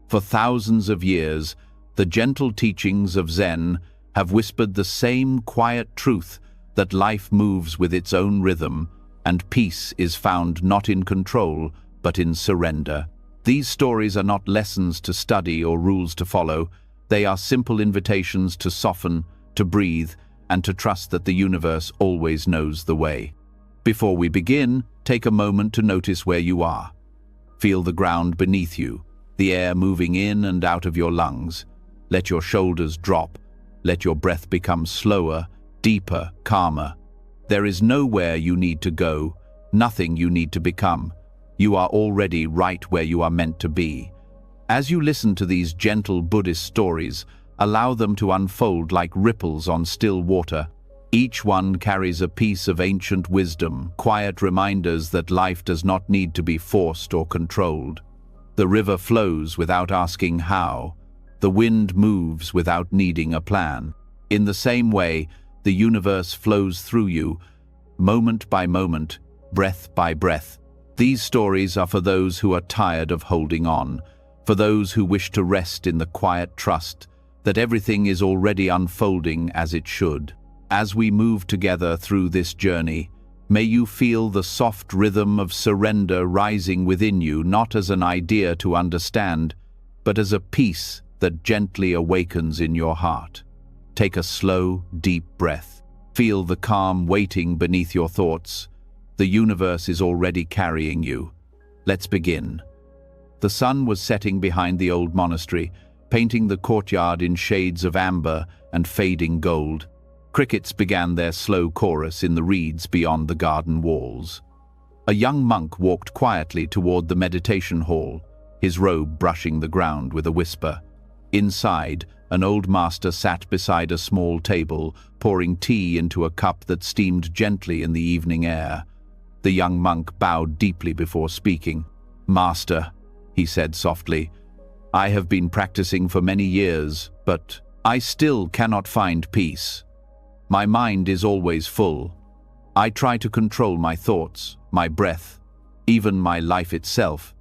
For thousands of years, the gentle teachings of Zen have whispered the same quiet truth that life moves with its own rhythm, and peace is found not in control, but in surrender. These stories are not lessons to study or rules to follow. They are simple invitations to soften, to breathe, and to trust that the universe always knows the way. Before we begin, take a moment to notice where you are. Feel the ground beneath you, the air moving in and out of your lungs. Let your shoulders drop. Let your breath become slower, deeper, calmer. There is nowhere you need to go, nothing you need to become. You are already right where you are meant to be. As you listen to these gentle Buddhist stories, allow them to unfold like ripples on still water. Each one carries a piece of ancient wisdom, quiet reminders that life does not need to be forced or controlled. The river flows without asking how. The wind moves without needing a plan. In the same way, the universe flows through you, moment by moment, breath by breath. These stories are for those who are tired of holding on, for those who wish to rest in the quiet trust that everything is already unfolding as it should. As we move together through this journey, may you feel the soft rhythm of surrender rising within you, not as an idea to understand, but as a peace that gently awakens in your heart. Take a slow, deep breath. Feel the calm waiting beneath your thoughts. The universe is already carrying you. Let's begin. The sun was setting behind the old monastery, painting the courtyard in shades of amber and fading gold. Crickets began their slow chorus in the reeds beyond the garden walls. A young monk walked quietly toward the meditation hall, his robe brushing the ground with a whisper. Inside, an old master sat beside a small table, pouring tea into a cup that steamed gently in the evening air. The young monk bowed deeply before speaking. "Master," he said softly, "I have been practicing for many years, but I still cannot find peace. My mind is always full. I try to control my thoughts, my breath, even my life itself.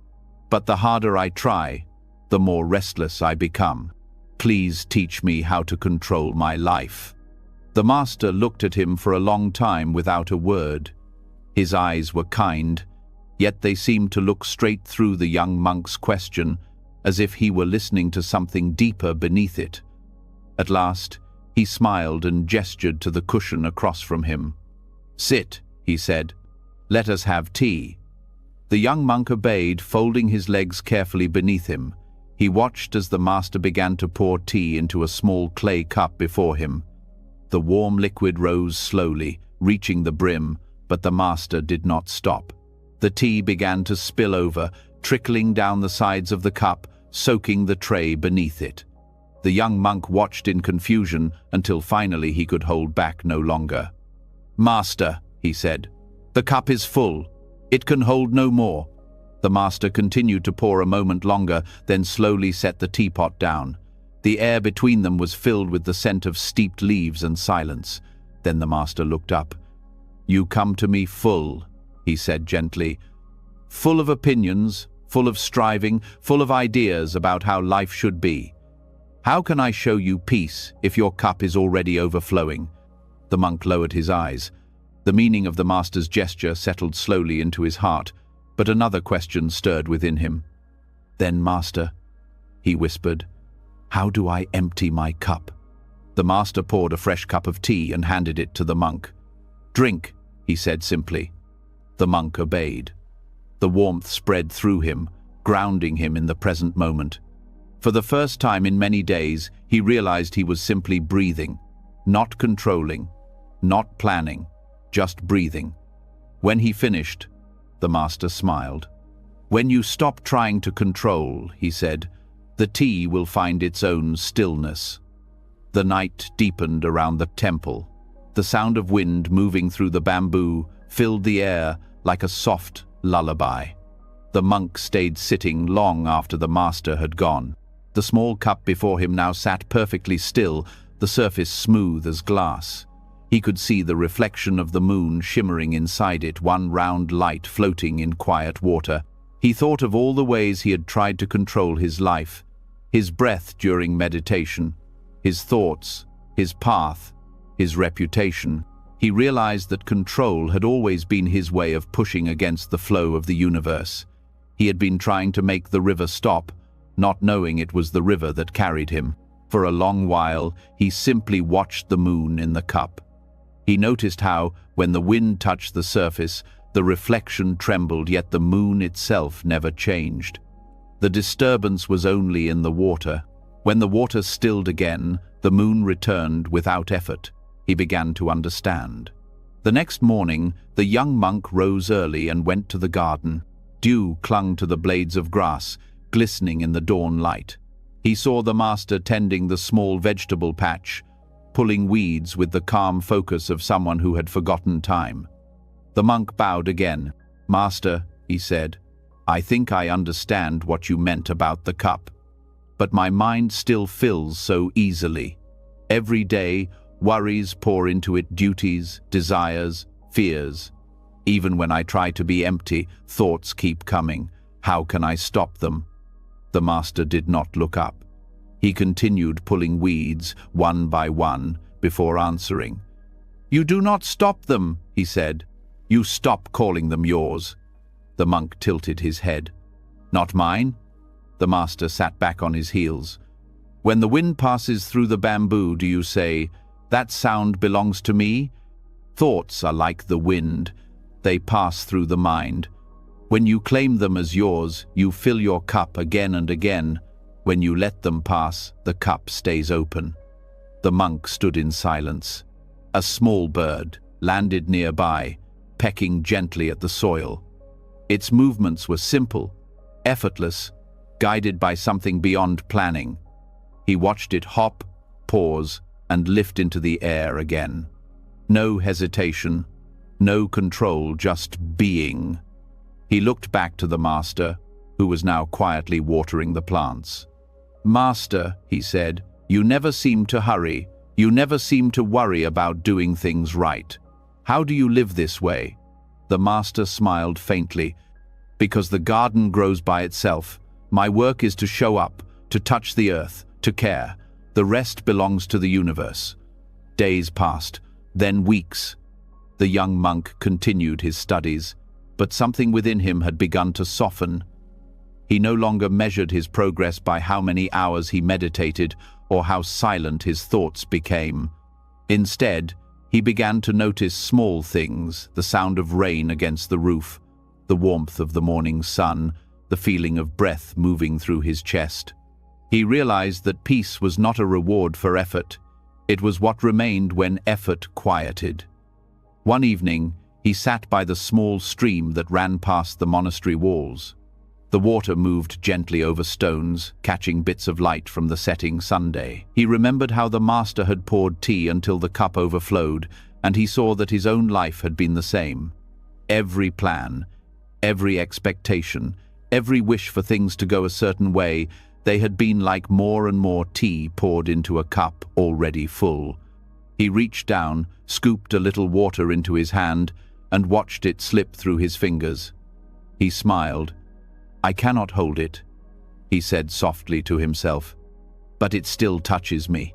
But the harder I try, the more restless I become. Please teach me how to control my life." The master looked at him for a long time without a word. His eyes were kind, yet they seemed to look straight through the young monk's question, as if he were listening to something deeper beneath it. At last, he smiled and gestured to the cushion across from him. "Sit," he said. "Let us have tea." The young monk obeyed, folding his legs carefully beneath him. He watched as the master began to pour tea into a small clay cup before him. The warm liquid rose slowly, reaching the brim, but the master did not stop. The tea began to spill over, trickling down the sides of the cup, soaking the tray beneath it. The young monk watched in confusion until finally he could hold back no longer. "Master," he said, "the cup is full. It can hold no more." The master continued to pour a moment longer, then slowly set the teapot down. The air between them was filled with the scent of steeped leaves and silence. Then the master looked up. "You come to me full," he said gently, "full of opinions, full of striving, full of ideas about how life should be. How can I show you peace if your cup is already overflowing?" The monk lowered his eyes. The meaning of the master's gesture settled slowly into his heart, but another question stirred within him. "Then, master," he whispered, "how do I empty my cup?" The master poured a fresh cup of tea and handed it to the monk. "Drink," he said simply. The monk obeyed. The warmth spread through him, grounding him in the present moment. For the first time in many days, he realized he was simply breathing, not controlling, not planning, just breathing. When he finished, the master smiled. "When you stop trying to control," he said, "the tea will find its own stillness." The night deepened around the temple. The sound of wind moving through the bamboo filled the air like a soft lullaby. The monk stayed sitting long after the master had gone. The small cup before him now sat perfectly still, the surface smooth as glass. He could see the reflection of the moon shimmering inside it, one round light floating in quiet water. He thought of all the ways he had tried to control his life, His breath during meditation, his thoughts, his path, his reputation. He realized that control had always been his way of pushing against the flow of the universe. He had been trying to make the river stop, not knowing it was the river that carried him. For a long while, he simply watched the moon in the cup. He noticed how, when the wind touched the surface, the reflection trembled, yet the moon itself never changed. The disturbance was only in the water. When the water stilled again, the moon returned without effort. He began to understand. The next morning, the young monk rose early and went to the garden. Dew clung to the blades of grass, glistening in the dawn light. He saw the master tending the small vegetable patch, pulling weeds with the calm focus of someone who had forgotten time. The monk bowed again. "Master," he said, "I think I understand what you meant about the cup. But my mind still fills so easily. Every day, worries pour into it, duties, desires, fears. Even when I try to be empty, thoughts keep coming. How can I stop them?" The master did not look up. He continued pulling weeds, one by one, before answering. "You do not stop them," he said. "You stop calling them yours." The monk tilted his head. "Not mine?" The master sat back on his heels. "When the wind passes through the bamboo, do you say, 'That sound belongs to me'? Thoughts are like the wind. They pass through the mind. When you claim them as yours, you fill your cup again and again. When you let them pass, the cup stays open." The monk stood in silence. A small bird landed nearby, pecking gently at the soil. Its movements were simple, effortless, guided by something beyond planning. He watched it hop, pause, and lift into the air again. No hesitation, no control, just being. He looked back to the master, who was now quietly watering the plants. "Master," he said, "you never seem to hurry. You never seem to worry about doing things right. How do you live this way?" The master smiled faintly. "Because the garden grows by itself. My work is to show up, to touch the earth, to care. The rest belongs to the universe." Days passed, then weeks. The young monk continued his studies, but something within him had begun to soften. He no longer measured his progress by how many hours he meditated or how silent his thoughts became. Instead, he began to notice small things, the sound of rain against the roof, the warmth of the morning sun, the feeling of breath moving through his chest. He realized that peace was not a reward for effort. It was what remained when effort quieted. One evening, he sat by the small stream that ran past the monastery walls. The water moved gently over stones, catching bits of light from the setting sunday. He remembered how the master had poured tea until the cup overflowed, and he saw that his own life had been the same. Every plan, every expectation, every wish for things to go a certain way, they had been like more and more tea poured into a cup already full. He reached down, scooped a little water into his hand, and watched it slip through his fingers. He smiled. "I cannot hold it," he said softly to himself, "but it still touches me."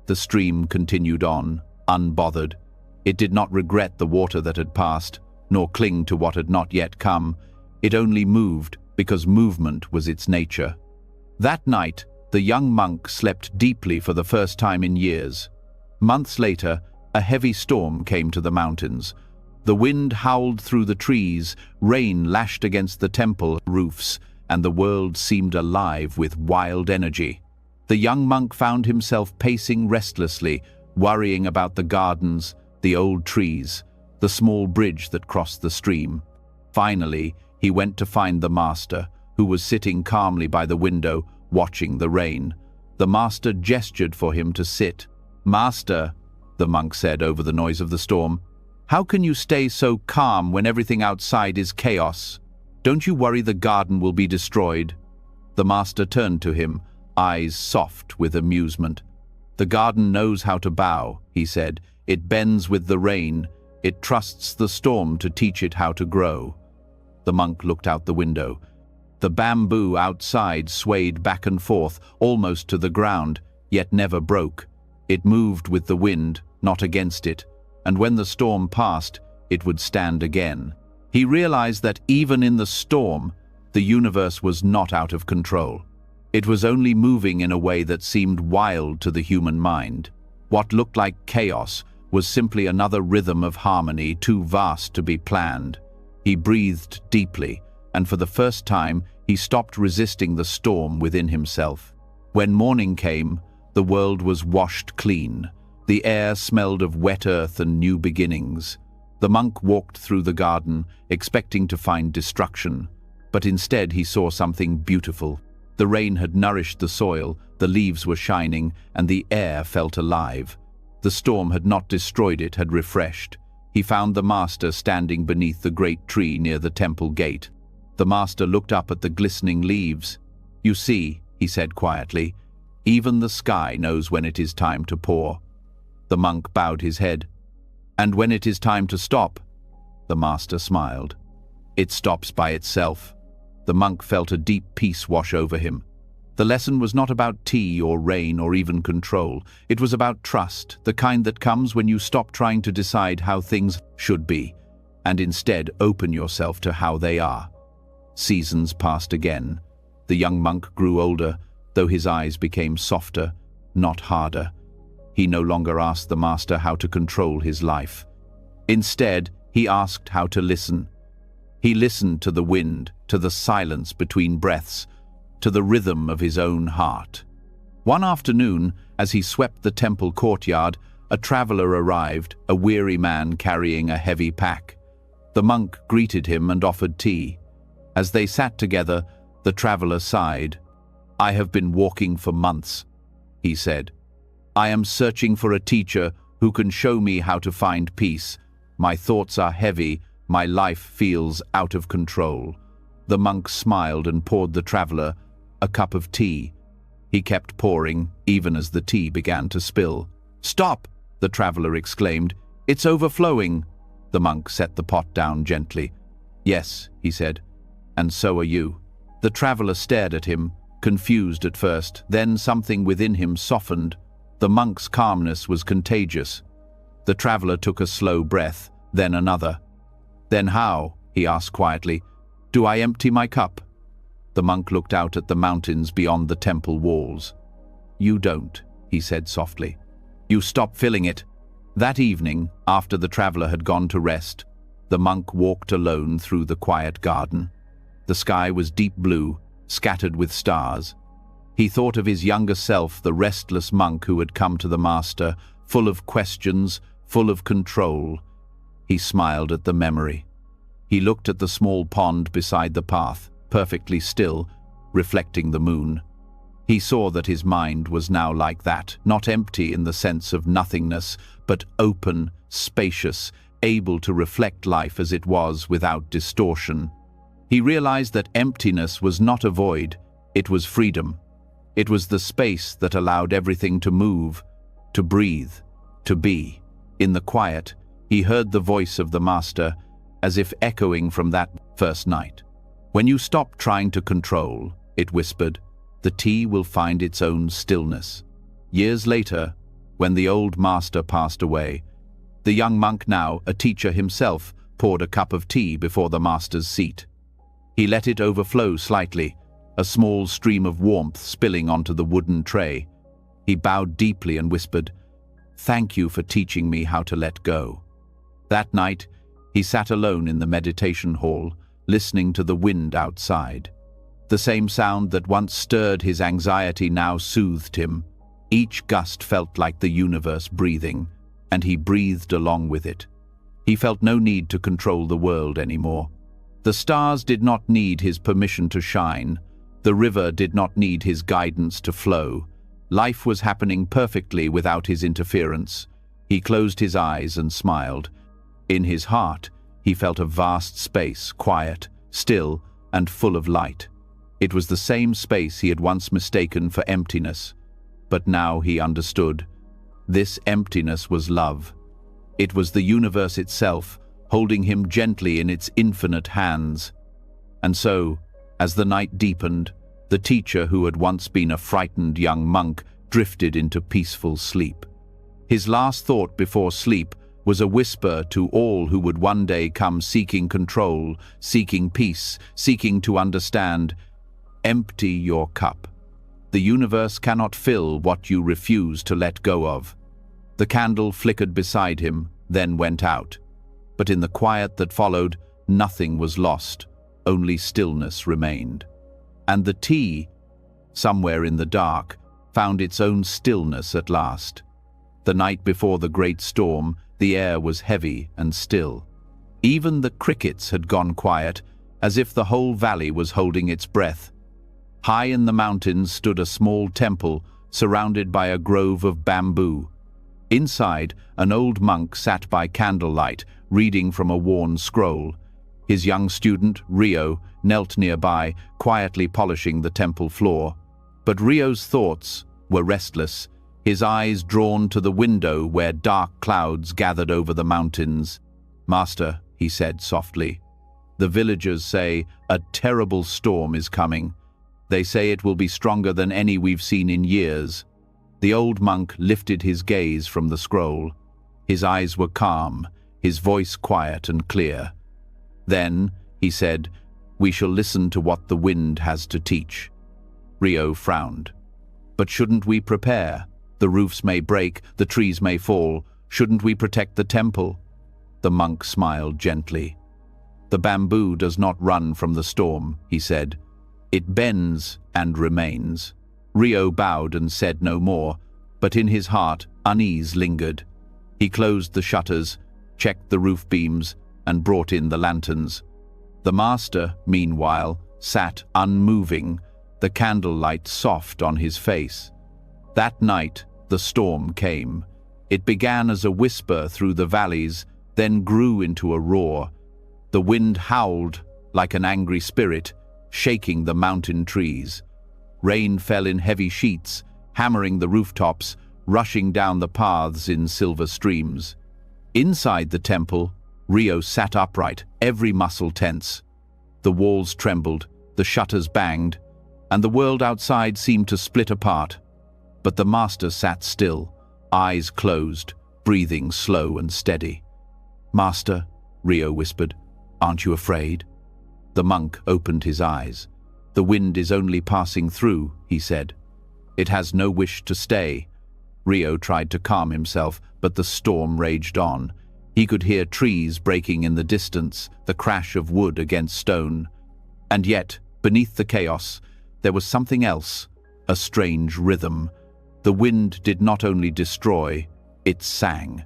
The stream continued on, unbothered. It did not regret the water that had passed, nor cling to what had not yet come. It only moved because movement was its nature. That night, the young monk slept deeply for the first time in years. Months later, a heavy storm came to the mountains. The wind howled through the trees, rain lashed against the temple roofs, and the world seemed alive with wild energy. The young monk found himself pacing restlessly, worrying about the gardens, the old trees, the small bridge that crossed the stream. Finally, he went to find the master, who was sitting calmly by the window, watching the rain. The master gestured for him to sit. "Master," the monk said over the noise of the storm, "how can you stay so calm when everything outside is chaos? Don't you worry the garden will be destroyed?" The master turned to him, eyes soft with amusement. "The garden knows how to bow," he said. "It bends with the rain. It trusts the storm to teach it how to grow." The monk looked out the window. The bamboo outside swayed back and forth, almost to the ground, yet never broke. It moved with the wind, not against it, and when the storm passed, it would stand again. He realized that even in the storm, the universe was not out of control. It was only moving in a way that seemed wild to the human mind. What looked like chaos was simply another rhythm of harmony too vast to be planned. He breathed deeply, and for the first time, he stopped resisting the storm within himself. When morning came, the world was washed clean. The air smelled of wet earth and new beginnings. The monk walked through the garden, expecting to find destruction, but instead he saw something beautiful. The rain had nourished the soil, the leaves were shining, and the air felt alive. The storm had not destroyed it, had refreshed. He found the master standing beneath the great tree near the temple gate. The master looked up at the glistening leaves. "You see," he said quietly, "even the sky knows when it is time to pour." The monk bowed his head. "And when it is time to stop?" The master smiled. "It stops by itself." The monk felt a deep peace wash over him. The lesson was not about tea or rain or even control. It was about trust, the kind that comes when you stop trying to decide how things should be, and instead open yourself to how they are. Seasons passed again. The young monk grew older, though his eyes became softer, not harder. He no longer asked the master how to control his life. Instead, he asked how to listen. He listened to the wind, to the silence between breaths, to the rhythm of his own heart. One afternoon, as he swept the temple courtyard, a traveler arrived, a weary man carrying a heavy pack. The monk greeted him and offered tea. As they sat together, the traveler sighed. "I have been walking for months," he said. "I am searching for a teacher who can show me how to find peace. My thoughts are heavy, my life feels out of control." The monk smiled and poured the traveler a cup of tea. He kept pouring, even as the tea began to spill. "Stop!" the traveler exclaimed. "It's overflowing." The monk set the pot down gently. "Yes," he said, "and so are you." The traveler stared at him, confused at first, then something within him softened. The monk's calmness was contagious. The traveler took a slow breath, then another. "Then how," he asked quietly, "do I empty my cup?" The monk looked out at the mountains beyond the temple walls. "You don't," he said softly. "You stop filling it." That evening, after the traveler had gone to rest, the monk walked alone through the quiet garden. The sky was deep blue, scattered with stars. He thought of his younger self, the restless monk who had come to the master, full of questions, full of control. He smiled at the memory. He looked at the small pond beside the path, perfectly still, reflecting the moon. He saw that his mind was now like that, not empty in the sense of nothingness, but open, spacious, able to reflect life as it was without distortion. He realized that emptiness was not a void, it was freedom. It was the space that allowed everything to move, to breathe, to be. In the quiet, he heard the voice of the master, as if echoing from that first night. "When you stop trying to control," it whispered, "the tea will find its own stillness." Years later, when the old master passed away, the young monk, now a teacher himself, poured a cup of tea before the master's seat. He let it overflow slightly, a small stream of warmth spilling onto the wooden tray. He bowed deeply and whispered, "Thank you for teaching me how to let go." That night, he sat alone in the meditation hall, listening to the wind outside. The same sound that once stirred his anxiety now soothed him. Each gust felt like the universe breathing, and he breathed along with it. He felt no need to control the world anymore. The stars did not need his permission to shine. The river did not need his guidance to flow. Life was happening perfectly without his interference. He closed his eyes and smiled. In his heart, he felt a vast space, quiet, still, and full of light. It was the same space he had once mistaken for emptiness. But now he understood. This emptiness was love. It was the universe itself, holding him gently in its infinite hands. And so, As the night deepened, the teacher, who had once been a frightened young monk, drifted into peaceful sleep. His last thought before sleep was a whisper to all who would one day come seeking control, seeking peace, seeking to understand: empty your cup. The universe cannot fill what you refuse to let go of. The candle flickered beside him, then went out. But in the quiet that followed, nothing was lost, only stillness remained. And the tea, somewhere in the dark, found its own stillness at last. The night before the great storm, the air was heavy and still. Even the crickets had gone quiet, as if the whole valley was holding its breath. High in the mountains stood a small temple, surrounded by a grove of bamboo. Inside, an old monk sat by candlelight, reading from a worn scroll. His young student, Rio, knelt nearby, quietly polishing the temple floor. But Rio's thoughts were restless, his eyes drawn to the window where dark clouds gathered over the mountains. "Master," he said softly, "the villagers say a terrible storm is coming. They say it will be stronger than any we've seen in years." The old monk lifted his gaze from the scroll. His eyes were calm, his voice quiet and clear. "Then," he said, "we shall listen to what the wind has to teach." Rio frowned. "But shouldn't we prepare? The roofs may break, the trees may fall. Shouldn't we protect the temple?" The monk smiled gently. "The bamboo does not run from the storm," he said. "It bends and remains." Rio bowed and said no more, but in his heart unease lingered. He closed the shutters, checked the roof beams, and brought in the lanterns. The master, meanwhile, sat unmoving, the candlelight soft on his face. That night, the storm came. It began as a whisper through the valleys, then grew into a roar. The wind howled like an angry spirit, shaking the mountain trees. Rain fell in heavy sheets, hammering the rooftops, rushing down the paths in silver streams. Inside the temple, Rio sat upright, every muscle tense. The walls trembled, the shutters banged, and the world outside seemed to split apart. But the master sat still, eyes closed, breathing slow and steady. "Master," Rio whispered, "aren't you afraid?" The monk opened his eyes. "The wind is only passing through," he said. "It has no wish to stay." Rio tried to calm himself, but the storm raged on. He could hear trees breaking in the distance, the crash of wood against stone. And yet, beneath the chaos, there was something else, a strange rhythm. The wind did not only destroy, it sang.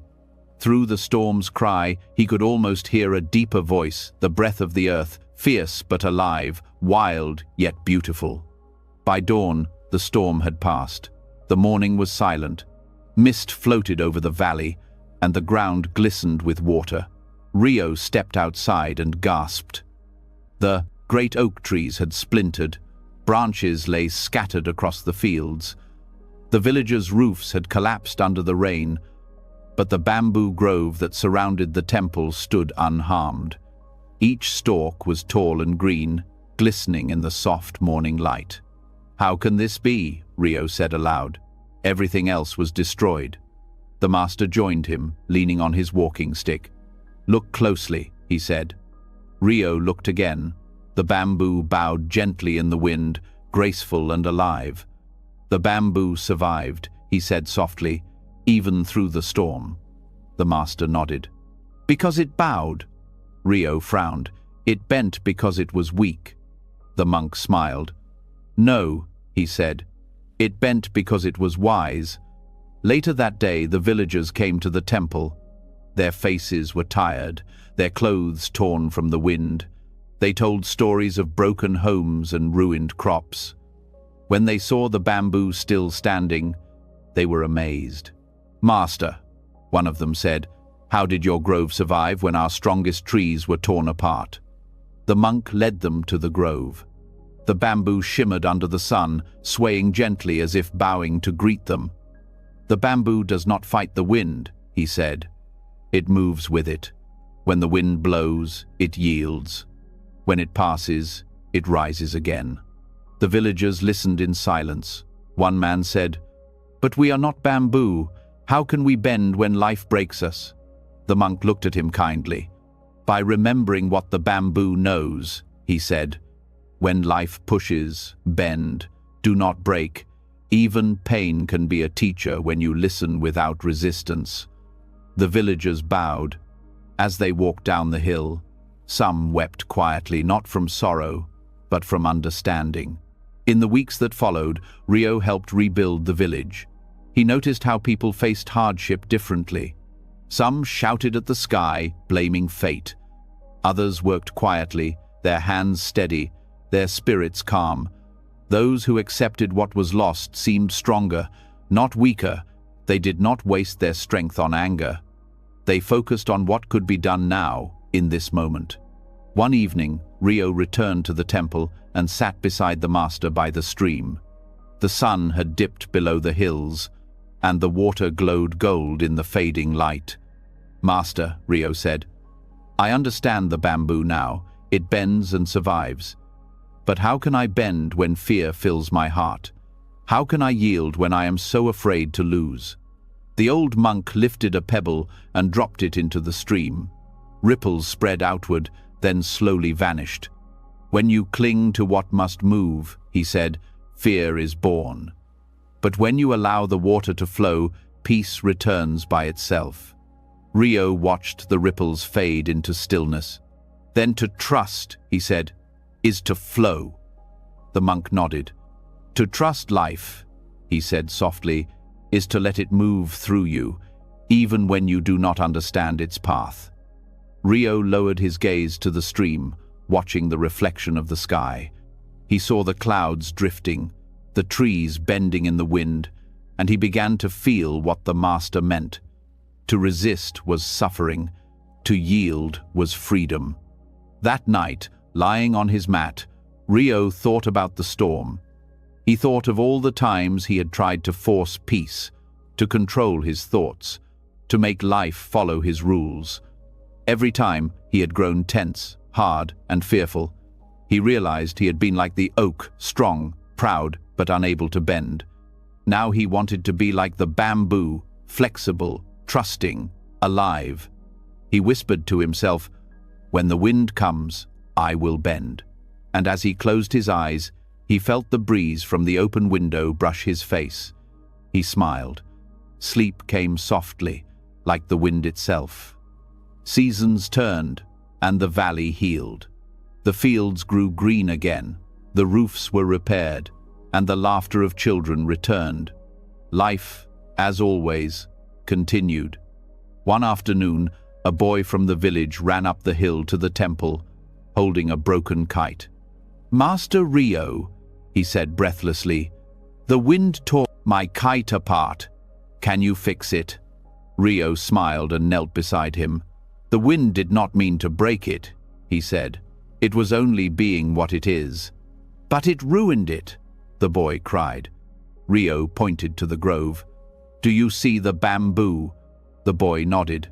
Through the storm's cry, he could almost hear a deeper voice, the breath of the earth, fierce but alive, wild yet beautiful. By dawn, the storm had passed. The morning was silent. Mist floated over the valley, and the ground glistened with water. Rio stepped outside and gasped. The great oak trees had splintered. Branches lay scattered across the fields. The villagers' roofs had collapsed under the rain, but the bamboo grove that surrounded the temple stood unharmed. Each stalk was tall and green, glistening in the soft morning light. "How can this be?" Rio said aloud. Everything else was destroyed. The master joined him, leaning on his walking stick. "Look closely," he said. Rio looked again. The bamboo bowed gently in the wind, graceful and alive. "The bamboo survived," he said softly, "even through the storm." The master nodded. "Because it bowed?" Rio frowned. "It bent because it was weak." The monk smiled. "No," he said. "It bent because it was wise." Later that day, the villagers came to the temple. Their faces were tired, their clothes torn from the wind. They told stories of broken homes and ruined crops. When they saw the bamboo still standing, they were amazed. "Master," one of them said, "how did your grove survive when our strongest trees were torn apart?" The monk led them to the grove. The bamboo shimmered under the sun, swaying gently as if bowing to greet them. "The bamboo does not fight the wind," he said. "It moves with it. When the wind blows, it yields. When it passes, it rises again. The villagers listened in silence. One man said, "But we are not bamboo. How can we bend when life breaks us?" The monk looked at him kindly. "By remembering what the bamboo knows," he said. "When life pushes, bend, do not break. Even pain can be a teacher when you listen without resistance." The villagers bowed. As they walked down the hill, some wept quietly, not from sorrow, but from understanding. In the weeks that followed, Rio helped rebuild the village. He noticed how people faced hardship differently. Some shouted at the sky, blaming fate. Others worked quietly, their hands steady, their spirits calm. Those who accepted what was lost seemed stronger, not weaker. They did not waste their strength on anger. They focused on what could be done now, in this moment. One evening, Rio returned to the temple and sat beside the master by the stream. The sun had dipped below the hills, and the water glowed gold in the fading light. "Master," Rio said, "I understand the bamboo now. It bends and survives. But how can I bend when fear fills my heart? How can I yield when I am so afraid to lose?" The old monk lifted a pebble and dropped it into the stream. Ripples spread outward, then slowly vanished. "When you cling to what must move," he said, "fear is born. But when you allow the water to flow, peace returns by itself." Rio watched the ripples fade into stillness. "Then to trust," he said, "is to flow." The monk nodded. "To trust life," he said softly, "is to let it move through you, even when you do not understand its path." Rio lowered his gaze to the stream, watching the reflection of the sky. He saw the clouds drifting, the trees bending in the wind, and he began to feel what the master meant. To resist was suffering, to yield was freedom. That night, lying on his mat, Rio thought about the storm. He thought of all the times he had tried to force peace, to control his thoughts, to make life follow his rules. Every time he had grown tense, hard, and fearful. He realized he had been like the oak, strong, proud, but unable to bend. Now he wanted to be like the bamboo, flexible, trusting, alive. He whispered to himself, "When the wind comes, I will bend." And as he closed his eyes, he felt the breeze from the open window brush his face. He smiled. Sleep came softly, like the wind itself. Seasons turned, and the valley healed. The fields grew green again, the roofs were repaired, and the laughter of children returned. Life, as always, continued. One afternoon, a boy from the village ran up the hill to the temple, holding a broken kite. "Master Rio," he said breathlessly, "the wind tore my kite apart. Can you fix it?" Rio smiled and knelt beside him. "The wind did not mean to break it," he said. "It was only being what it is." "But it ruined it," the boy cried. Rio pointed to the grove. "Do you see the bamboo?" The boy nodded.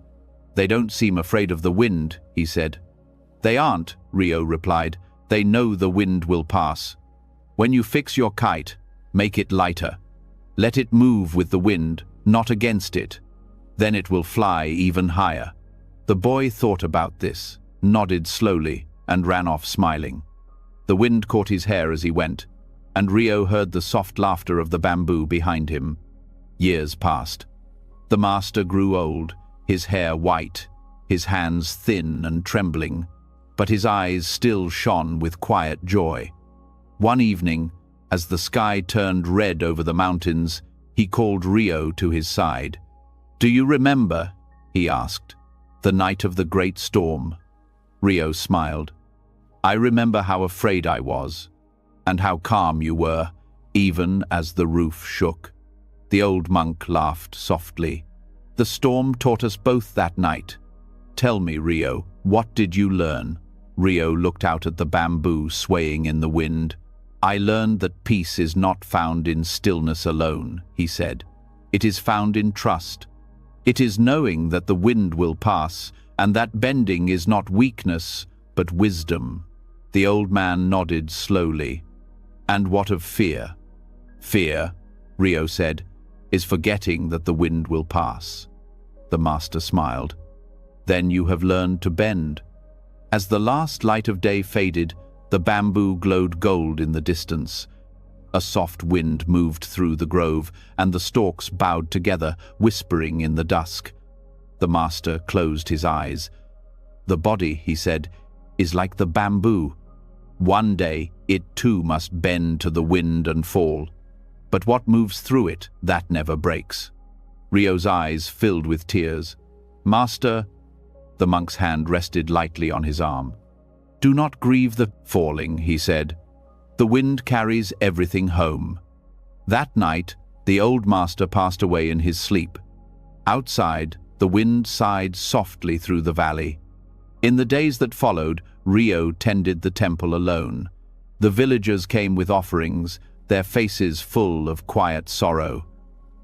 "They don't seem afraid of the wind," he said. "They aren't," Rio replied. "They know the wind will pass. When you fix your kite, make it lighter. Let it move with the wind, not against it. Then it will fly even higher." The boy thought about this, nodded slowly, and ran off smiling. The wind caught his hair as he went, and Rio heard the soft laughter of the bamboo behind him. Years passed. The master grew old, his hair white, his hands thin and trembling, but his eyes still shone with quiet joy. One evening, as the sky turned red over the mountains, he called Rio to his side. "Do you remember," he asked, "the night of the great storm?" Rio smiled. "I remember how afraid I was, and how calm you were, even as the roof shook." The old monk laughed softly. "The storm taught us both that night. Tell me, Rio, what did you learn?" Rio looked out at the bamboo swaying in the wind. "I learned that peace is not found in stillness alone," he said. "It is found in trust. It is knowing that the wind will pass, and that bending is not weakness, but wisdom. The old man nodded slowly. "And what of fear?" "Fear," Rio said, "is forgetting that the wind will pass." The master smiled. "Then you have learned to bend." As the last light of day faded, the bamboo glowed gold in the distance. A soft wind moved through the grove, and the stalks bowed together, whispering in the dusk. The master closed his eyes. "The body," he said, "is like the bamboo. One day it too must bend to the wind and fall. But what moves through it, that never breaks." Rio's eyes filled with tears. "Master," the monk's hand rested lightly on his arm. "Do not grieve the falling," he said. "The wind carries everything home." That night, the old master passed away in his sleep. Outside, the wind sighed softly through the valley. In the days that followed, Rio tended the temple alone. The villagers came with offerings, their faces full of quiet sorrow.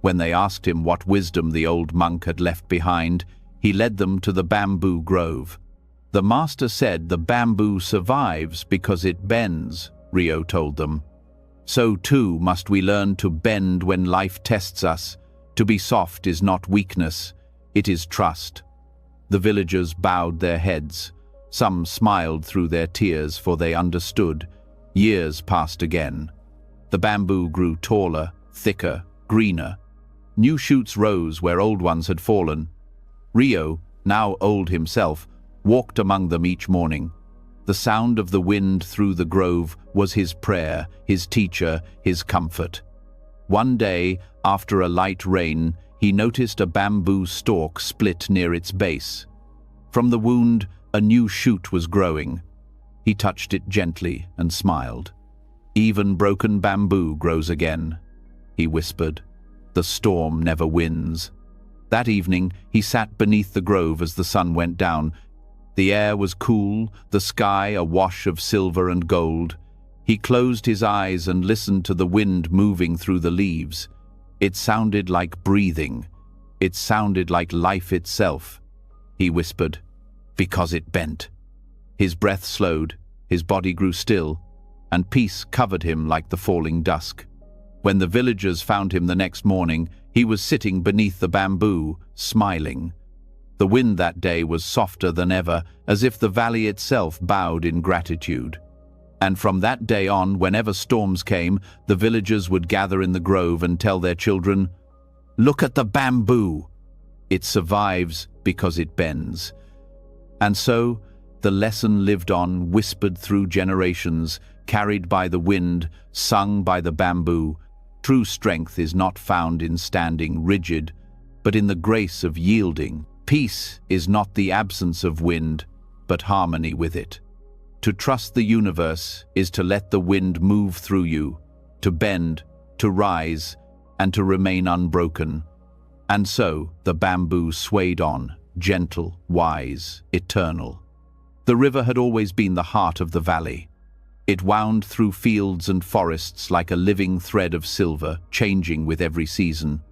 When they asked him what wisdom the old monk had left behind, he led them to the bamboo grove. "The master said the bamboo survives because it bends," Rio told them. "So too must we learn to bend when life tests us. To be soft is not weakness, it is trust." The villagers bowed their heads. Some smiled through their tears, for they understood. Years passed again. The bamboo grew taller, thicker, greener. New shoots rose where old ones had fallen. Rio, now old himself, walked among them each morning. The sound of the wind through the grove was his prayer, his teacher, his comfort. One day, after a light rain, he noticed a bamboo stalk split near its base. From the wound, a new shoot was growing. He touched it gently and smiled. "Even broken bamboo grows again," he whispered. "The storm never wins." That evening, he sat beneath the grove as the sun went down. The air was cool, the sky a wash of silver and gold. He closed his eyes and listened to the wind moving through the leaves. It sounded like breathing. It sounded like life itself. He whispered, "Because it bent." His breath slowed, his body grew still, and peace covered him like the falling dusk. When the villagers found him the next morning, he was sitting beneath the bamboo, smiling. The wind that day was softer than ever, as if the valley itself bowed in gratitude. And from that day on, whenever storms came, the villagers would gather in the grove and tell their children, "Look at the bamboo! It survives because it bends." And so, the lesson lived on, whispered through generations, carried by the wind, sung by the bamboo. True strength is not found in standing rigid, but in the grace of yielding. Peace is not the absence of wind, but harmony with it. To trust the universe is to let the wind move through you, to bend, to rise, and to remain unbroken. And so the bamboo swayed on, gentle, wise, eternal. The river had always been the heart of the valley. It wound through fields and forests like a living thread of silver, changing with every season.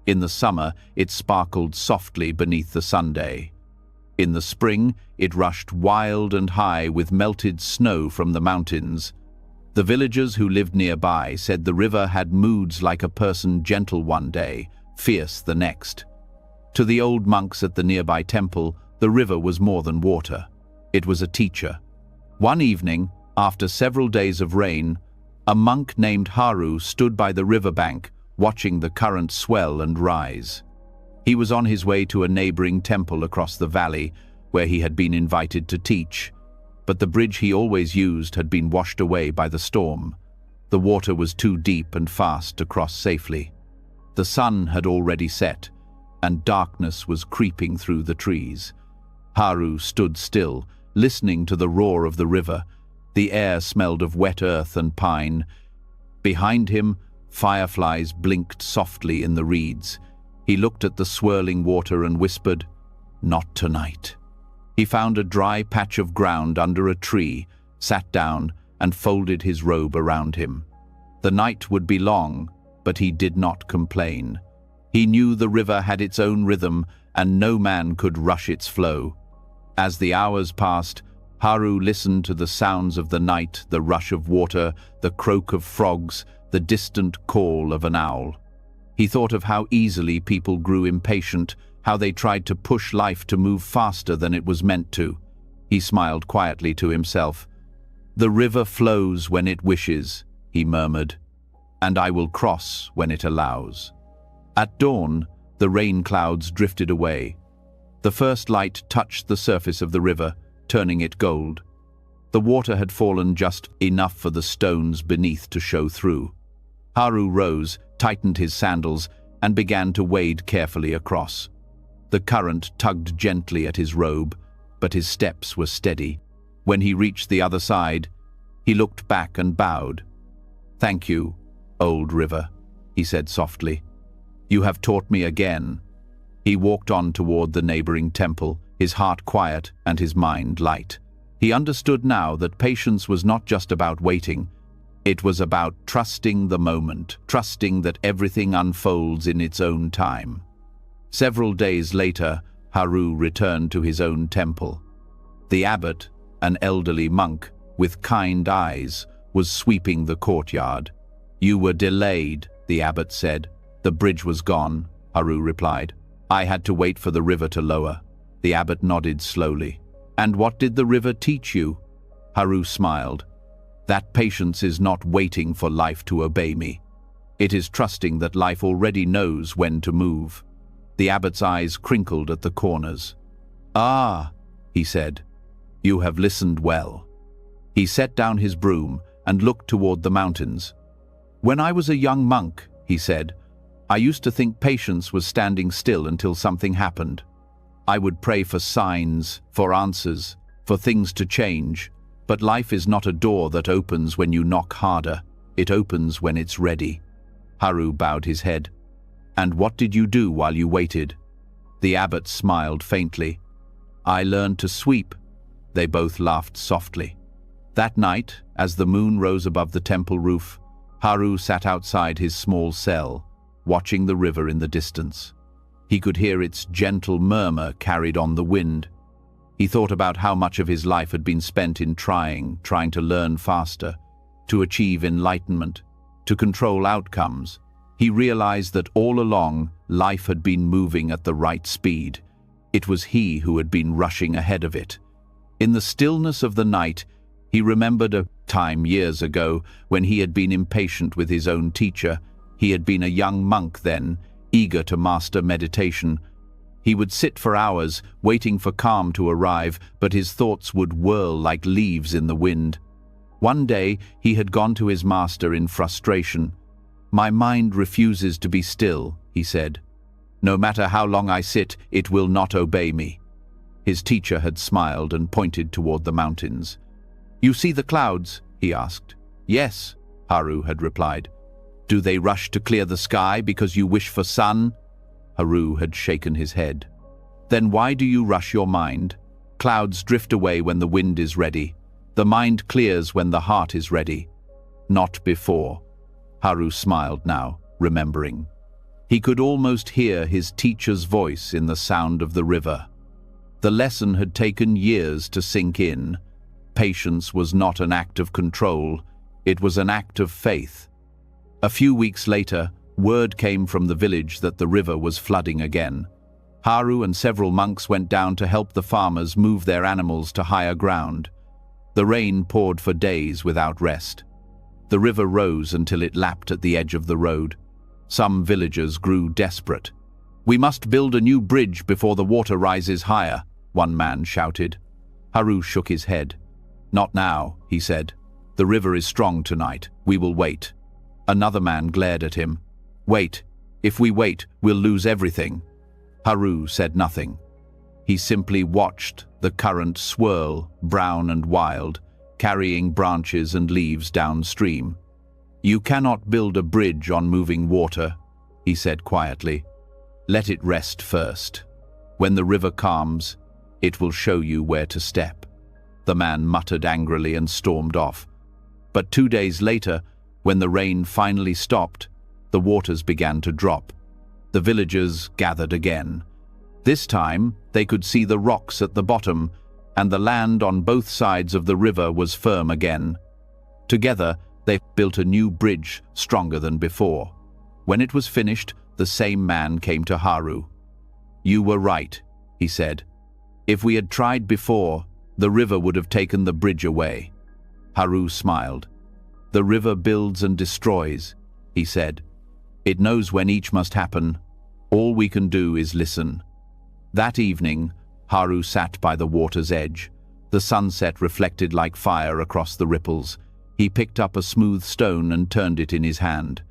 In the summer, it sparkled softly beneath the sunday. In the spring, it rushed wild and high with melted snow from the mountains. The villagers who lived nearby said the river had moods like a person, gentle one day, fierce the next. To the old monks at the nearby temple, the river was more than water. It was a teacher. One evening, after several days of rain, a monk named Haru stood by the riverbank, watching the current swell and rise. He was on his way to a neighboring temple across the valley, where he had been invited to teach, but the bridge he always used had been washed away by the storm. The water was too deep and fast to cross safely. The sun had already set, and darkness was creeping through the trees. Haru stood still, listening to the roar of the river. The air smelled of wet earth and pine. Behind him, fireflies blinked softly in the reeds. He looked at the swirling water and whispered, "Not tonight." He found a dry patch of ground under a tree, sat down, and folded his robe around him. The night would be long, but he did not complain. He knew the river had its own rhythm, and no man could rush its flow. As the hours passed, Haru listened to the sounds of the night, the rush of water, the croak of frogs, the distant call of an owl. He thought of how easily people grew impatient, how they tried to push life to move faster than it was meant to. He smiled quietly to himself. "The river flows when it wishes," he murmured, "and I will cross when it allows." At dawn, the rain clouds drifted away. The first light touched the surface of the river, turning it gold. The water had fallen just enough for the stones beneath to show through. Haru rose, tightened his sandals, and began to wade carefully across. The current tugged gently at his robe, but his steps were steady. When he reached the other side, he looked back and bowed. "Thank you, old river," he said softly. "You have taught me again." He walked on toward the neighboring temple, his heart quiet and his mind light. He understood now that patience was not just about waiting. It was about trusting the moment, trusting that everything unfolds in its own time. Several days later, Haru returned to his own temple. The abbot, an elderly monk with kind eyes, was sweeping the courtyard. "You were delayed," the abbot said. "The bridge was gone," Haru replied. "I had to wait for the river to lower." The abbot nodded slowly. "And what did the river teach you?" Haru smiled. "That patience is not waiting for life to obey me. It is trusting that life already knows when to move." The abbot's eyes crinkled at the corners. "Ah," he said, "you have listened well." He set down his broom and looked toward the mountains. "When I was a young monk," he said, "I used to think patience was standing still until something happened. I would pray for signs, for answers, for things to change. But life is not a door that opens when you knock harder. It opens when it's ready." Haru bowed his head. "And what did you do while you waited?" The abbot smiled faintly. "I learned to sweep." They both laughed softly. That night, as the moon rose above the temple roof, Haru sat outside his small cell, watching the river in the distance. He could hear its gentle murmur carried on the wind. He thought about how much of his life had been spent in trying to learn faster, to achieve enlightenment, to control outcomes. He realized that all along, life had been moving at the right speed. It was he who had been rushing ahead of it. In the stillness of the night, he remembered a time years ago when he had been impatient with his own teacher. He had been a young monk then, eager to master meditation. He would sit for hours, waiting for calm to arrive, but his thoughts would whirl like leaves in the wind. One day, he had gone to his master in frustration. "My mind refuses to be still," he said. "No matter how long I sit, it will not obey me." His teacher had smiled and pointed toward the mountains. "You see the clouds?" he asked. "Yes," Haru had replied. "Do they rush to clear the sky because you wish for sun?" Haru had shaken his head. "Then why do you rush your mind? Clouds drift away when the wind is ready. The mind clears when the heart is ready. Not before." Haru smiled now, remembering. He could almost hear his teacher's voice in the sound of the river. The lesson had taken years to sink in. Patience was not an act of control, it was an act of faith. A few weeks later, word came from the village that the river was flooding again. Haru and several monks went down to help the farmers move their animals to higher ground. The rain poured for days without rest. The river rose until it lapped at the edge of the road. Some villagers grew desperate. "We must build a new bridge before the water rises higher," one man shouted. Haru shook his head. "Not now," he said. "The river is strong tonight. We will wait." Another man glared at him. "Wait. If we wait, we'll lose everything." Haru said nothing. He simply watched the current swirl, brown and wild, carrying branches and leaves downstream. "You cannot build a bridge on moving water," he said quietly. "Let it rest first. When the river calms, it will show you where to step." The man muttered angrily and stormed off. But 2 days later, when the rain finally stopped, the waters began to drop. The villagers gathered again. This time, they could see the rocks at the bottom, and the land on both sides of the river was firm again. Together, they built a new bridge stronger than before. When it was finished, the same man came to Haru. "You were right," he said. "If we had tried before, the river would have taken the bridge away." Haru smiled. "The river builds and destroys," he said. "It knows when each must happen. All we can do is listen." That evening, Haru sat by the water's edge. The sunset reflected like fire across the ripples. He picked up a smooth stone and turned it in his hand.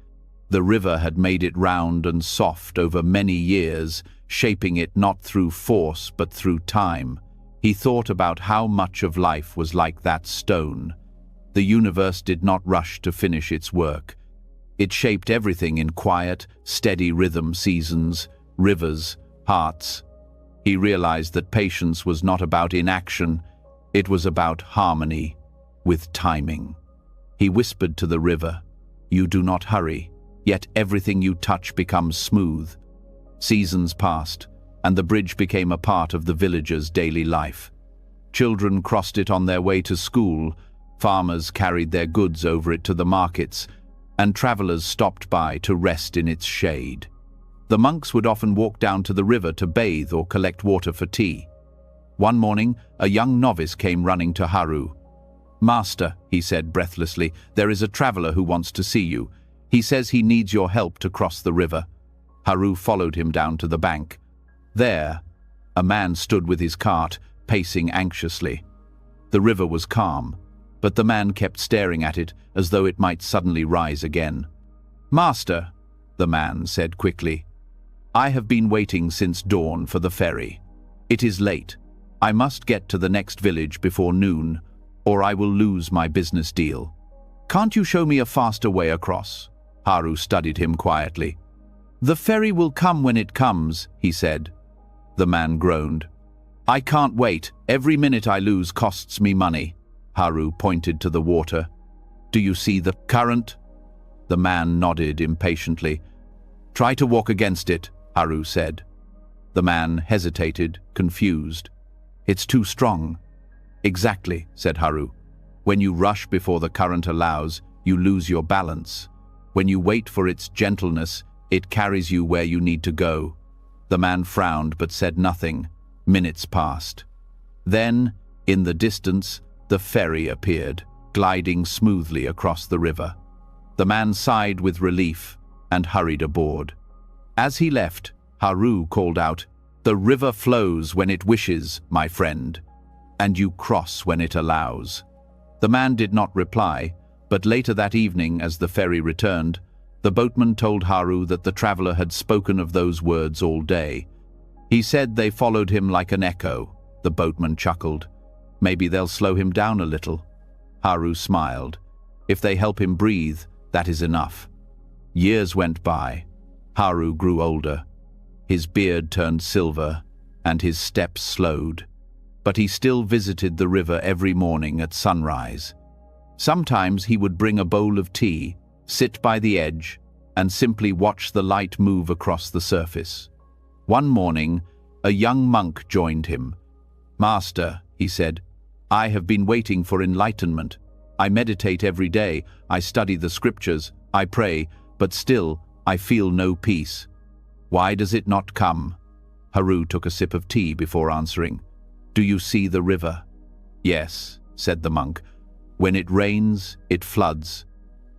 The river had made it round and soft over many years, shaping it not through force but through time. He thought about how much of life was like that stone. The universe did not rush to finish its work. It shaped everything in quiet, steady rhythm, seasons, rivers, hearts. He realized that patience was not about inaction, it was about harmony, with timing. He whispered to the river, "You do not hurry, yet everything you touch becomes smooth." Seasons passed, and the bridge became a part of the villagers' daily life. Children crossed it on their way to school, farmers carried their goods over it to the markets, and travelers stopped by to rest in its shade. The monks would often walk down to the river to bathe or collect water for tea. One morning, a young novice came running to Haru. "Master," he said breathlessly, "there is a traveler who wants to see you. He says he needs your help to cross the river." Haru followed him down to the bank. There, a man stood with his cart, pacing anxiously. The river was calm, but the man kept staring at it as though it might suddenly rise again. "Master," the man said quickly, "I have been waiting since dawn for the ferry. It is late. I must get to the next village before noon, or I will lose my business deal. Can't you show me a faster way across?" Haru studied him quietly. "The ferry will come when it comes," he said. The man groaned. "I can't wait. Every minute I lose costs me money." Haru pointed to the water. "Do you see the current?" The man nodded impatiently. "Try to walk against it," Haru said. The man hesitated, confused. "It's too strong." "Exactly," said Haru. "When you rush before the current allows, you lose your balance. When you wait for its gentleness, it carries you where you need to go." The man frowned but said nothing. Minutes passed. Then, in the distance, the ferry appeared, gliding smoothly across the river. The man sighed with relief and hurried aboard. As he left, Haru called out, "The river flows when it wishes, my friend, and you cross when it allows." The man did not reply, but later that evening, as the ferry returned, the boatman told Haru that the traveler had spoken of those words all day. He said they followed him like an echo. The boatman chuckled. "Maybe they'll slow him down a little." Haru smiled. "If they help him breathe, that is enough." Years went by. Haru grew older. His beard turned silver, and his steps slowed. But he still visited the river every morning at sunrise. Sometimes he would bring a bowl of tea, sit by the edge, and simply watch the light move across the surface. One morning, a young monk joined him. "Master," he said, "I have been waiting for enlightenment. I meditate every day, I study the scriptures, I pray, but still I feel no peace. Why does it not come?" Haru took a sip of tea before answering. "Do you see the river?" "Yes," said the monk. "When it rains, it floods.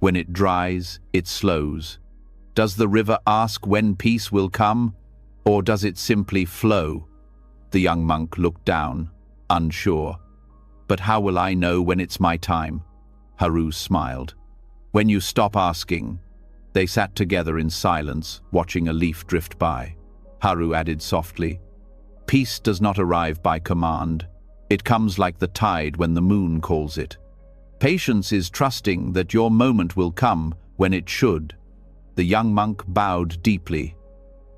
When it dries, it slows. Does the river ask when peace will come, or does it simply flow?" The young monk looked down, unsure. "But how will I know when it's my time?" Haru smiled. "When you stop asking." They sat together in silence, watching a leaf drift by. Haru added softly, "Peace does not arrive by command. It comes like the tide when the moon calls it. Patience is trusting that your moment will come when it should." The young monk bowed deeply,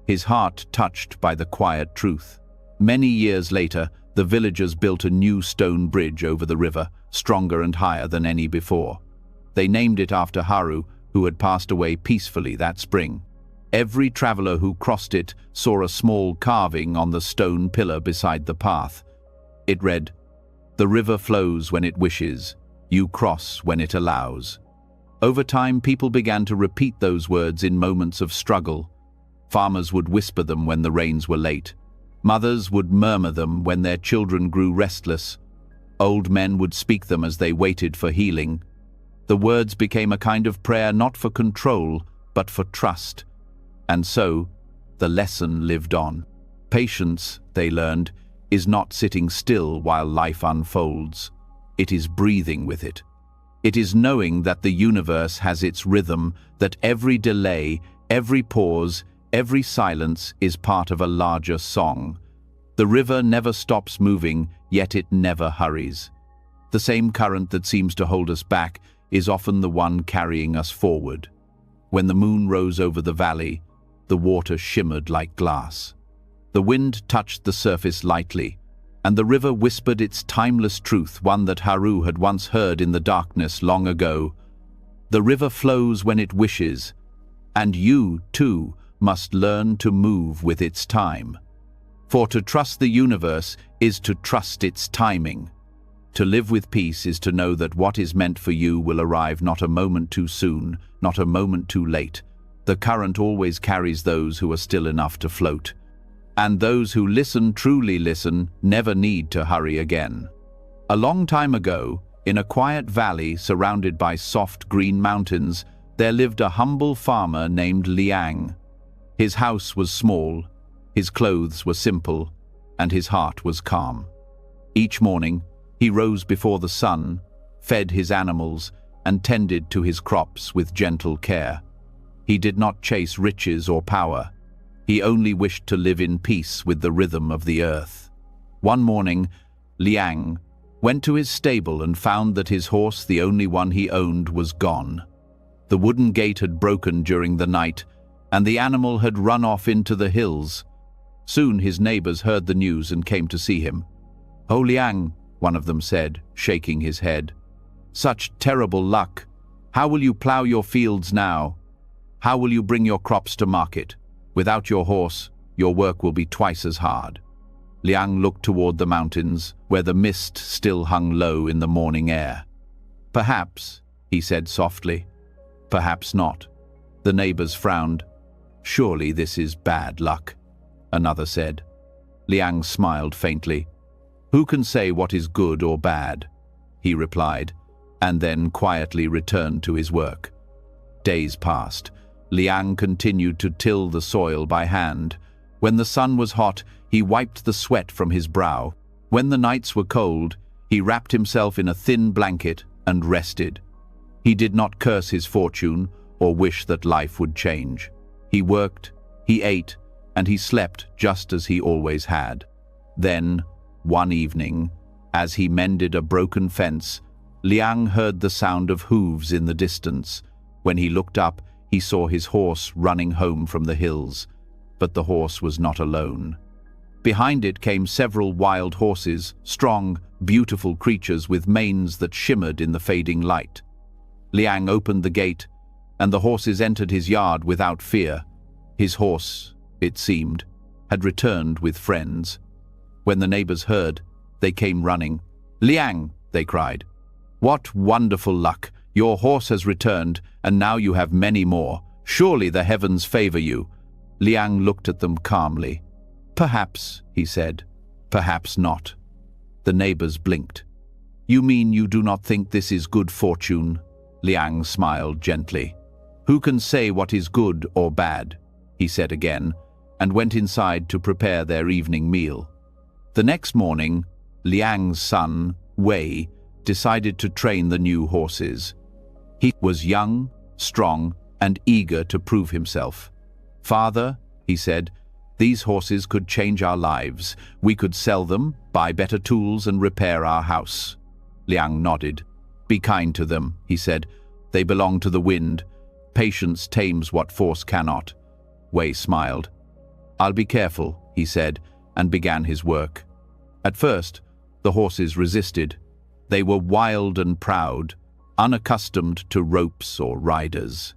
his heart touched by the quiet truth. Many years later, the villagers built a new stone bridge over the river, stronger and higher than any before. They named it after Haru, who had passed away peacefully that spring. Every traveler who crossed it saw a small carving on the stone pillar beside the path. It read, The river flows when it wishes. You cross when it allows. Over time, people began to repeat those words in moments of struggle. Farmers would whisper them when the rains were late. Mothers would murmur them when their children grew restless. Old men would speak them as they waited for healing. The words became a kind of prayer not for control, but for trust. And so, the lesson lived on. Patience, they learned, is not sitting still while life unfolds. It is breathing with it. It is knowing that the universe has its rhythm, that every delay, every pause, every silence is part of a larger song. The river never stops moving, yet it never hurries. The same current that seems to hold us back is often the one carrying us forward. When the moon rose over the valley, the water shimmered like glass. The wind touched the surface lightly, and the river whispered its timeless truth, one that Haru had once heard in the darkness long ago. The river flows when it wishes, and you, too, must learn to move with its time. For to trust the universe is to trust its timing. To live with peace is to know that what is meant for you will arrive not a moment too soon, not a moment too late. The current always carries those who are still enough to float. And those who listen, truly listen, never need to hurry again. A long time ago, in a quiet valley surrounded by soft green mountains, there lived a humble farmer named Liang. His house was small, his clothes were simple, and his heart was calm. Each morning, he rose before the sun, fed his animals, and tended to his crops with gentle care. He did not chase riches or power. He only wished to live in peace with the rhythm of the earth. One morning, Liang went to his stable and found that his horse, the only one he owned, was gone. The wooden gate had broken during the night, and the animal had run off into the hills. Soon his neighbors heard the news and came to see him. "Oh, Liang," one of them said, shaking his head. "Such terrible luck. How will you plow your fields now? How will you bring your crops to market? Without your horse, your work will be twice as hard." Liang looked toward the mountains, where the mist still hung low in the morning air. "Perhaps," he said softly. "Perhaps not." The neighbors frowned. "Surely this is bad luck," another said. Liang smiled faintly. "Who can say what is good or bad?" he replied, and then quietly returned to his work. Days passed. Liang continued to till the soil by hand. When the sun was hot, he wiped the sweat from his brow. When the nights were cold, he wrapped himself in a thin blanket and rested. He did not curse his fortune or wish that life would change. He worked, he ate, and he slept just as he always had. Then, one evening, as he mended a broken fence, Liang heard the sound of hooves in the distance. When he looked up, he saw his horse running home from the hills. But the horse was not alone. Behind it came several wild horses, strong, beautiful creatures with manes that shimmered in the fading light. Liang opened the gate, and the horses entered his yard without fear. His horse, it seemed, had returned with friends. When the neighbors heard, they came running. "Liang," they cried, "what wonderful luck! Your horse has returned, and now you have many more. Surely the heavens favor you." Liang looked at them calmly. "Perhaps," he said. "Perhaps not." The neighbors blinked. "You mean you do not think this is good fortune?" Liang smiled gently. "Who can say what is good or bad?" he said again, and went inside to prepare their evening meal. The next morning, Liang's son, Wei, decided to train the new horses. He was young, strong, and eager to prove himself. "Father," he said, "these horses could change our lives. We could sell them, buy better tools, and repair our house." Liang nodded. "Be kind to them," he said. "They belong to the wind. Patience tames what force cannot." Wei smiled. "I'll be careful," he said, and began his work. At first, the horses resisted. They were wild and proud, unaccustomed to ropes or riders.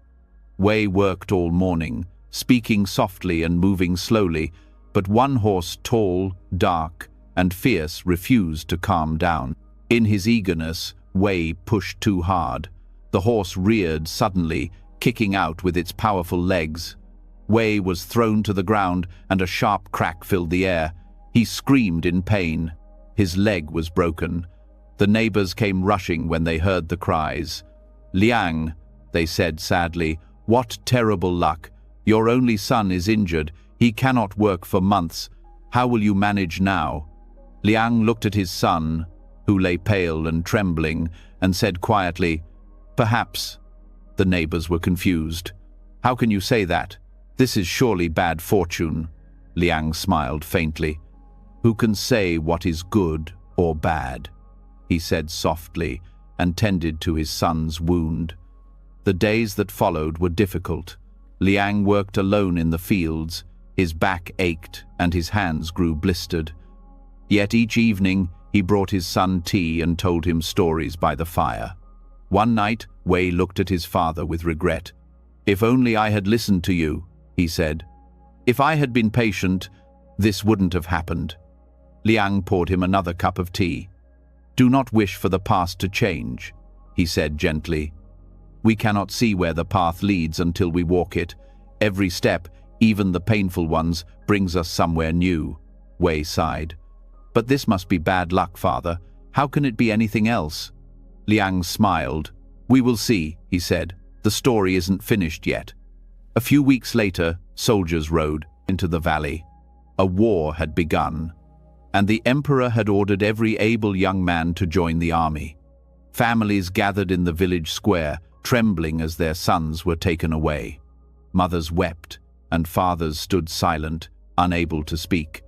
Wei worked all morning, speaking softly and moving slowly, but one horse, tall, dark, and fierce, refused to calm down. In his eagerness, Wei pushed too hard. The horse reared suddenly, kicking out with its powerful legs. Wei was thrown to the ground, and a sharp crack filled the air. He screamed in pain. His leg was broken. The neighbors came rushing when they heard the cries. "Liang," they said sadly, "what terrible luck. Your only son is injured. He cannot work for months. How will you manage now?" Liang looked at his son, who lay pale and trembling, and said quietly, "Perhaps." The neighbors were confused. "How can you say that? This is surely bad fortune." Liang smiled faintly. "Who can say what is good or bad?" he said softly, and tended to his son's wound. The days that followed were difficult. Liang worked alone in the fields. His back ached and his hands grew blistered. Yet each evening he brought his son tea and told him stories by the fire. One night, Wei looked at his father with regret. "If only I had listened to you," he said. "If I had been patient, this wouldn't have happened." Liang poured him another cup of tea. "Do not wish for the past to change," he said gently. "We cannot see where the path leads until we walk it. Every step, even the painful ones, brings us somewhere new." Wei sighed. "But this must be bad luck, father. How can it be anything else?" Liang smiled. "We will see," he said. "The story isn't finished yet." A few weeks later, soldiers rode into the valley. A war had begun, and the emperor had ordered every able young man to join the army. Families gathered in the village square, trembling as their sons were taken away. Mothers wept, and fathers stood silent, unable to speak.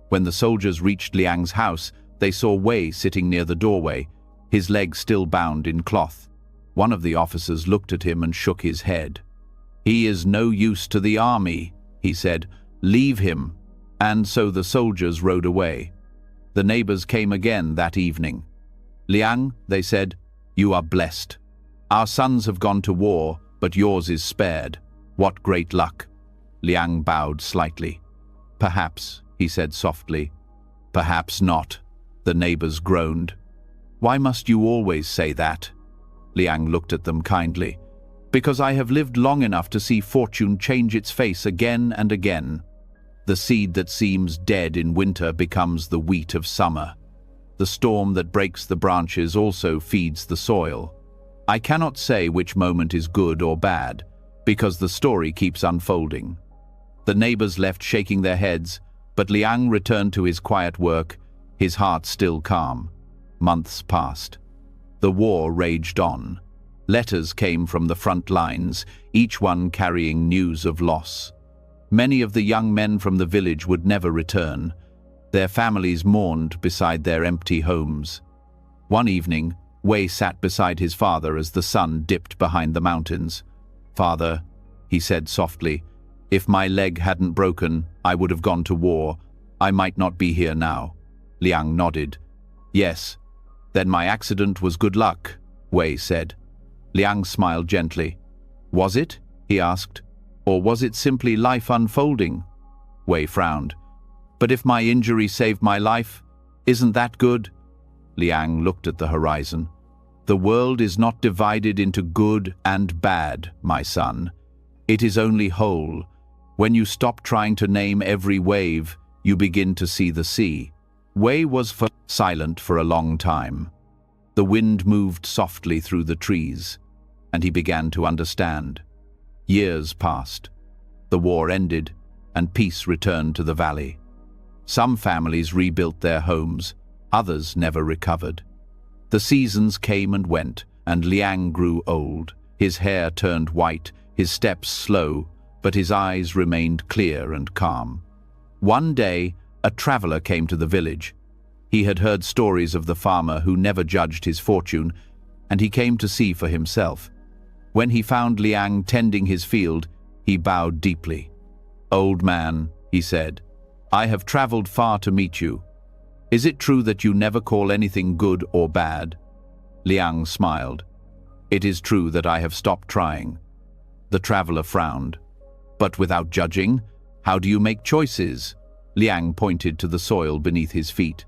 When the soldiers reached Liang's house, they saw Wei sitting near the doorway, his legs still bound in cloth. One of the officers looked at him and shook his head. "He is no use to the army," he said. "Leave him." And so the soldiers rode away. The neighbors came again that evening. "Liang," they said, "you are blessed. Our sons have gone to war, but yours is spared. What great luck." Liang bowed slightly. "Perhaps," he said softly. "Perhaps not," the neighbors groaned. "Why must you always say that?" Liang looked at them kindly. "Because I have lived long enough to see fortune change its face again and again. The seed that seems dead in winter becomes the wheat of summer. The storm that breaks the branches also feeds the soil. I cannot say which moment is good or bad, because the story keeps unfolding." The neighbors left shaking their heads, but Liang returned to his quiet work, his heart still calm. Months passed. The war raged on. Letters came from the front lines, each one carrying news of loss. Many of the young men from the village would never return. Their families mourned beside their empty homes. One evening, Wei sat beside his father as the sun dipped behind the mountains. "Father," he said softly, "if my leg hadn't broken, I would have gone to war. I might not be here now." Liang nodded. "Yes. Then my accident was good luck," Wei said. Liang smiled gently. "Was it?" he asked. "Or was it simply life unfolding?" Wei frowned. "But if my injury saved my life, isn't that good?" Liang looked at the horizon. "The world is not divided into good and bad, my son. It is only whole. When you stop trying to name every wave, you begin to see the sea." Wei was silent for a long time. The wind moved softly through the trees, and he began to understand. Years passed. The war ended, and peace returned to the valley. Some families rebuilt their homes, others never recovered. The seasons came and went, and Liang grew old. His hair turned white, his steps slow, but his eyes remained clear and calm. One day, a traveler came to the village. He had heard stories of the farmer who never judged his fortune, and he came to see for himself. When he found Liang tending his field, he bowed deeply. "Old man," he said, "I have traveled far to meet you. Is it true that you never call anything good or bad?" Liang smiled. "It is true that I have stopped trying." The traveler frowned. "But without judging, how do you make choices?" Liang pointed to the soil beneath his feet.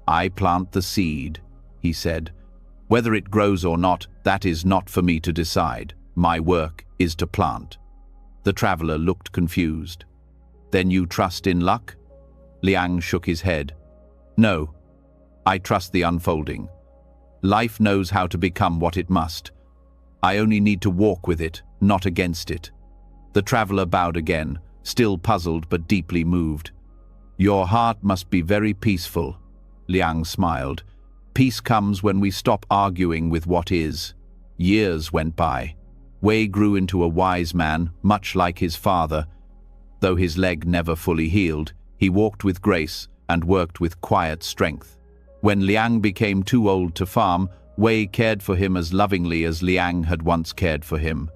"I plant the seed. he said. Whether it grows or not, that is not for me to decide. My work is to plant. The traveler looked confused. Then you trust in luck? Liang shook his head. No, I trust the unfolding. Life knows how to become what it must. I only need to walk with it, not against it. The traveler bowed again, still puzzled but deeply moved. Your heart must be very peaceful, Liang smiled. Peace comes when we stop arguing with what is. Years went by. Wei grew into a wise man, much like his father. Though his leg never fully healed, he walked with grace and worked with quiet strength. When Liang became too old to farm, Wei cared for him as lovingly as Liang had once cared for him.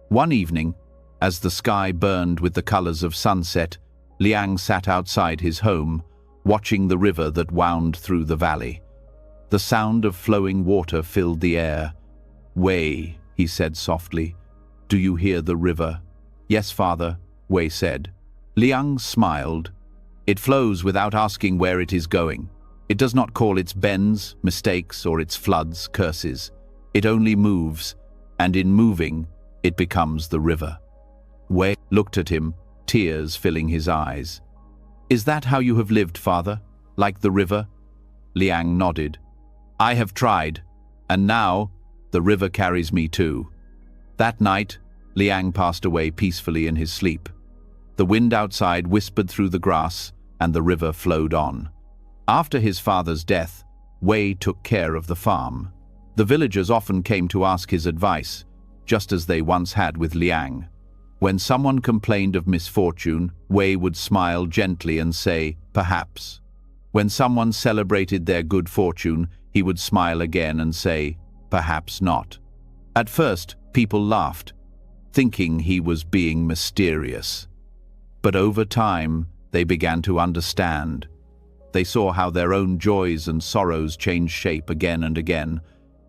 One evening, as the sky burned with the colors of sunset, Liang sat outside his home, watching the river that wound through the valley. The sound of flowing water filled the air. Wei, he said softly, do you hear the river? Yes, father, Wei said. Liang smiled. It flows without asking where it is going. It does not call its bends, mistakes, or its floods curses. It only moves, and in moving, it becomes the river. Wei looked at him, tears filling his eyes. Is that how you have lived, father? Like the river? Liang nodded. I have tried, and now the river carries me too. That night, Liang passed away peacefully in his sleep. The wind outside whispered through the grass, and the river flowed on. After his father's death, Wei took care of the farm. The villagers often came to ask his advice, just as they once had with Liang. When someone complained of misfortune, Wei would smile gently and say, perhaps. When someone celebrated their good fortune, he would smile again and say, perhaps not. At first, people laughed, thinking he was being mysterious. But over time, they began to understand. They saw how their own joys and sorrows changed shape again and again,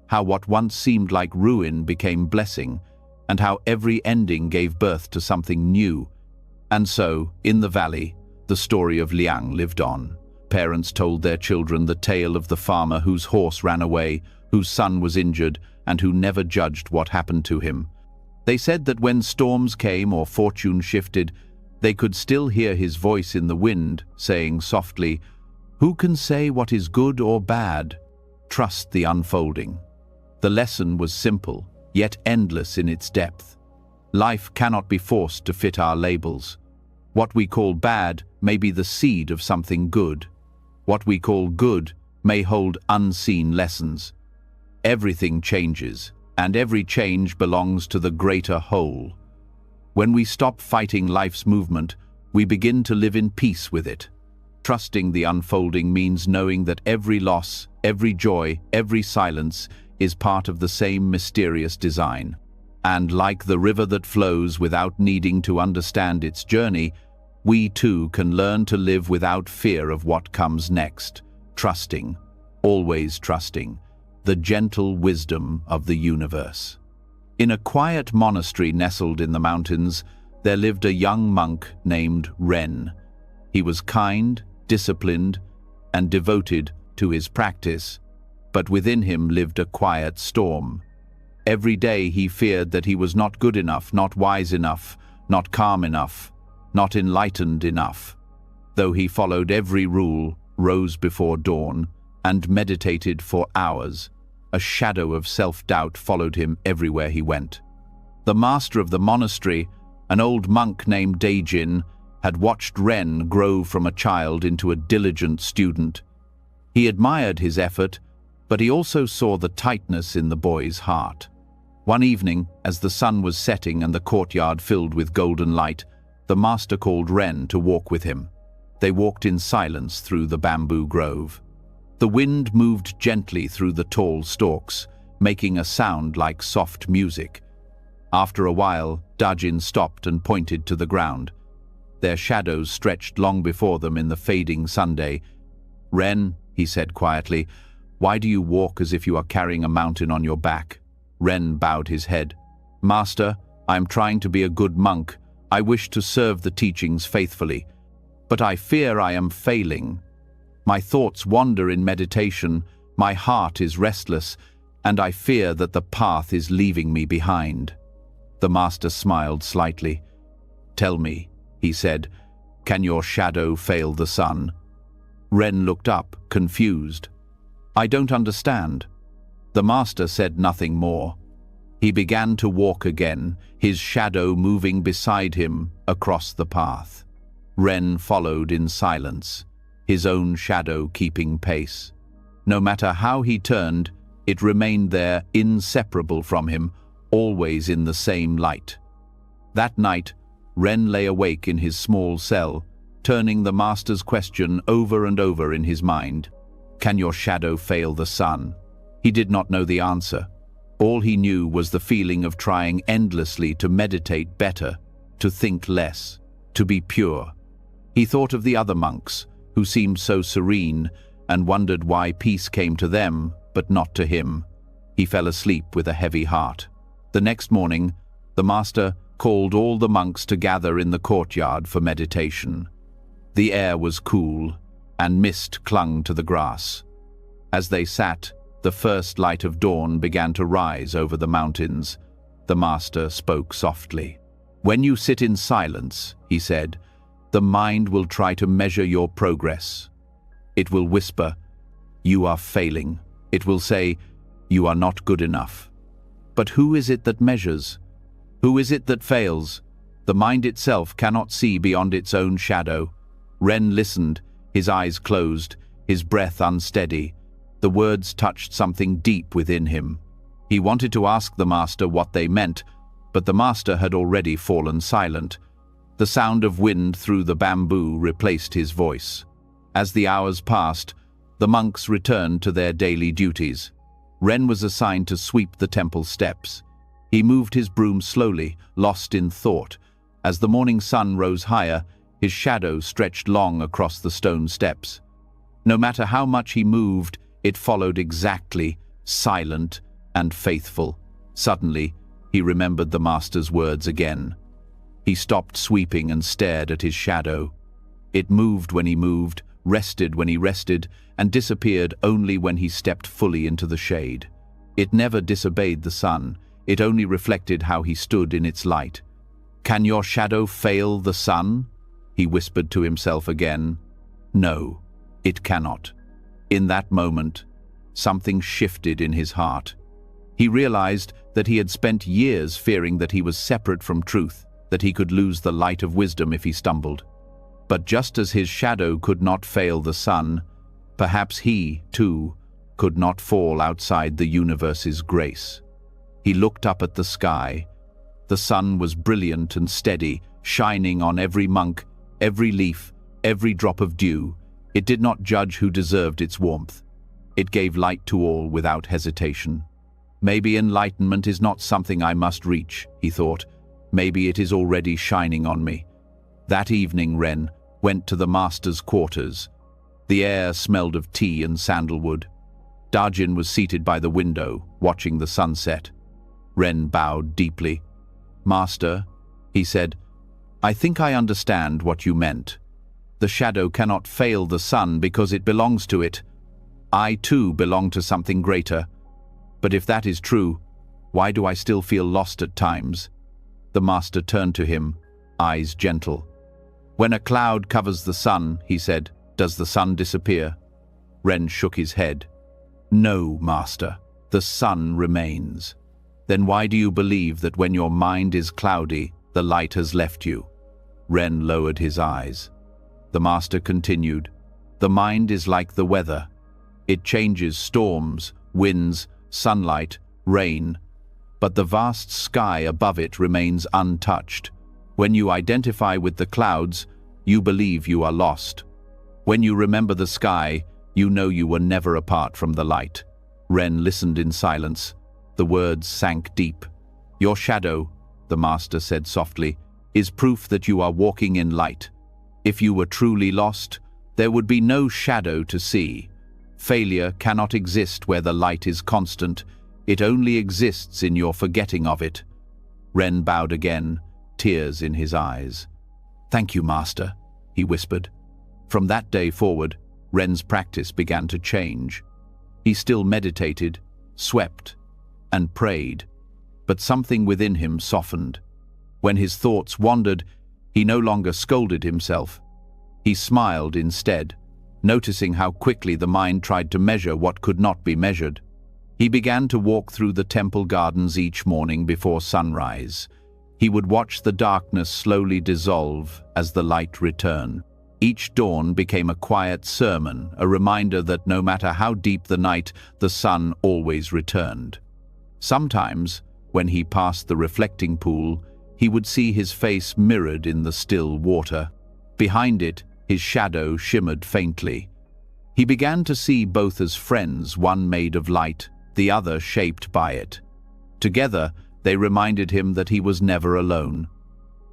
how what once seemed like ruin became blessing, and how every ending gave birth to something new. And so, in the valley, the story of Liang lived on. Parents told their children the tale of the farmer whose horse ran away, whose son was injured, and who never judged what happened to him. They said that when storms came or fortune shifted, they could still hear his voice in the wind, saying softly, who can say what is good or bad? Trust the unfolding. The lesson was simple, yet endless in its depth. Life cannot be forced to fit our labels. What we call bad may be the seed of something good. What we call good may hold unseen lessons. Everything changes, and every change belongs to the greater whole. When we stop fighting life's movement, we begin to live in peace with it. Trusting the unfolding means knowing that every loss, every joy, every silence is part of the same mysterious design. And like the river that flows without needing to understand its journey, we too can learn to live without fear of what comes next, trusting, always trusting, the gentle wisdom of the universe. In a quiet monastery nestled in the mountains, there lived a young monk named Ren. He was kind, disciplined, and devoted to his practice, but within him lived a quiet storm. Every day he feared that he was not good enough, not wise enough, not calm enough, not enlightened enough. Though he followed every rule, rose before dawn, and meditated for hours, a shadow of self-doubt followed him everywhere he went. The master of the monastery, an old monk named Daejin, had watched Ren grow from a child into a diligent student. He admired his effort, but he also saw the tightness in the boy's heart. One evening, as the sun was setting and the courtyard filled with golden light, the master called Ren to walk with him. They walked in silence through the bamboo grove. The wind moved gently through the tall stalks, making a sound like soft music. After a while, Daejin stopped and pointed to the ground. Their shadows stretched long before them in the fading sunday. Ren, he said quietly, why do you walk as if you are carrying a mountain on your back? Ren bowed his head. Master, I am trying to be a good monk. I wish to serve the teachings faithfully, but I fear I am failing. My thoughts wander in meditation, My heart is restless, and I fear that the path is leaving me behind." The master smiled slightly. "Tell me," he said, "can your shadow fail the sun?" Ren looked up, confused. "I don't understand." The master said nothing more. He began to walk again, his shadow moving beside him across the path. Ren followed in silence, his own shadow keeping pace. No matter how he turned, it remained there, inseparable from him, always in the same light. That night, Ren lay awake in his small cell, turning the master's question over and over in his mind. "Can your shadow fail the sun?" He did not know the answer. All he knew was the feeling of trying endlessly to meditate better, to think less, to be pure. He thought of the other monks, who seemed so serene, and wondered why peace came to them, but not to him. He fell asleep with a heavy heart. The next morning, the master called all the monks to gather in the courtyard for meditation. The air was cool, and mist clung to the grass. As they sat, the first light of dawn began to rise over the mountains. The master spoke softly. "When you sit in silence," he said, "the mind will try to measure your progress. It will whisper, 'You are failing.' It will say, 'You are not good enough.' But who is it that measures? Who is it that fails? The mind itself cannot see beyond its own shadow." Ren listened, his eyes closed, his breath unsteady. The words touched something deep within him. He wanted to ask the master what they meant, but the master had already fallen silent. The sound of wind through the bamboo replaced his voice. As the hours passed, the monks returned to their daily duties. Ren was assigned to sweep the temple steps. He moved his broom slowly, lost in thought. As the morning sun rose higher, his shadow stretched long across the stone steps. No matter how much he moved, it followed exactly, silent and faithful. Suddenly, he remembered the master's words again. He stopped sweeping and stared at his shadow. It moved when he moved, rested when he rested, and disappeared only when he stepped fully into the shade. It never disobeyed the sun. It only reflected how he stood in its light. "Can your shadow fail the sun?" he whispered to himself again. "No, it cannot." In that moment, something shifted in his heart. He realized that he had spent years fearing that he was separate from truth, that he could lose the light of wisdom if he stumbled. But just as his shadow could not fail the sun, perhaps he, too, could not fall outside the universe's grace. He looked up at the sky. The sun was brilliant and steady, shining on every monk, every leaf, every drop of dew. It did not judge who deserved its warmth. It gave light to all without hesitation. "Maybe enlightenment is not something I must reach," he thought. "Maybe it is already shining on me." That evening, Ren went to the master's quarters. The air smelled of tea and sandalwood. Dajin was seated by the window, watching the sunset. Ren bowed deeply. "Master," he said, "I think I understand what you meant. The shadow cannot fail the sun because it belongs to it. I too belong to something greater. But if that is true, why do I still feel lost at times?" The master turned to him, eyes gentle. "When a cloud covers the sun," he said, "does the sun disappear?" Ren shook his head. "No, master, the sun remains." "Then why do you believe that when your mind is cloudy, the light has left you?" Ren lowered his eyes. The master continued, "The mind is like the weather. It changes storms, winds, sunlight, rain, but the vast sky above it remains untouched. When you identify with the clouds, you believe you are lost. When you remember the sky, you know you were never apart from the light." Ren listened in silence. The words sank deep. "Your shadow," the master said softly, "is proof that you are walking in light. If you were truly lost, there would be no shadow to see. Failure cannot exist where the light is constant. It only exists in your forgetting of it." Ren bowed again, tears in his eyes. "Thank you, master," he whispered. From that day forward, Ren's practice began to change. He still meditated, swept, and prayed, but something within him softened. When his thoughts wandered, he no longer scolded himself. He smiled instead, noticing how quickly the mind tried to measure what could not be measured. He began to walk through the temple gardens each morning before sunrise. He would watch the darkness slowly dissolve as the light returned. Each dawn became a quiet sermon, a reminder that no matter how deep the night, the sun always returned. Sometimes, when he passed the reflecting pool, he would see his face mirrored in the still water. Behind it, his shadow shimmered faintly. He began to see both as friends, one made of light, the other shaped by it. Together, they reminded him that he was never alone.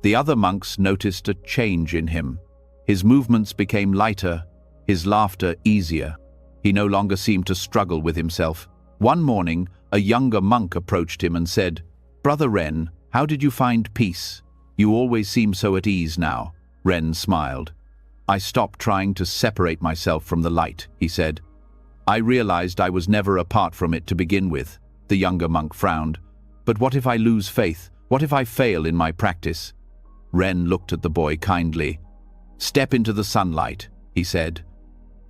The other monks noticed a change in him. His movements became lighter, his laughter easier. He no longer seemed to struggle with himself. One morning, a younger monk approached him and said, "Brother Ren, how did you find peace? You always seem so at ease now." Ren smiled. "I stopped trying to separate myself from the light," he said. "I realized I was never apart from it to begin with." The younger monk frowned. "But what if I lose faith? What if I fail in my practice?" Ren looked at the boy kindly. "Step into the sunlight," he said.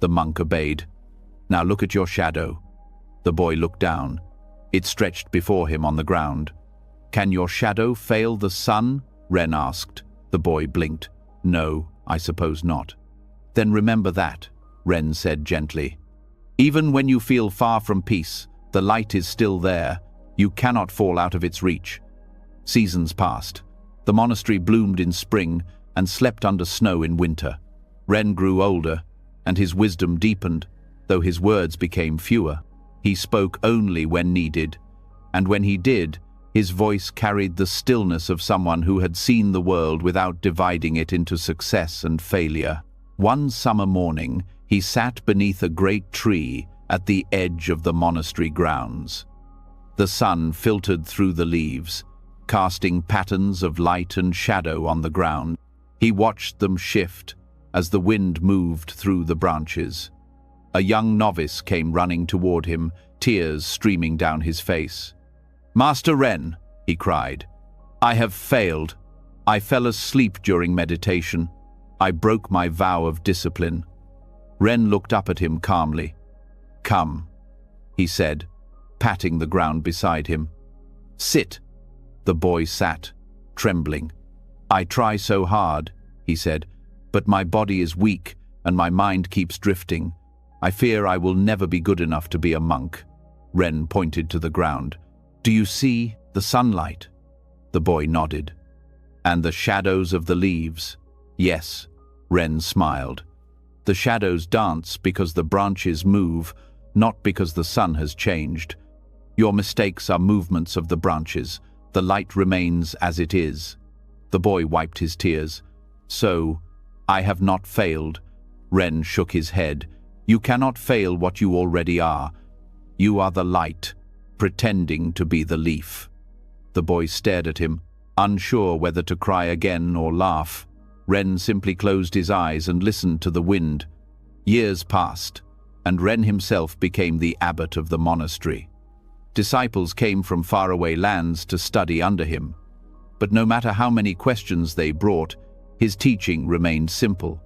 The monk obeyed. "Now look at your shadow." The boy looked down. It stretched before him on the ground. "Can your shadow fail the sun?" Ren asked. The boy blinked. "No, I suppose not." "Then remember that," Ren said gently. "Even when you feel far from peace, the light is still there. You cannot fall out of its reach." Seasons passed. The monastery bloomed in spring and slept under snow in winter. Ren grew older, and his wisdom deepened, though his words became fewer. He spoke only when needed, and when he did, his voice carried the stillness of someone who had seen the world without dividing it into success and failure. One summer morning, he sat beneath a great tree at the edge of the monastery grounds. The sun filtered through the leaves, casting patterns of light and shadow on the ground. He watched them shift as the wind moved through the branches. A young novice came running toward him, tears streaming down his face. "Master Ren," he cried, "I have failed. I fell asleep during meditation. I broke my vow of discipline." Ren looked up at him calmly. "Come," he said, patting the ground beside him. "Sit." The boy sat, trembling. "I try so hard," he said, "but my body is weak and my mind keeps drifting. I fear I will never be good enough to be a monk." Ren pointed to the ground. "Do you see the sunlight?" The boy nodded. "And the shadows of the leaves?" "Yes," Ren smiled. "The shadows dance because the branches move, not because the sun has changed. Your mistakes are movements of the branches. The light remains as it is." The boy wiped his tears. "So, I have not failed." Ren shook his head. "You cannot fail what you already are. You are the light, pretending to be the leaf." The boy stared at him, unsure whether to cry again or laugh. Ren simply closed his eyes and listened to the wind. Years passed, and Ren himself became the abbot of the monastery. Disciples came from faraway lands to study under him. But no matter how many questions they brought, his teaching remained simple.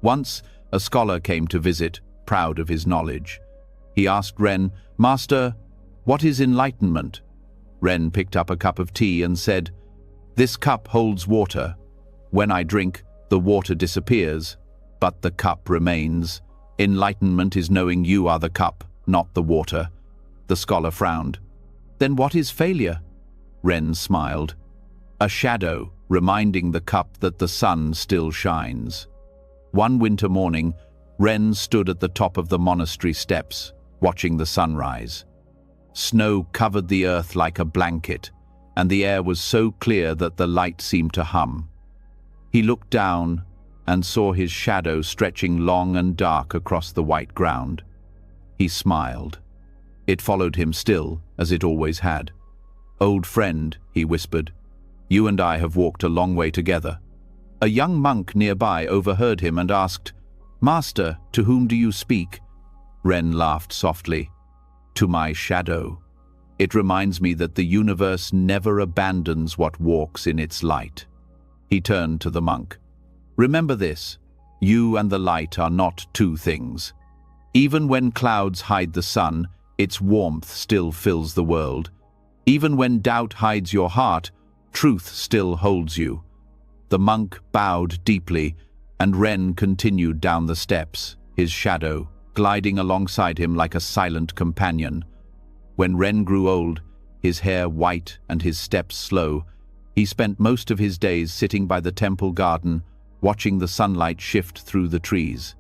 Once, a scholar came to visit, proud of his knowledge. He asked Ren, "Master, what is enlightenment?" Ren picked up a cup of tea and said, "This cup holds water. When I drink, the water disappears, but the cup remains. Enlightenment is knowing you are the cup, not the water." The scholar frowned. "Then what is failure?" Ren smiled. "A shadow, reminding the cup that the sun still shines." One winter morning, Ren stood at the top of the monastery steps, watching the sunrise. Snow covered the earth like a blanket, and the air was so clear that the light seemed to hum. He looked down and saw his shadow stretching long and dark across the white ground. He smiled. It followed him still, as it always had. "Old friend," he whispered, "you and I have walked a long way together." A young monk nearby overheard him and asked, "Master, to whom do you speak?" Ren laughed softly. to my shadow. It reminds me that the universe never abandons what walks in its light." He turned to the monk. "Remember this, you and the light are not two things. Even when clouds hide the sun, its warmth still fills the world. Even when doubt hides your heart, truth still holds you." The monk bowed deeply, and Ren continued down the steps, his shadow gliding alongside him like a silent companion. When Ren grew old, his hair white and his steps slow, he spent most of his days sitting by the temple garden, watching the sunlight shift through the trees.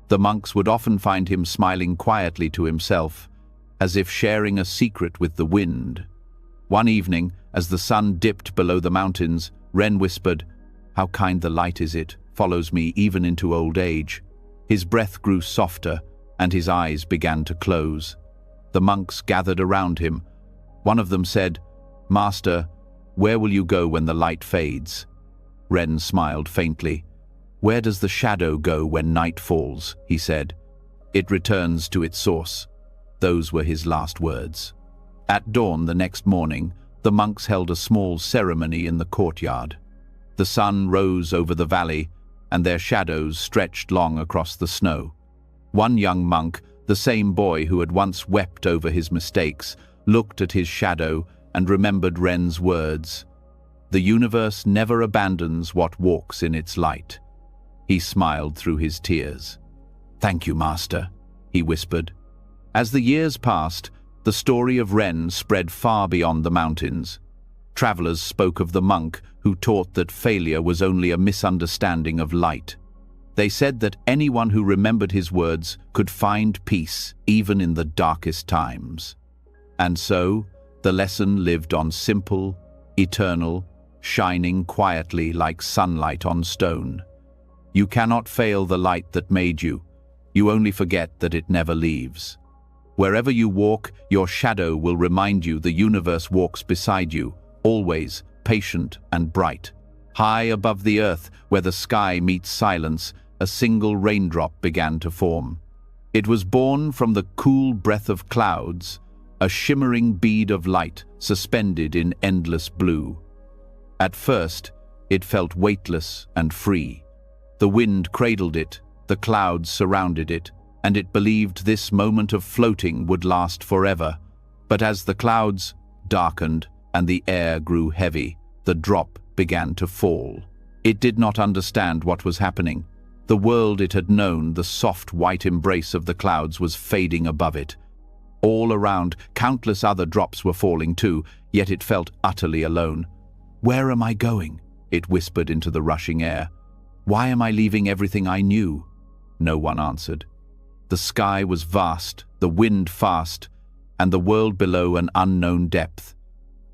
The monks would often find him smiling quietly to himself, as if sharing a secret with the wind. One evening, as the sun dipped below the mountains, Ren whispered, "How kind the light is, it follows me even into old age." His breath grew softer, and his eyes began to close. The monks gathered around him. One of them said, "Master, where will you go when the light fades?" Ren smiled faintly. "Where does the shadow go when night falls?" he said. "It returns to its source." Those were his last words. At dawn the next morning, the monks held a small ceremony in the courtyard. The sun rose over the valley, and their shadows stretched long across the snow. One young monk, the same boy who had once wept over his mistakes, looked at his shadow and remembered Ren's words. "The universe never abandons what walks in its light." He smiled through his tears. "Thank you, Master," he whispered. As the years passed, the story of Ren spread far beyond the mountains. Travelers spoke of the monk who taught that failure was only a misunderstanding of light. They said that anyone who remembered his words could find peace even in the darkest times. And so, the lesson lived on, simple, eternal, shining quietly like sunlight on stone. You cannot fail the light that made you. You only forget that it never leaves. Wherever you walk, your shadow will remind you the universe walks beside you, always patient and bright. High above the earth, where the sky meets silence, a single raindrop began to form. It was born from the cool breath of clouds, a shimmering bead of light suspended in endless blue. At first, it felt weightless and free. The wind cradled it, the clouds surrounded it, and it believed this moment of floating would last forever. But as the clouds darkened and the air grew heavy, the drop began to fall. It did not understand what was happening. The world it had known, the soft white embrace of the clouds, was fading above it. All around, countless other drops were falling too, yet it felt utterly alone. "Where am I going?" it whispered into the rushing air. "Why am I leaving everything I knew?" No one answered. The sky was vast, the wind fast, and the world below an unknown depth.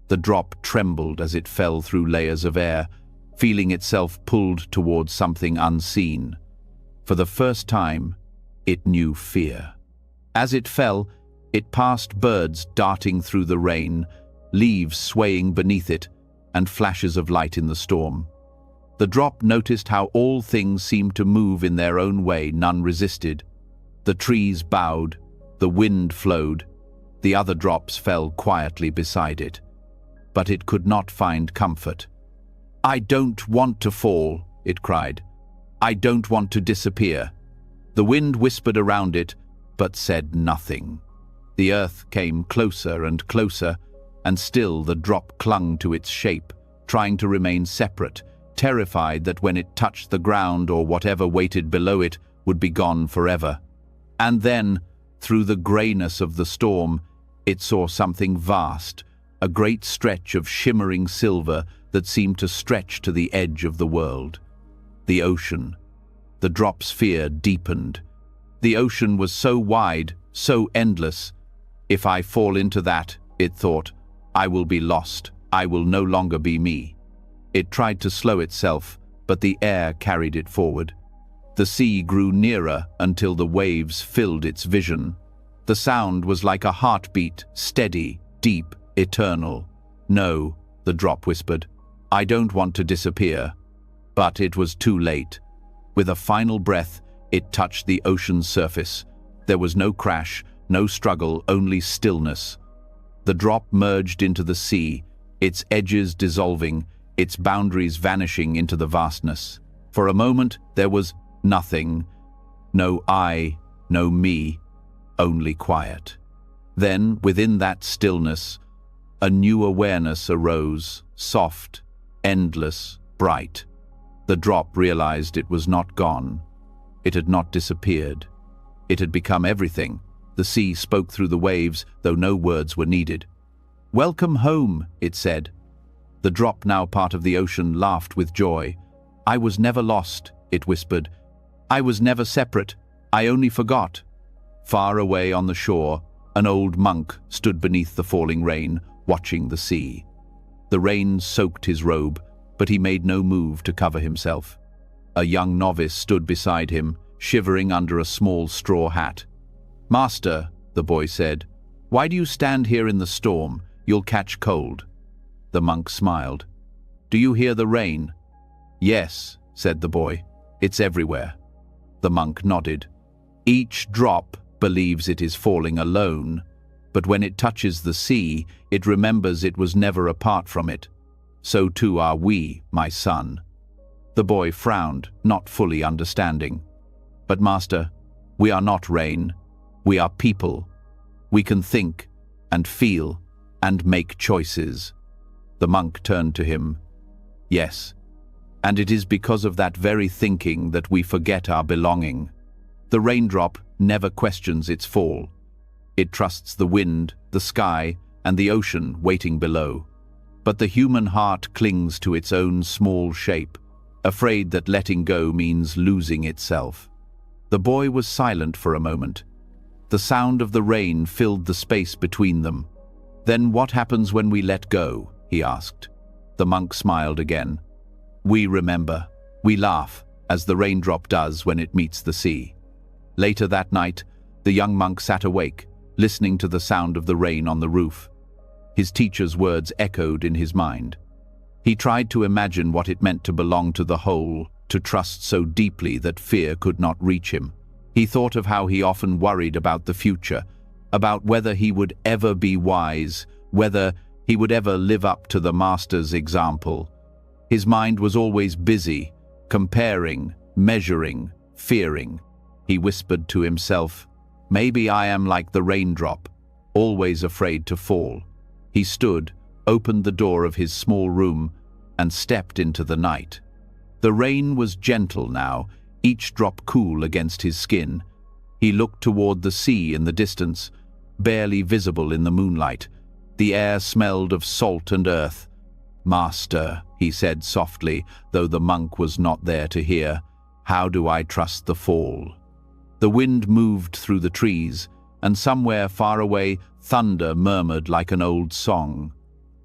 The drop trembled as it fell through layers of air, feeling itself pulled towards something unseen. For the first time, it knew fear. As it fell, it passed birds darting through the rain, leaves swaying beneath it, and flashes of light in the storm. The drop noticed how all things seemed to move in their own way, none resisted. The trees bowed, the wind flowed, the other drops fell quietly beside it. But it could not find comfort. "I don't want to fall," it cried. "I don't want to disappear." The wind whispered around it, but said nothing. The earth came closer and closer, and still the drop clung to its shape, trying to remain separate, terrified that when it touched the ground or whatever waited below it would be gone forever. And then, through the grayness of the storm, it saw something vast, a great stretch of shimmering silver that seemed to stretch to the edge of the world. The ocean. The drop's fear deepened. The ocean was so wide, so endless. "If I fall into that," it thought, "I will be lost. I will no longer be me." It tried to slow itself, but the air carried it forward. The sea grew nearer until the waves filled its vision. The sound was like a heartbeat, steady, deep, eternal. "No," the drop whispered. "I don't want to disappear." But it was too late. With a final breath, it touched the ocean's surface. There was no crash, No struggle, only stillness. The drop merged into the sea, its edges dissolving, its boundaries vanishing into the vastness. For a moment, there was nothing. No I, no me, only quiet. Then, within that stillness, a new awareness arose, soft, endless, bright. The drop realized it was not gone. It had not disappeared. It had become everything. The sea spoke through the waves, though no words were needed. "Welcome home," it said. The drop, now part of the ocean, laughed with joy. "I was never lost," it whispered. "I was never separate. I only forgot." Far away on the shore, an old monk stood beneath the falling rain, watching the sea. The rain soaked his robe, but he made no move to cover himself. A young novice stood beside him, shivering under a small straw hat. "Master," the boy said, "why do you stand here in the storm? You'll catch cold." The monk smiled. "Do you hear the rain?" "Yes," said the boy. "It's everywhere." The monk nodded. "Each drop believes it is falling alone, but when it touches the sea, it remembers it was never apart from it. So too are we, my son." The boy frowned, not fully understanding. "But master, we are not rain. We are people. We can think and feel and make choices." The monk turned to him. "Yes, and it is because of that very thinking that we forget our belonging. The raindrop never questions its fall. It trusts the wind, the sky, and the ocean waiting below. But the human heart clings to its own small shape, afraid that letting go means losing itself." The boy was silent for a moment. The sound of the rain filled the space between them. "Then what happens when we let go?" he asked. The monk smiled again. "We remember. We laugh, as the raindrop does when it meets the sea." Later that night, the young monk sat awake, listening to the sound of the rain on the roof. His teacher's words echoed in his mind. He tried to imagine what it meant to belong to the whole, to trust so deeply that fear could not reach him. He thought of how he often worried about the future, about whether he would ever be wise, whether he would ever live up to the master's example. His mind was always busy, comparing, measuring, fearing. He whispered to himself, "Maybe I am like the raindrop, always afraid to fall." He stood, opened the door of his small room, and stepped into the night. The rain was gentle now, each drop cool against his skin. He looked toward the sea in the distance, barely visible in the moonlight. The air smelled of salt and earth. "Master," he said softly, though the monk was not there to hear, "how do I trust the fall?" The wind moved through the trees, and somewhere far away, thunder murmured like an old song.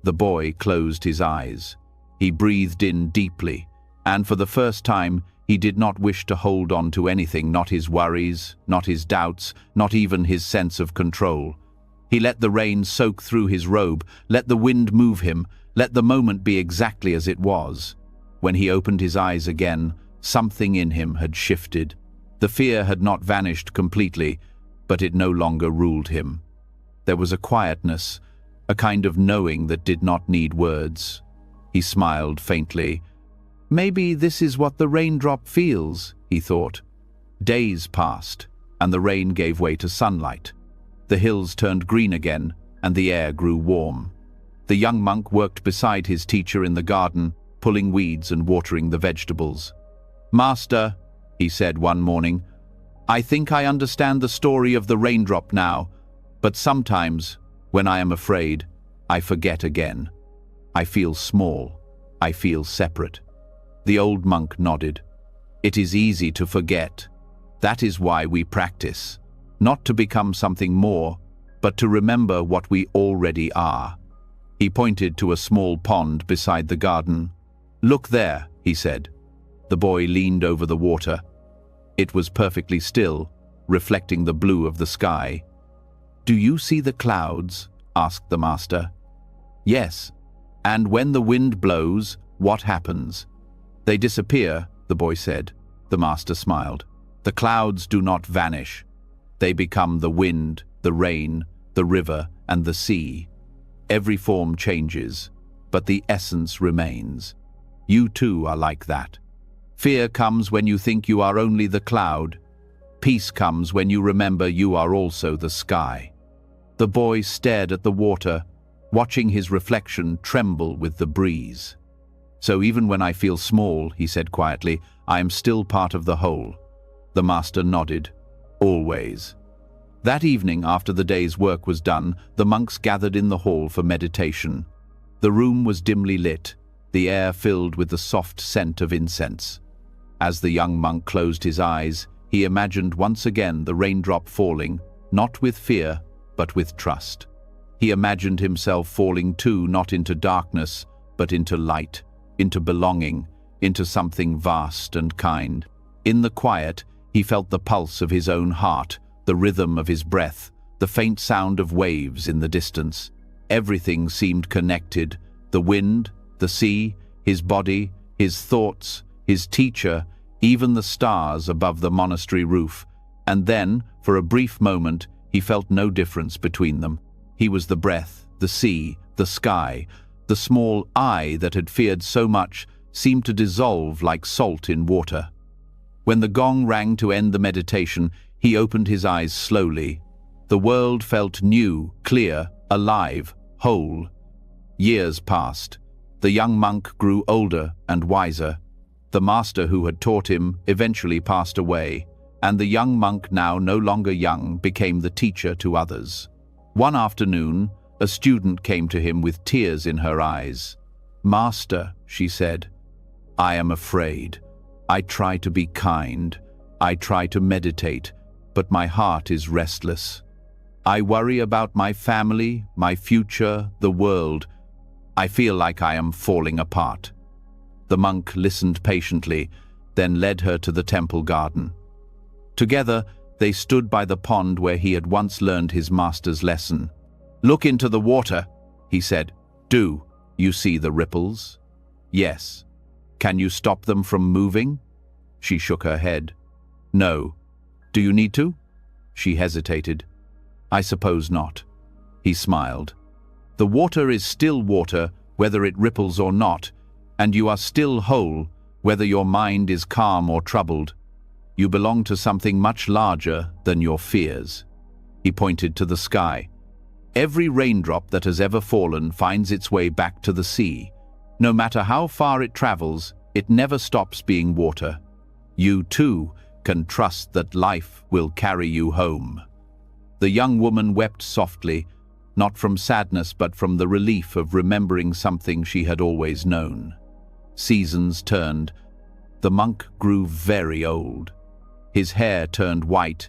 The boy closed his eyes. He breathed in deeply, and for the first time, he did not wish to hold on to anything, not his worries, not his doubts, not even his sense of control. He let the rain soak through his robe, let the wind move him, let the moment be exactly as it was. When he opened his eyes again, something in him had shifted. The fear had not vanished completely, but it no longer ruled him. There was a quietness, a kind of knowing that did not need words. He smiled faintly. "Maybe this is what the raindrop feels," he thought. Days passed, and the rain gave way to sunlight. The hills turned green again, and the air grew warm. The young monk worked beside his teacher in the garden, pulling weeds and watering the vegetables. "Master," he said one morning, "I think I understand the story of the raindrop now, but sometimes, when I am afraid, I forget again. I feel small. I feel separate." The old monk nodded. "It is easy to forget. That is why we practice, not to become something more, but to remember what we already are." He pointed to a small pond beside the garden. "Look there," he said. The boy leaned over the water. It was perfectly still, reflecting the blue of the sky. "Do you see the clouds?" asked the master. "Yes. And when the wind blows, what happens?" "They disappear," the boy said. The master smiled. "The clouds do not vanish. They become the wind, the rain, the river, and the sea. Every form changes, but the essence remains. You too are like that. Fear comes when you think you are only the cloud. Peace comes when you remember you are also the sky. The boy stared at the water, watching his reflection tremble with the breeze. So even when I feel small, he said quietly, I am still part of the whole. The master nodded. Always. That evening, after the day's work was done, the monks gathered in the hall for meditation. The room was dimly lit, the air filled with the soft scent of incense. As the young monk closed his eyes, he imagined once again the raindrop falling, not with fear, but with trust. He imagined himself falling too, not into darkness, but into light, into belonging, into something vast and kind. In the quiet, he felt the pulse of his own heart, the rhythm of his breath, the faint sound of waves in the distance. Everything seemed connected: the wind, the sea, his body, his thoughts, his teacher, even the stars above the monastery roof. And then, for a brief moment, he felt no difference between them. He was the breath, the sea, the sky. The small I that had feared so much seemed to dissolve like salt in water. When the gong rang to end the meditation, he opened his eyes slowly. The world felt new, clear, alive, whole. Years passed. The young monk grew older and wiser. The master who had taught him eventually passed away, and the young monk, now no longer young, became the teacher to others. One afternoon, a student came to him with tears in her eyes. "Master," she said, "I am afraid. I try to be kind. I try to meditate, but my heart is restless. I worry about my family, my future, the world. I feel like I am falling apart." The monk listened patiently, then led her to the temple garden. Together, they stood by the pond where he had once learned his master's lesson. "Look into the water," he said. "Do you see the ripples?" "Yes." "Can you stop them from moving?" She shook her head. "No." "Do you need to?" She hesitated. "I suppose not." He smiled. "The water is still water, whether it ripples or not, and you are still whole, whether your mind is calm or troubled. You belong to something much larger than your fears." He pointed to the sky. "Every raindrop that has ever fallen finds its way back to the sea. No matter how far it travels, it never stops being water. You, too, can trust that life will carry you home." The young woman wept softly, not from sadness but from the relief of remembering something she had always known. Seasons turned. The monk grew very old. His hair turned white,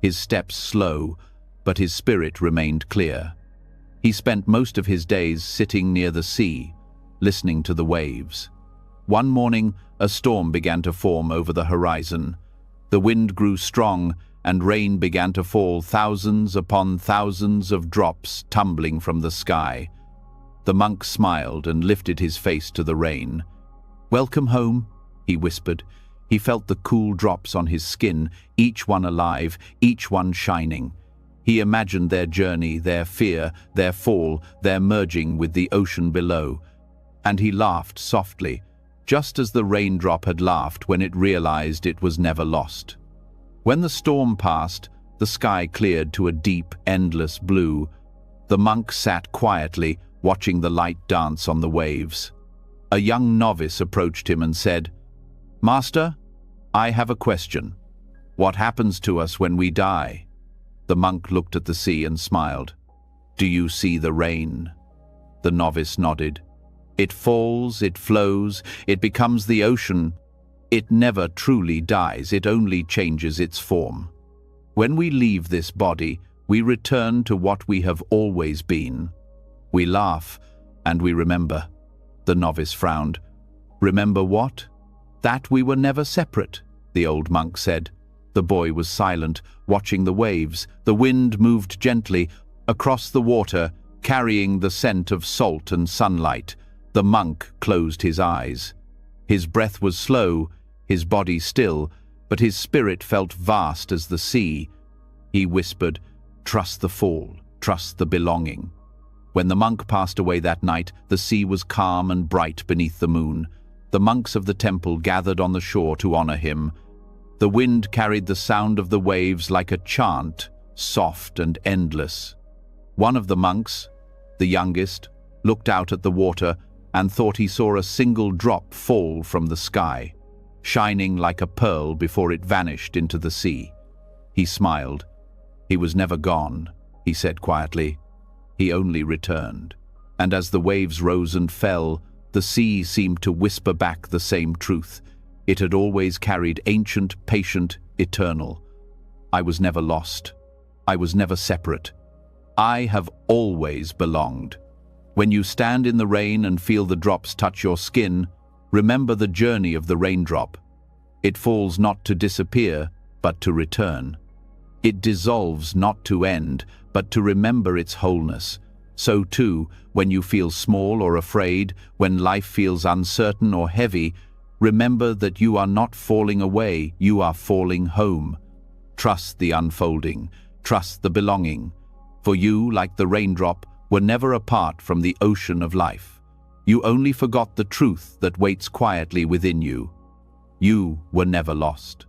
his steps slow, but his spirit remained clear. He spent most of his days sitting near the sea, listening to the waves. One morning, a storm began to form over the horizon. The wind grew strong, and rain began to fall, thousands upon thousands of drops tumbling from the sky. The monk smiled and lifted his face to the rain. "Welcome home," he whispered. He felt the cool drops on his skin, each one alive, each one shining. He imagined their journey, their fear, their fall, their merging with the ocean below. And he laughed softly, just as the raindrop had laughed when it realized it was never lost. When the storm passed, the sky cleared to a deep, endless blue. The monk sat quietly, watching the light dance on the waves. A young novice approached him and said, "Master, I have a question. What happens to us when we die?" The monk looked at the sea and smiled. "Do you see the rain?" The novice nodded. "It falls, it flows, it becomes the ocean. It never truly dies, it only changes its form. When we leave this body, we return to what we have always been. We laugh, and we remember." The novice frowned. "Remember what?" "That we were never separate," the old monk said. The boy was silent, watching the waves. The wind moved gently across the water, carrying the scent of salt and sunlight. The monk closed his eyes. His breath was slow, his body still, but his spirit felt vast as the sea. He whispered, trust the fall, trust the belonging. When the monk passed away that night, the sea was calm and bright beneath the moon. The monks of the temple gathered on the shore to honor him. The wind carried the sound of the waves like a chant, soft and endless. One of the monks, the youngest, looked out at the water and thought he saw a single drop fall from the sky, shining like a pearl before it vanished into the sea. He smiled. He was never gone, he said quietly. He only returned. And as the waves rose and fell, the sea seemed to whisper back the same truth. It had always carried ancient, patient, eternal. I was never lost. I was never separate. I have always belonged. When you stand in the rain and feel the drops touch your skin, remember the journey of the raindrop. It falls not to disappear, but to return. It dissolves not to end, but to remember its wholeness. So too, when you feel small or afraid, when life feels uncertain or heavy, remember that you are not falling away, you are falling home. Trust the unfolding, trust the belonging. For you, like the raindrop, were never apart from the ocean of life. You only forgot the truth that waits quietly within you. You were never lost.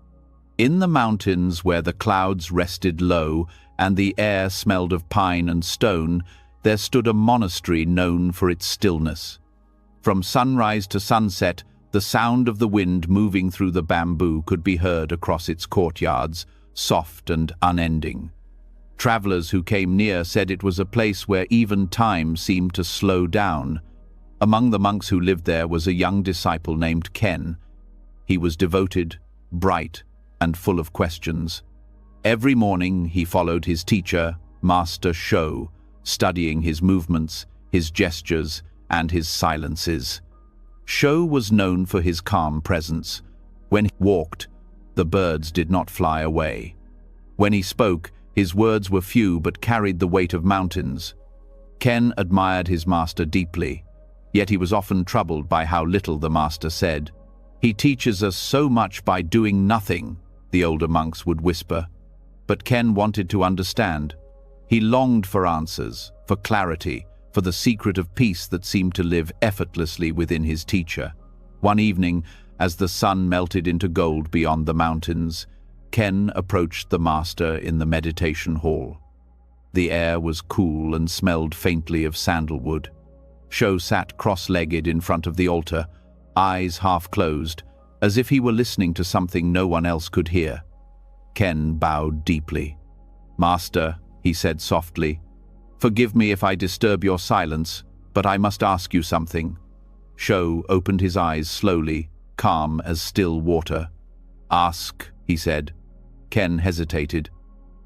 In the mountains where the clouds rested low and the air smelled of pine and stone, there stood a monastery known for its stillness. From sunrise to sunset, the sound of the wind moving through the bamboo could be heard across its courtyards, soft and unending. Travelers who came near said it was a place where even time seemed to slow down. Among the monks who lived there was a young disciple named Ken. He was devoted, bright, and full of questions. Every morning he followed his teacher, Master Sho, studying his movements, his gestures, and his silences. Sho was known for his calm presence. When he walked, the birds did not fly away. When he spoke, his words were few but carried the weight of mountains. Ken admired his master deeply, yet he was often troubled by how little the master said. "He teaches us so much by doing nothing," the older monks would whisper. But Ken wanted to understand. He longed for answers, for clarity, for the secret of peace that seemed to live effortlessly within his teacher. One evening, as the sun melted into gold beyond the mountains, Ken approached the master in the meditation hall. The air was cool and smelled faintly of sandalwood. Sho sat cross-legged in front of the altar, eyes half closed, as if he were listening to something no one else could hear. Ken bowed deeply. "Master," he said softly, "forgive me if I disturb your silence, but I must ask you something." Sho opened his eyes slowly, calm as still water. "Ask," he said. Ken hesitated.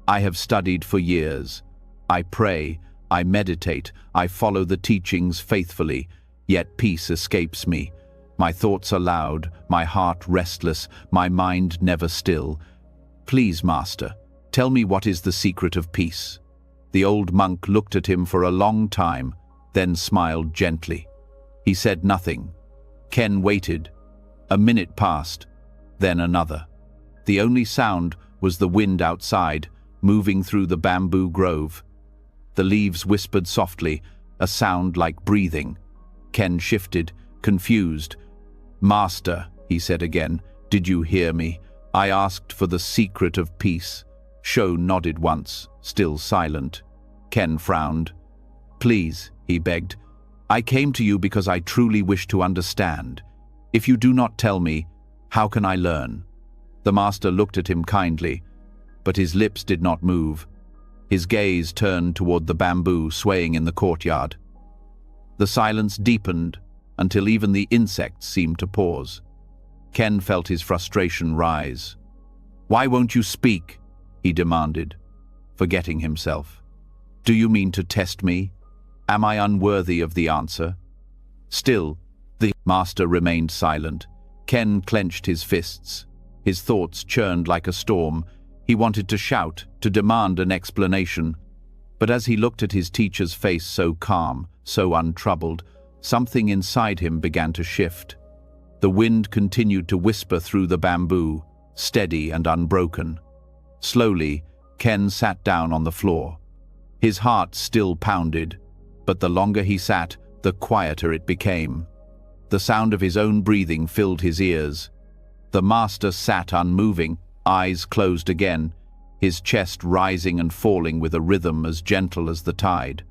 "I have studied for years. I pray, I meditate, I follow the teachings faithfully, yet peace escapes me. My thoughts are loud, my heart restless, my mind never still. Please, Master, tell me what is the secret of peace." The old monk looked at him for a long time, then smiled gently. He said nothing. Ken waited. A minute passed, then another. The only sound was the wind outside, moving through the bamboo grove. The leaves whispered softly, a sound like breathing. Ken shifted, confused. "Master," he said again, "did you hear me? I asked for the secret of peace." Sho nodded once, still silent. Ken frowned. "Please," he begged, "I came to you because I truly wish to understand. If you do not tell me, how can I learn?" The master looked at him kindly, but his lips did not move. His gaze turned toward the bamboo swaying in the courtyard. The silence deepened until even the insects seemed to pause. Ken felt his frustration rise. "Why won't you speak?" he demanded, forgetting himself. "Do you mean to test me? Am I unworthy of the answer?" Still, the master remained silent. Ken clenched his fists. His thoughts churned like a storm. He wanted to shout, to demand an explanation. But as he looked at his teacher's face so calm, so untroubled, something inside him began to shift. The wind continued to whisper through the bamboo, steady and unbroken. Slowly, Ken sat down on the floor, His heart still pounded, but the longer he sat, the quieter it became. The sound of his own breathing filled his ears. The master sat unmoving, eyes closed again, his chest rising and falling with a rhythm as gentle as the tide.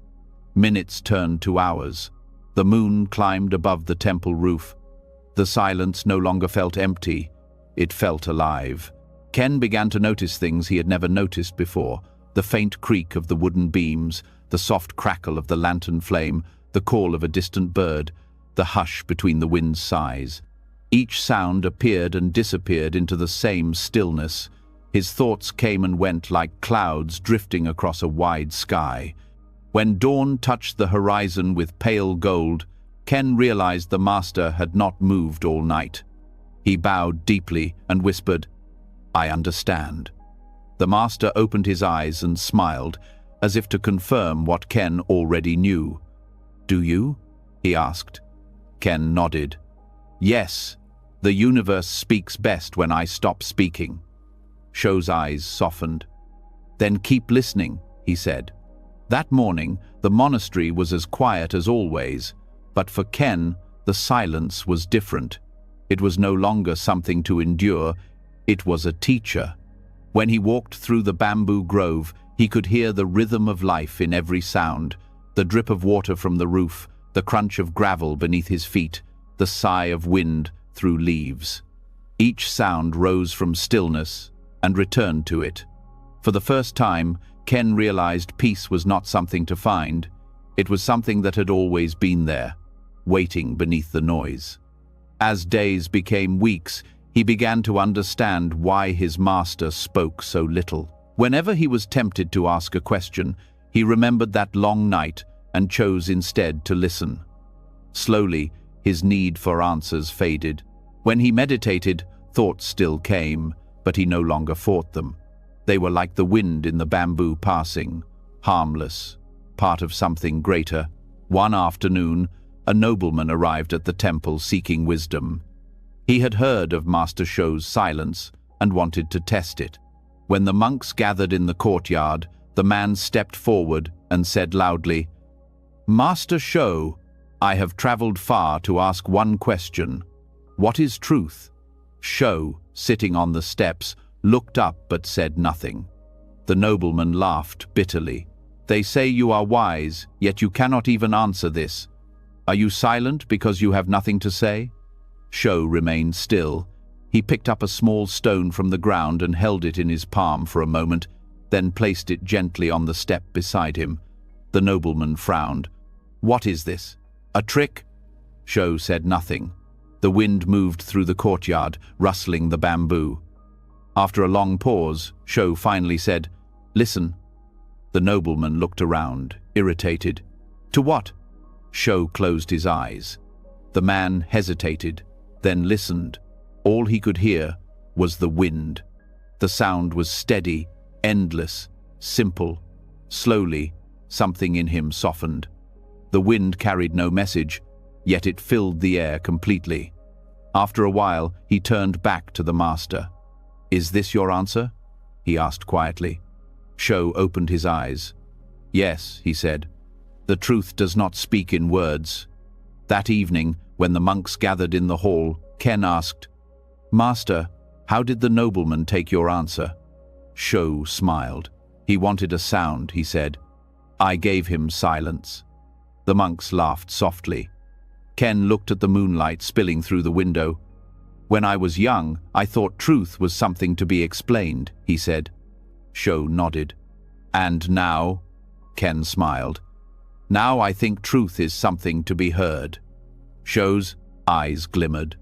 Minutes turned to hours. The moon climbed above the temple roof. The silence no longer felt empty, it felt alive. Ken began to notice things he had never noticed before: the faint creak of the wooden beams, the soft crackle of the lantern flame, the call of a distant bird, the hush between the wind's sighs. Each sound appeared and disappeared into the same stillness. His thoughts came and went like clouds drifting across a wide sky. When dawn touched the horizon with pale gold, Ken realized the master had not moved all night. He bowed deeply and whispered, "I understand." The master opened his eyes and smiled, as if to confirm what Ken already knew. "Do you?" he asked. Ken nodded. "Yes, the universe speaks best when I stop speaking." Shou's eyes softened. "Then keep listening," he said. That morning, the monastery was as quiet as always, but for Ken, the silence was different. It was no longer something to endure, it was a teacher. When he walked through the bamboo grove, he could hear the rhythm of life in every sound: the drip of water from the roof, the crunch of gravel beneath his feet, the sigh of wind through leaves. Each sound rose from stillness and returned to it. For the first time, Ken realized peace was not something to find. It was something that had always been there, waiting beneath the noise. As days became weeks, he began to understand why his master spoke so little. Whenever he was tempted to ask a question, he remembered that long night and chose instead to listen. Slowly, his need for answers faded. When he meditated, thoughts still came, but he no longer fought them. They were like the wind in the bamboo passing, harmless, part of something greater. One afternoon, a nobleman arrived at the temple seeking wisdom. He had heard of Master Shou's silence and wanted to test it. When the monks gathered in the courtyard, the man stepped forward and said loudly, "Master Shou, I have traveled far to ask one question. What is truth?" Shou, sitting on the steps, looked up but said nothing. The nobleman laughed bitterly. "They say you are wise, yet you cannot even answer this. Are you silent because you have nothing to say?" Shou remained still. He picked up a small stone from the ground and held it in his palm for a moment, then placed it gently on the step beside him. The nobleman frowned. "What is this? A trick?" Shou said nothing. The wind moved through the courtyard, rustling the bamboo. After a long pause, Shou finally said, "Listen." The nobleman looked around, irritated. "To what?" Shou closed his eyes. The man hesitated, then listened. All he could hear was the wind. The sound was steady, endless, simple. Slowly, something in him softened. The wind carried no message, yet it filled the air completely. After a while, he turned back to the master. "Is this your answer?" he asked quietly. Shou opened his eyes. "Yes," he said. "The truth does not speak in words." That evening, when the monks gathered in the hall, Ken asked, "Master, how did the nobleman take your answer?" Shou smiled. "He wanted a sound," he said. "I gave him silence." The monks laughed softly. Ken looked at the moonlight spilling through the window. "When I was young, I thought truth was something to be explained," he said. Shou nodded. "And now?" Ken smiled. "Now I think truth is something to be heard." Shou's eyes glimmered.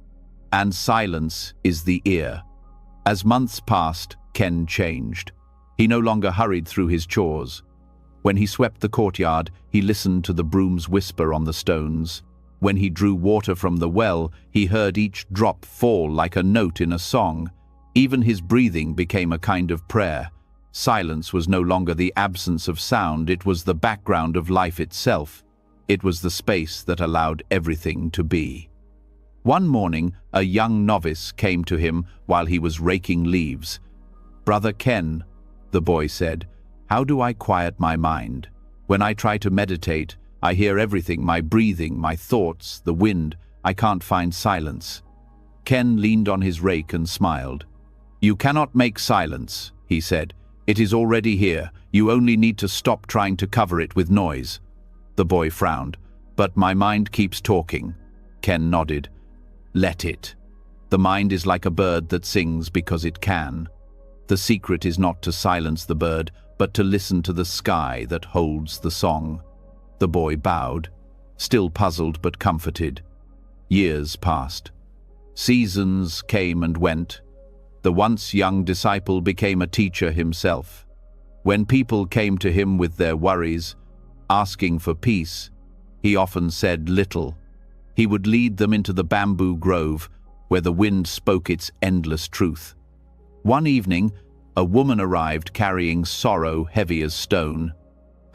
"And silence is the ear." As months passed, Ken changed. He no longer hurried through his chores. When he swept the courtyard, he listened to the broom's whisper on the stones. When he drew water from the well, he heard each drop fall like a note in a song. Even his breathing became a kind of prayer. Silence was no longer the absence of sound, it was the background of life itself. It was the space that allowed everything to be. One morning, a young novice came to him while he was raking leaves. "Brother Ken," the boy said, "how do I quiet my mind? When I try to meditate, I hear everything, my breathing, my thoughts, the wind. I can't find silence." Ken leaned on his rake and smiled. "You cannot make silence," he said. "It is already here. You only need to stop trying to cover it with noise." The boy frowned. "But my mind keeps talking." Ken nodded. "Let it. The mind is like a bird that sings because it can. The secret is not to silence the bird, but to listen to the sky that holds the song." The boy bowed, still puzzled but comforted. Years passed. Seasons came and went. The once young disciple became a teacher himself. When people came to him with their worries, asking for peace, he often said little. He would lead them into the bamboo grove, where the wind spoke its endless truth. One evening, a woman arrived carrying sorrow heavy as stone.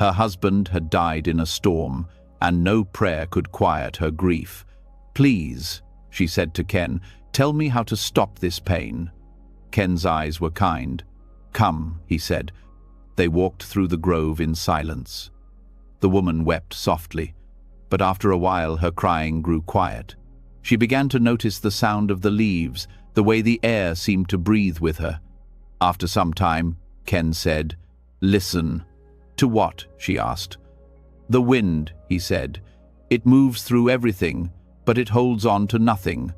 Her husband had died in a storm, and no prayer could quiet her grief. "Please," she said to Ken, "tell me how to stop this pain." Ken's eyes were kind. "Come," he said. They walked through the grove in silence. The woman wept softly, but after a while her crying grew quiet. She began to notice the sound of the leaves, the way the air seemed to breathe with her. After some time, Ken said, "Listen." "To what?" she asked. "The wind," he said. "It moves through everything, but it holds on to nothing.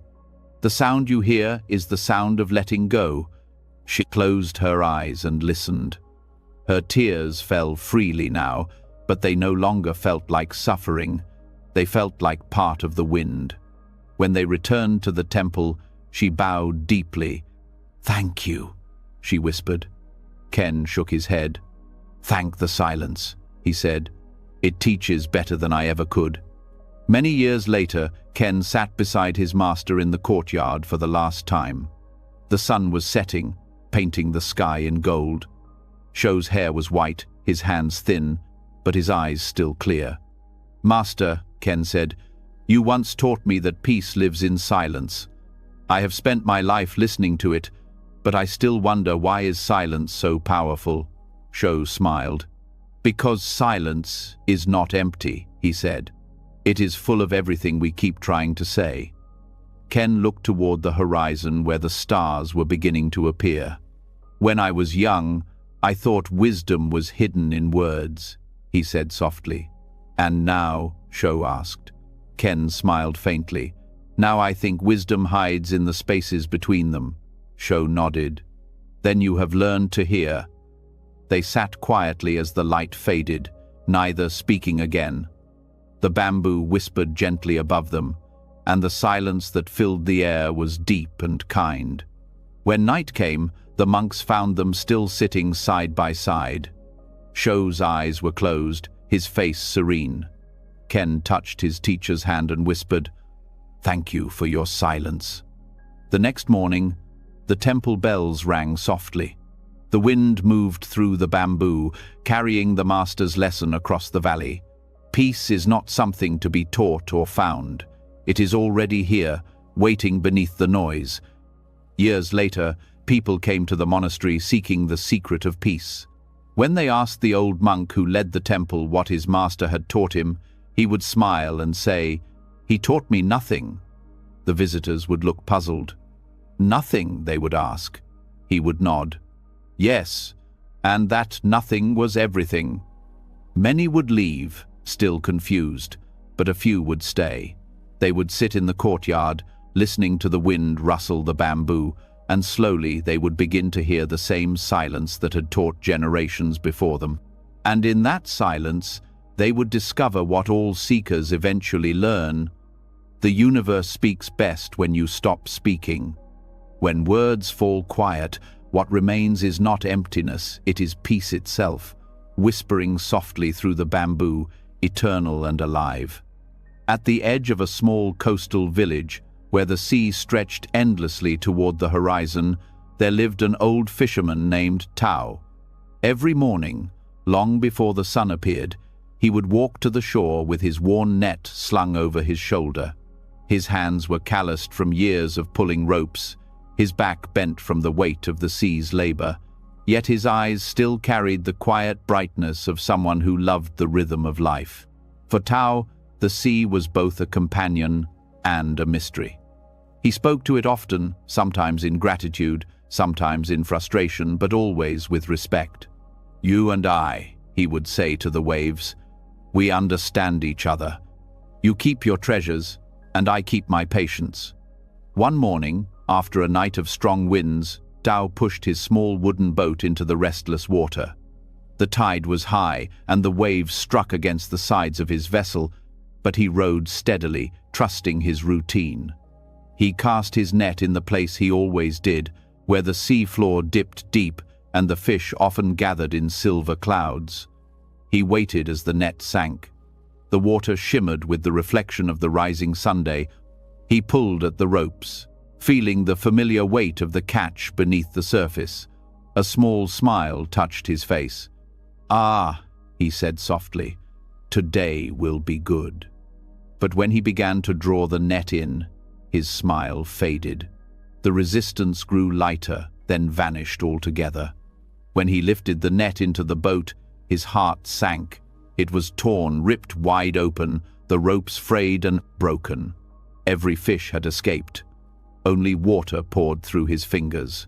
The sound you hear is the sound of letting go." She closed her eyes and listened. Her tears fell freely now, but they no longer felt like suffering. They felt like part of the wind. When they returned to the temple, she bowed deeply. "Thank you," she whispered. Ken shook his head. "Thank the silence," he said. "It teaches better than I ever could." Many years later, Ken sat beside his master in the courtyard for the last time. The sun was setting, painting the sky in gold. Shou's hair was white, his hands thin, but his eyes still clear. "Master," Ken said, "you once taught me that peace lives in silence. I have spent my life listening to it, but I still wonder, why is silence so powerful?" Shou smiled. "Because silence is not empty," he said. "It is full of everything we keep trying to say." Ken looked toward the horizon where the stars were beginning to appear. "When I was young, I thought wisdom was hidden in words," he said softly. "And now?" Shou asked. Ken smiled faintly. "Now I think wisdom hides in the spaces between them." Shou nodded. "Then you have learned to hear." They sat quietly as the light faded, neither speaking again. The bamboo whispered gently above them, and the silence that filled the air was deep and kind. When night came, the monks found them still sitting side by side. Shou's eyes were closed, his face serene. Ken touched his teacher's hand and whispered, "Thank you for your silence." The next morning, the temple bells rang softly. The wind moved through the bamboo, carrying the master's lesson across the valley. Peace is not something to be taught or found. It is already here, waiting beneath the noise. Years later, people came to the monastery seeking the secret of peace. When they asked the old monk who led the temple what his master had taught him, he would smile and say, "He taught me nothing." The visitors would look puzzled. "Nothing?" they would ask. He would nod. "Yes, and that nothing was everything." Many would leave, still confused, but a few would stay. They would sit in the courtyard, listening to the wind rustle the bamboo, and slowly they would begin to hear the same silence that had taught generations before them. And in that silence, they would discover what all seekers eventually learn. The universe speaks best when you stop speaking. When words fall quiet, what remains is not emptiness, it is peace itself, whispering softly through the bamboo, eternal and alive. At the edge of a small coastal village, where the sea stretched endlessly toward the horizon, there lived an old fisherman named Tao. Every morning, long before the sun appeared, he would walk to the shore with his worn net slung over his shoulder. His hands were calloused from years of pulling ropes, his back bent from the weight of the sea's labor, yet his eyes still carried the quiet brightness of someone who loved the rhythm of life. For Tao, the sea was both a companion and a mystery. He spoke to it often, sometimes in gratitude, sometimes in frustration, but always with respect. "You and I," he would say to the waves, "we understand each other. You keep your treasures, and I keep my patience." One morning, after a night of strong winds, Tao pushed his small wooden boat into the restless water. The tide was high, and the waves struck against the sides of his vessel, but he rowed steadily, trusting his routine. He cast his net in the place he always did, where the sea floor dipped deep and the fish often gathered in silver clouds. He waited as the net sank. The water shimmered with the reflection of the rising Sunday. He pulled at the ropes, feeling the familiar weight of the catch beneath the surface. A small smile touched his face. "Ah," he said softly, "today will be good." But when he began to draw the net in, his smile faded. The resistance grew lighter, then vanished altogether. When he lifted the net into the boat, his heart sank. It was torn, ripped wide open, the ropes frayed and broken. Every fish had escaped. Only water poured through his fingers.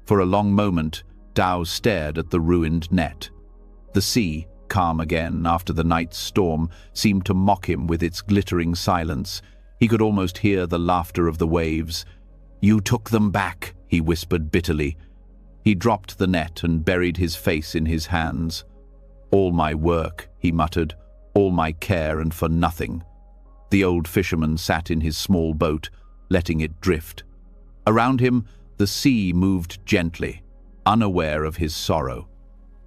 For a long moment, Tao stared at the ruined net. The sea, calm again after the night's storm, seemed to mock him with its glittering silence. He could almost hear the laughter of the waves. "You took them back," he whispered bitterly. He dropped the net and buried his face in his hands. "All my work," he muttered, "all my care, and for nothing." The old fisherman sat in his small boat, letting it drift. Around him, the sea moved gently, unaware of his sorrow.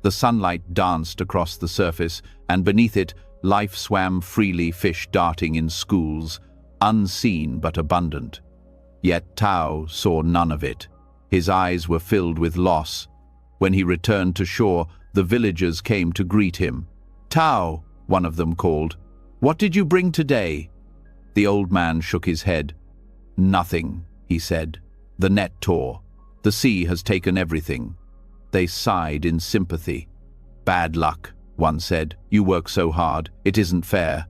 The sunlight danced across the surface, and beneath it, life swam freely, fish darting in schools, unseen but abundant. Yet Tao saw none of it. His eyes were filled with loss. When he returned to shore, the villagers came to greet him. "Tao," one of them called, "what did you bring today?" The old man shook his head. "Nothing," he said. "The net tore. The sea has taken everything." They sighed in sympathy. "Bad luck," one said. "You work so hard. It isn't fair."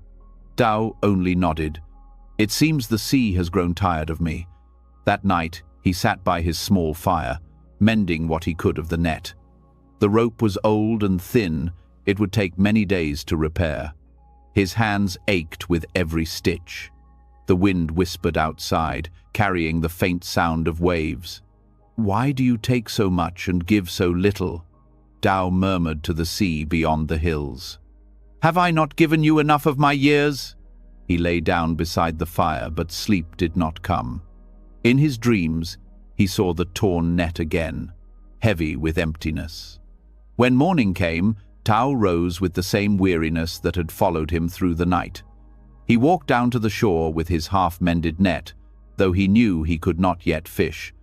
Tao only nodded. "It seems the sea has grown tired of me." That night, he sat by his small fire, mending what he could of the net. The rope was old and thin. It would take many days to repair. His hands ached with every stitch. The wind whispered outside, carrying the faint sound of waves. "Why do you take so much and give so little?" Tao murmured to the sea beyond the hills. "Have I not given you enough of my years?" He lay down beside the fire, but sleep did not come. In his dreams, he saw the torn net again, heavy with emptiness. When morning came, Tao rose with the same weariness that had followed him through the night. He walked down to the shore with his half-mended net, though he knew he could not yet fish.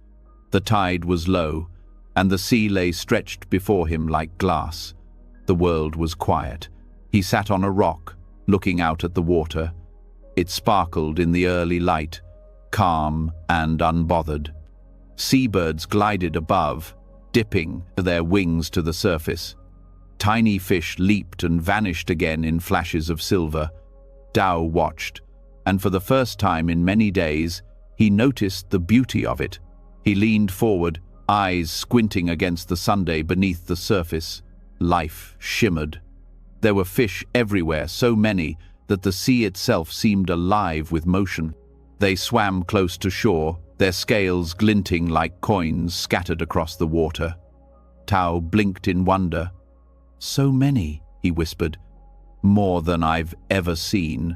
The tide was low, and the sea lay stretched before him like glass. The world was quiet. He sat on a rock, looking out at the water. It sparkled in the early light, calm and unbothered. Seabirds glided above, dipping their wings to the surface. Tiny fish leaped and vanished again in flashes of silver. Tao watched, and for the first time in many days, he noticed the beauty of it. He leaned forward, eyes squinting against the Sunday beneath the surface. Life shimmered. There were fish everywhere, so many that the sea itself seemed alive with motion. They swam close to shore, their scales glinting like coins scattered across the water. Tao blinked in wonder. "So many," he whispered. "More than I've ever seen."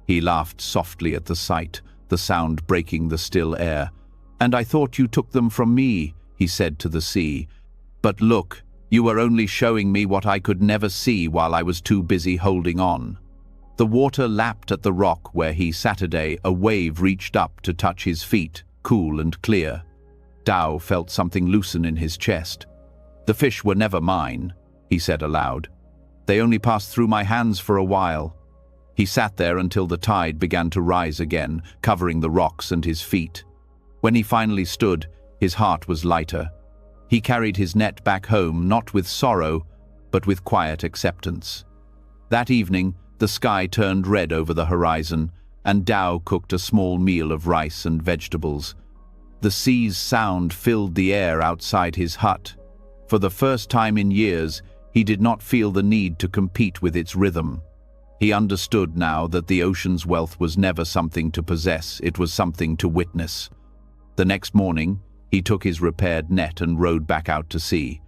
He laughed softly at the sight, the sound breaking the still air. "And I thought you took them from me," he said to the sea. "But look, you were only showing me what I could never see while I was too busy holding on." The water lapped at the rock where he sat. A wave reached up to touch his feet, cool and clear. Tao felt something loosen in his chest. "The fish were never mine," he said aloud. "They only passed through my hands for a while." He sat there until the tide began to rise again, covering the rocks and his feet. When he finally stood, his heart was lighter. He carried his net back home, not with sorrow, but with quiet acceptance. That evening, the sky turned red over the horizon, and Tao cooked a small meal of rice and vegetables. The sea's sound filled the air outside his hut. For the first time in years, he did not feel the need to compete with its rhythm. He understood now that the ocean's wealth was never something to possess, it was something to witness. The next morning, he took his repaired net and rowed back out to sea.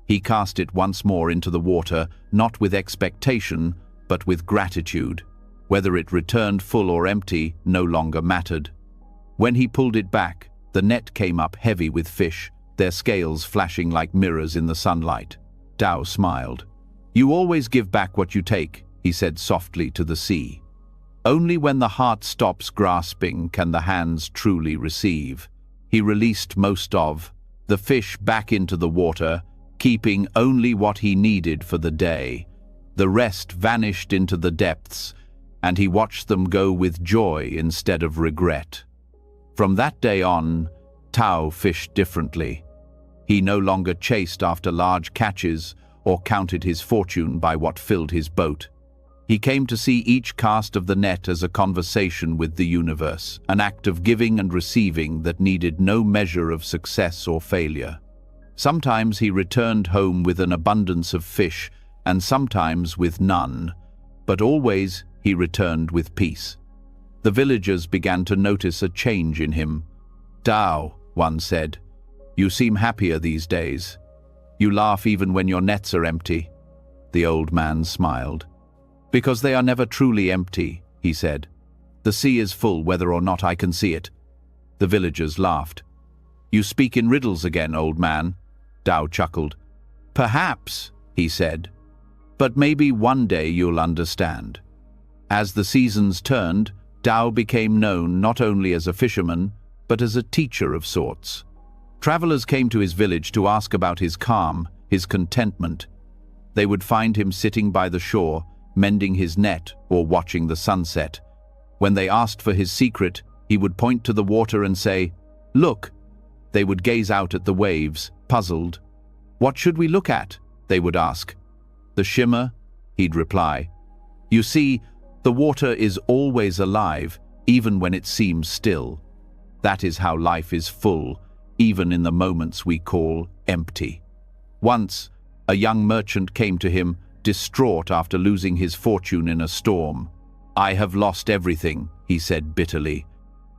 He cast it once more into the water, not with expectation, but with gratitude. Whether it returned full or empty no longer mattered. When he pulled it back, the net came up heavy with fish, their scales flashing like mirrors in the sunlight. Tao smiled. "You always give back what you take," he said softly to the sea. "Only when the heart stops grasping can the hands truly receive." He released most of the fish back into the water, keeping only what he needed for the day. The rest vanished into the depths, and he watched them go with joy instead of regret. From that day on, Tao fished differently. He no longer chased after large catches or counted his fortune by what filled his boat. He came to see each cast of the net as a conversation with the universe, an act of giving and receiving that needed no measure of success or failure. Sometimes he returned home with an abundance of fish, and sometimes with none, but always he returned with peace. The villagers began to notice a change in him. "Tao," one said, "you seem happier these days. You laugh even when your nets are empty." The old man smiled. "Because they are never truly empty," he said. "The sea is full whether or not I can see it." The villagers laughed. "You speak in riddles again, old man." Tao chuckled. "Perhaps," he said, "but maybe one day you'll understand." As the seasons turned, Tao became known not only as a fisherman, but as a teacher of sorts. Travelers came to his village to ask about his calm, his contentment. They would find him sitting by the shore, mending his net or watching the sunset. When they asked for his secret, he would point to the water and say, "Look." They would gaze out at the waves, puzzled. "What should we look at?" they would ask. "The shimmer," he'd reply. "You see, the water is always alive, even when it seems still. That is how life is full, even in the moments we call empty." Once, a young merchant came to him, distraught after losing his fortune in a storm. "I have lost everything," he said bitterly.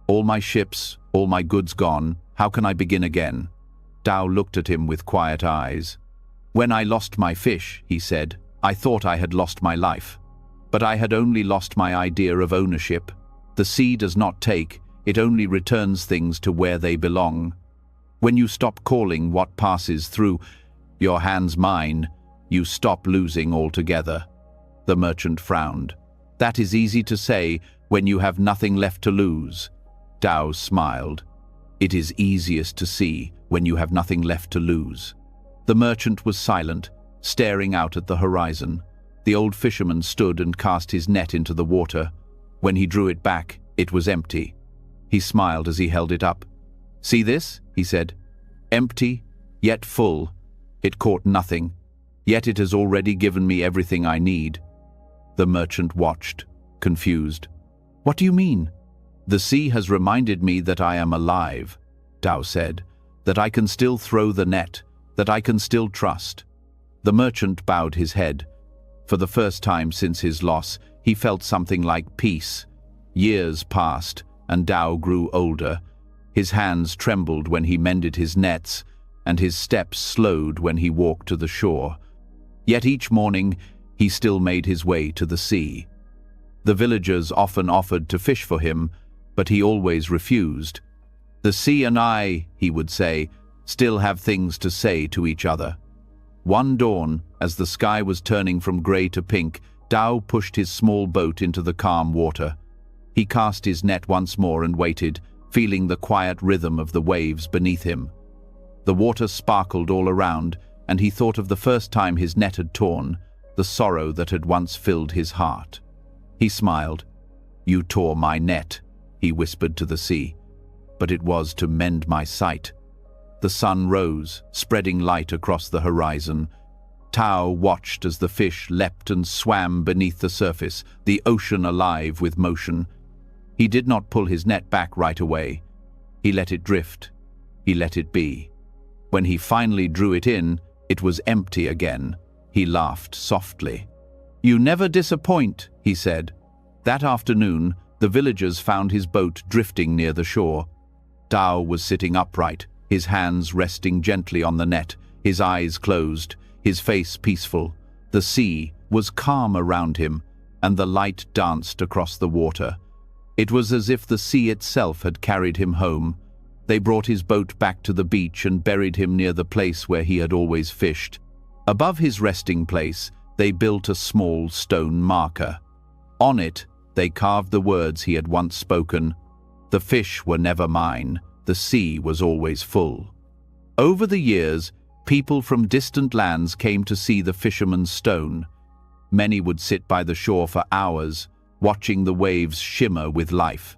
"All my ships, all my goods gone. How can I begin again?" Tao looked at him with quiet eyes. "When I lost my fish," he said, "I thought I had lost my life. But I had only lost my idea of ownership. The sea does not take, it only returns things to where they belong. When you stop calling what passes through your hands mine, you stop losing altogether." The merchant frowned. "That is easy to say when you have nothing left to lose." Tao smiled. "It is easiest to see when you have nothing left to lose." The merchant was silent, staring out at the horizon. The old fisherman stood and cast his net into the water. When he drew it back, it was empty. He smiled as he held it up. "See this?" he said. "Empty, yet full. It caught nothing, yet it has already given me everything I need." The merchant watched, confused. "What do you mean?" "The sea has reminded me that I am alive," Tao said, "that I can still throw the net, that I can still trust." The merchant bowed his head. For the first time since his loss, he felt something like peace. Years passed, and Tao grew older. His hands trembled when he mended his nets, and his steps slowed when he walked to the shore. Yet each morning, he still made his way to the sea. The villagers often offered to fish for him, but he always refused. "The sea and I," he would say, "still have things to say to each other." One dawn, as the sky was turning from grey to pink, Tao pushed his small boat into the calm water. He cast his net once more and waited, feeling the quiet rhythm of the waves beneath him. The water sparkled all around, and he thought of the first time his net had torn, the sorrow that had once filled his heart. He smiled. "You tore my net," he whispered to the sea, "but it was to mend my sight." The sun rose, spreading light across the horizon. Tao watched as the fish leapt and swam beneath the surface, the ocean alive with motion. He did not pull his net back right away. He let it drift. He let it be. When he finally drew it in, it was empty again. He laughed softly. "You never disappoint," he said. That afternoon, the villagers found his boat drifting near the shore. Tao was sitting upright, his hands resting gently on the net, his eyes closed, his face peaceful. The sea was calm around him, and the light danced across the water. It was as if the sea itself had carried him home. They brought his boat back to the beach and buried him near the place where he had always fished. Above his resting place, they built a small stone marker. On it, they carved the words he had once spoken. "The fish were never mine, the sea was always full." Over the years, people from distant lands came to see the fisherman's stone. Many would sit by the shore for hours, watching the waves shimmer with life.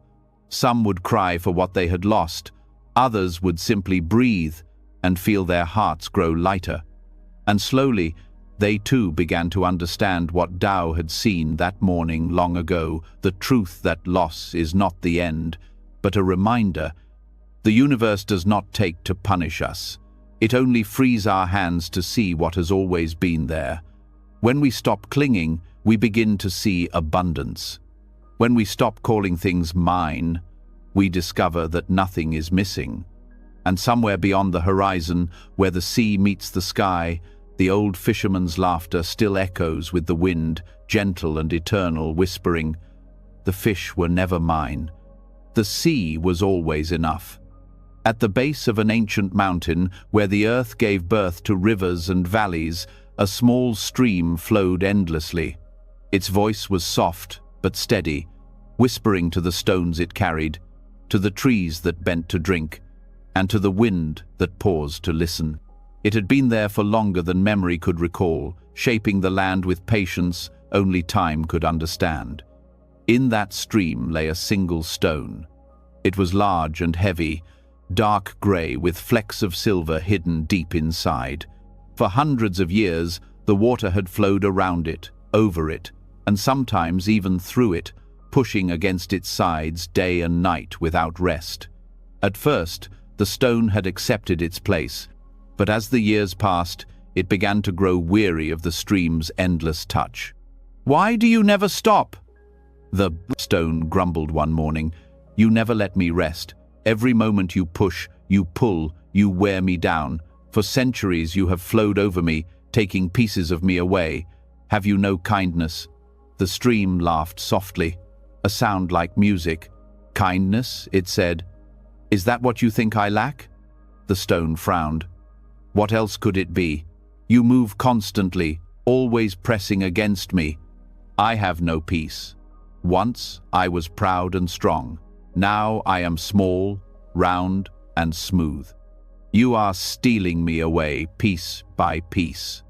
Some would cry for what they had lost. Others would simply breathe and feel their hearts grow lighter. And slowly, they too began to understand what Tao had seen that morning long ago, the truth that loss is not the end, but a reminder. The universe does not take to punish us. It only frees our hands to see what has always been there. When we stop clinging, we begin to see abundance. When we stop calling things mine, we discover that nothing is missing. And somewhere beyond the horizon, where the sea meets the sky, the old fisherman's laughter still echoes with the wind, gentle and eternal, whispering, "The fish were never mine. The sea was always enough." At the base of an ancient mountain, where the earth gave birth to rivers and valleys, a small stream flowed endlessly. Its voice was soft but steady, whispering to the stones it carried, to the trees that bent to drink, and to the wind that paused to listen. It had been there for longer than memory could recall, shaping the land with patience only time could understand. In that stream lay a single stone. It was large and heavy, dark grey with flecks of silver hidden deep inside. For hundreds of years, the water had flowed around it, over it, and sometimes even through it, pushing against its sides day and night without rest. At first, the stone had accepted its place, but as the years passed, it began to grow weary of the stream's endless touch. "Why do you never stop?" The stone grumbled one morning. "You never let me rest. Every moment you push, you pull, you wear me down. For centuries you have flowed over me, taking pieces of me away. Have you no kindness?" The stream laughed softly, a sound like music. "Kindness," it said. "Is that what you think I lack?" The stone frowned. "What else could it be? You move constantly, always pressing against me. I have no peace. Once I was proud and strong. Now I am small, round, and smooth. You are stealing me away, piece by piece."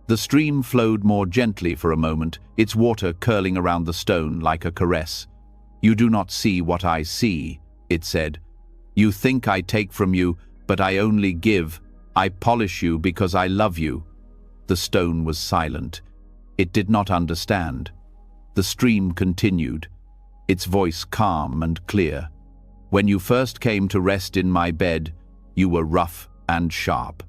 The stream flowed more gently for a moment, its water curling around the stone like a caress. "You do not see what I see," it said. "You think I take from you, but I only give. I polish you because I love you." The stone was silent. It did not understand. The stream continued, its voice calm and clear. "When you first came to rest in my bed, you were rough and sharp.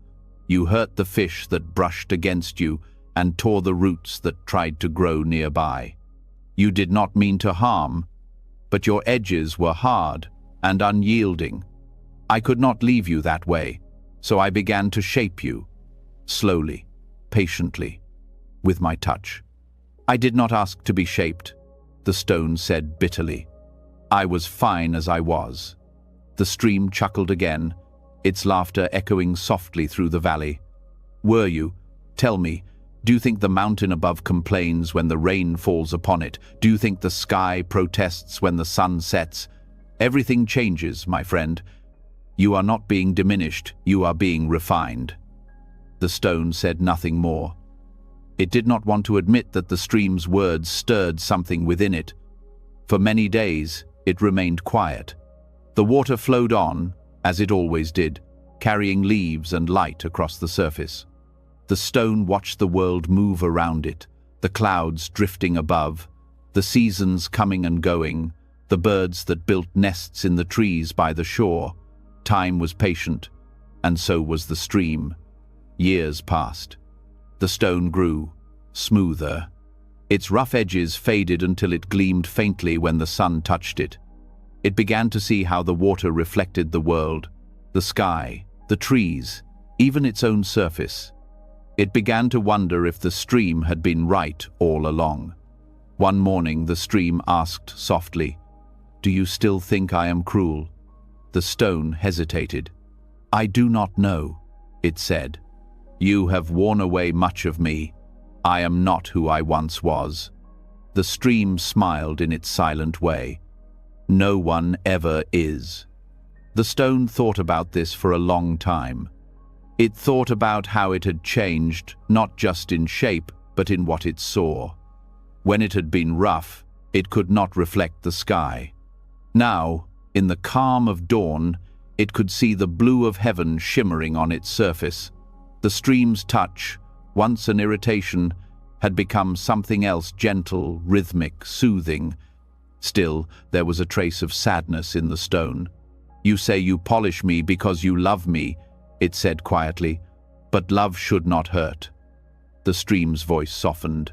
You hurt the fish that brushed against you and tore the roots that tried to grow nearby. You did not mean to harm, but your edges were hard and unyielding. I could not leave you that way, so I began to shape you, slowly, patiently, with my touch. I did not ask to be shaped," the stone said bitterly. "I was fine as I was." The stream chuckled again, its laughter echoing softly through the valley. "Were you? Tell me, do you think the mountain above complains when the rain falls upon it? Do you think the sky protests when the sun sets? Everything changes, my friend. You are not being diminished, you are being refined." The stone said nothing more. It did not want to admit that the stream's words stirred something within it. For many days, it remained quiet. The water flowed on, as it always did, carrying leaves and light across the surface. The stone watched the world move around it, the clouds drifting above, the seasons coming and going, the birds that built nests in the trees by the shore. Time was patient, and so was the stream. Years passed. The stone grew, smoother. Its rough edges faded until it gleamed faintly when the sun touched it. It began to see how the water reflected the world, the sky, the trees, even its own surface. It began to wonder if the stream had been right all along. One morning the stream asked softly, "Do you still think I am cruel?" The stone hesitated. "I do not know," it said. "You have worn away much of me. I am not who I once was." The stream smiled in its silent way. "No one ever is." The stone thought about this for a long time. It thought about how it had changed, not just in shape, but in what it saw. When it had been rough, it could not reflect the sky. Now, in the calm of dawn, it could see the blue of heaven shimmering on its surface. The stream's touch, once an irritation, had become something else, gentle, rhythmic, soothing. Still, there was a trace of sadness in the stone. "You say you polish me because you love me," it said quietly, "but love should not hurt." The stream's voice softened.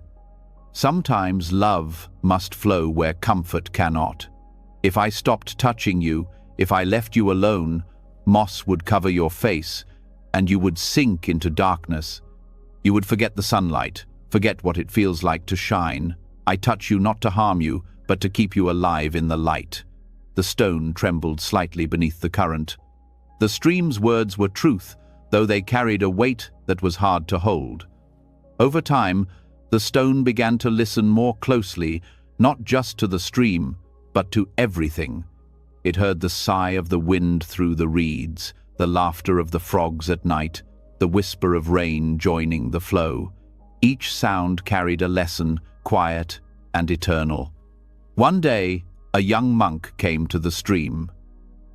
"Sometimes love must flow where comfort cannot. If I stopped touching you, if I left you alone, moss would cover your face, and you would sink into darkness. You would forget the sunlight, forget what it feels like to shine. I touch you not to harm you, but to keep you alive in the light." The stone trembled slightly beneath the current. The stream's words were truth, though they carried a weight that was hard to hold. Over time, the stone began to listen more closely, not just to the stream, but to everything. It heard the sigh of the wind through the reeds, the laughter of the frogs at night, the whisper of rain joining the flow. Each sound carried a lesson, quiet and eternal. One day, a young monk came to the stream.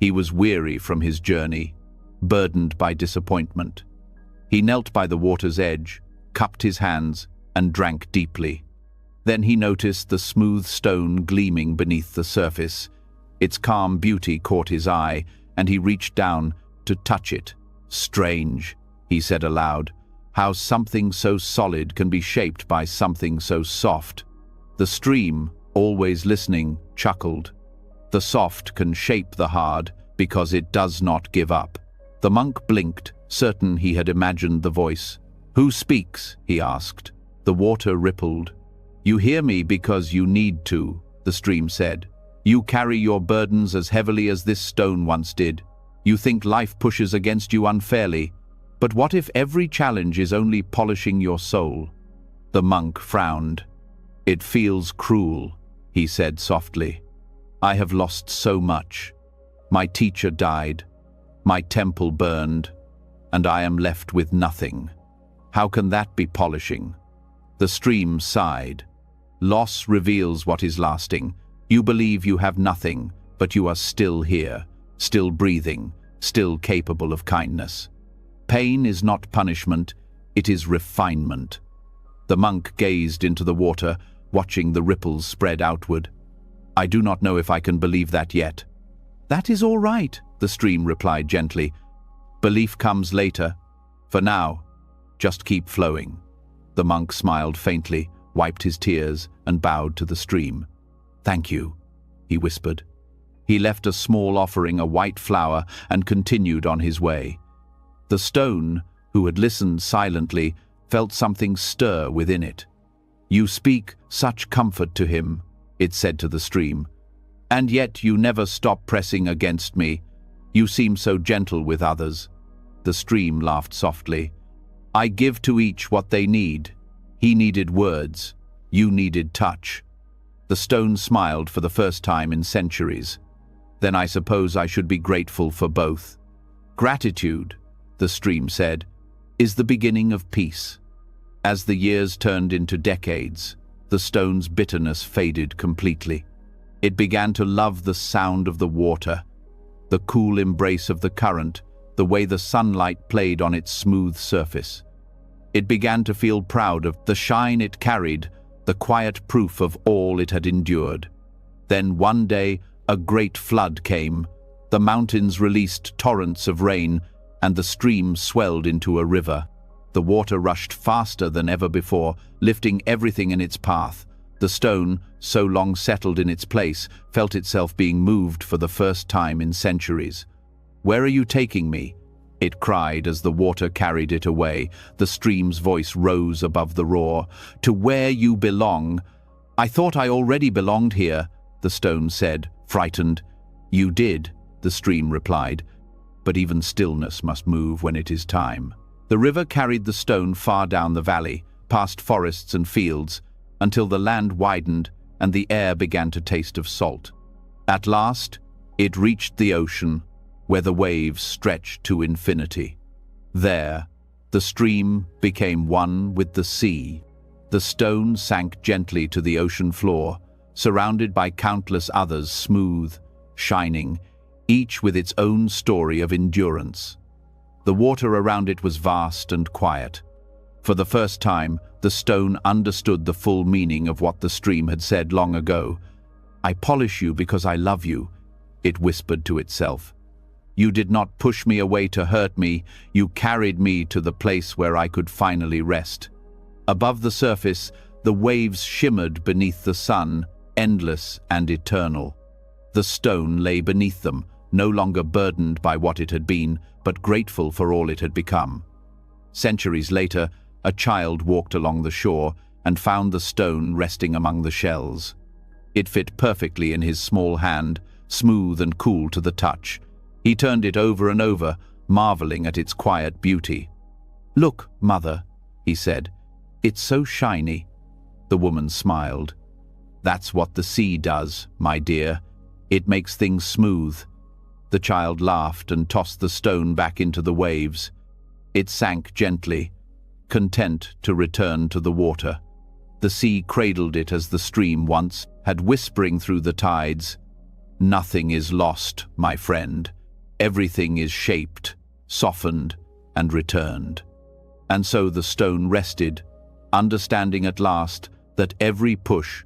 He was weary from his journey, burdened by disappointment. He knelt by the water's edge, cupped his hands, and drank deeply. Then he noticed the smooth stone gleaming beneath the surface. Its calm beauty caught his eye, and he reached down to touch it. "Strange," he said aloud, "how something so solid can be shaped by something so soft." The stream, always listening, chuckled. "The soft can shape the hard because it does not give up." The monk blinked, certain he had imagined the voice. "Who speaks?" he asked. The water rippled. "You hear me because you need to," the stream said. "You carry your burdens as heavily as this stone once did. You think life pushes against you unfairly. But what if every challenge is only polishing your soul?" The monk frowned. "It feels cruel," he said softly. "I have lost so much. My teacher died, my temple burned, and I am left with nothing. How can that be polishing?" The stream sighed. "Loss reveals what is lasting. You believe you have nothing, but you are still here, still breathing, still capable of kindness. Pain is not punishment, it is refinement." The monk gazed into the water, watching the ripples spread outward. "I do not know if I can believe that yet." "That is all right," the stream replied gently. "Belief comes later. For now, just keep flowing." The monk smiled faintly, wiped his tears, and bowed to the stream. "Thank you," he whispered. He left a small offering, a white flower, and continued on his way. The stone, who had listened silently, felt something stir within it. "You speak such comfort to him," it said to the stream. "And yet you never stop pressing against me. You seem so gentle with others." The stream laughed softly. "I give to each what they need. He needed words. You needed touch." The stone smiled for the first time in centuries. "Then I suppose I should be grateful for both." "Gratitude," the stream said, "is the beginning of peace." As the years turned into decades, the stone's bitterness faded completely. It began to love the sound of the water, the cool embrace of the current, the way the sunlight played on its smooth surface. It began to feel proud of the shine it carried, the quiet proof of all it had endured. Then one day, a great flood came. The mountains released torrents of rain, and the stream swelled into a river. The water rushed faster than ever before, lifting everything in its path. The stone, so long settled in its place, felt itself being moved for the first time in centuries. "Where are you taking me?" it cried as the water carried it away. The stream's voice rose above the roar. "To where you belong." "I thought I already belonged here," the stone said, frightened. "You did," the stream replied, "but even stillness must move when it is time." The river carried the stone far down the valley, past forests and fields, until the land widened and the air began to taste of salt. At last, it reached the ocean, where the waves stretched to infinity. There, the stream became one with the sea. The stone sank gently to the ocean floor, surrounded by countless others, smooth, shining, each with its own story of endurance. The water around it was vast and quiet. For the first time, the stone understood the full meaning of what the stream had said long ago. "I polish you because I love you," it whispered to itself. "You did not push me away to hurt me, you carried me to the place where I could finally rest." Above the surface, the waves shimmered beneath the sun, endless and eternal. The stone lay beneath them, no longer burdened by what it had been, but grateful for all it had become. Centuries later, a child walked along the shore and found the stone resting among the shells. It fit perfectly in his small hand, smooth and cool to the touch. He turned it over and over, marveling at its quiet beauty. "Look, mother," he said. "It's so shiny." The woman smiled. "That's what the sea does, my dear. It makes things smooth." The child laughed and tossed the stone back into the waves. It sank gently, content to return to the water. The sea cradled it as the stream once had, whispering through the tides, "Nothing is lost, my friend. Everything is shaped, softened, and returned." And so the stone rested, understanding at last that every push,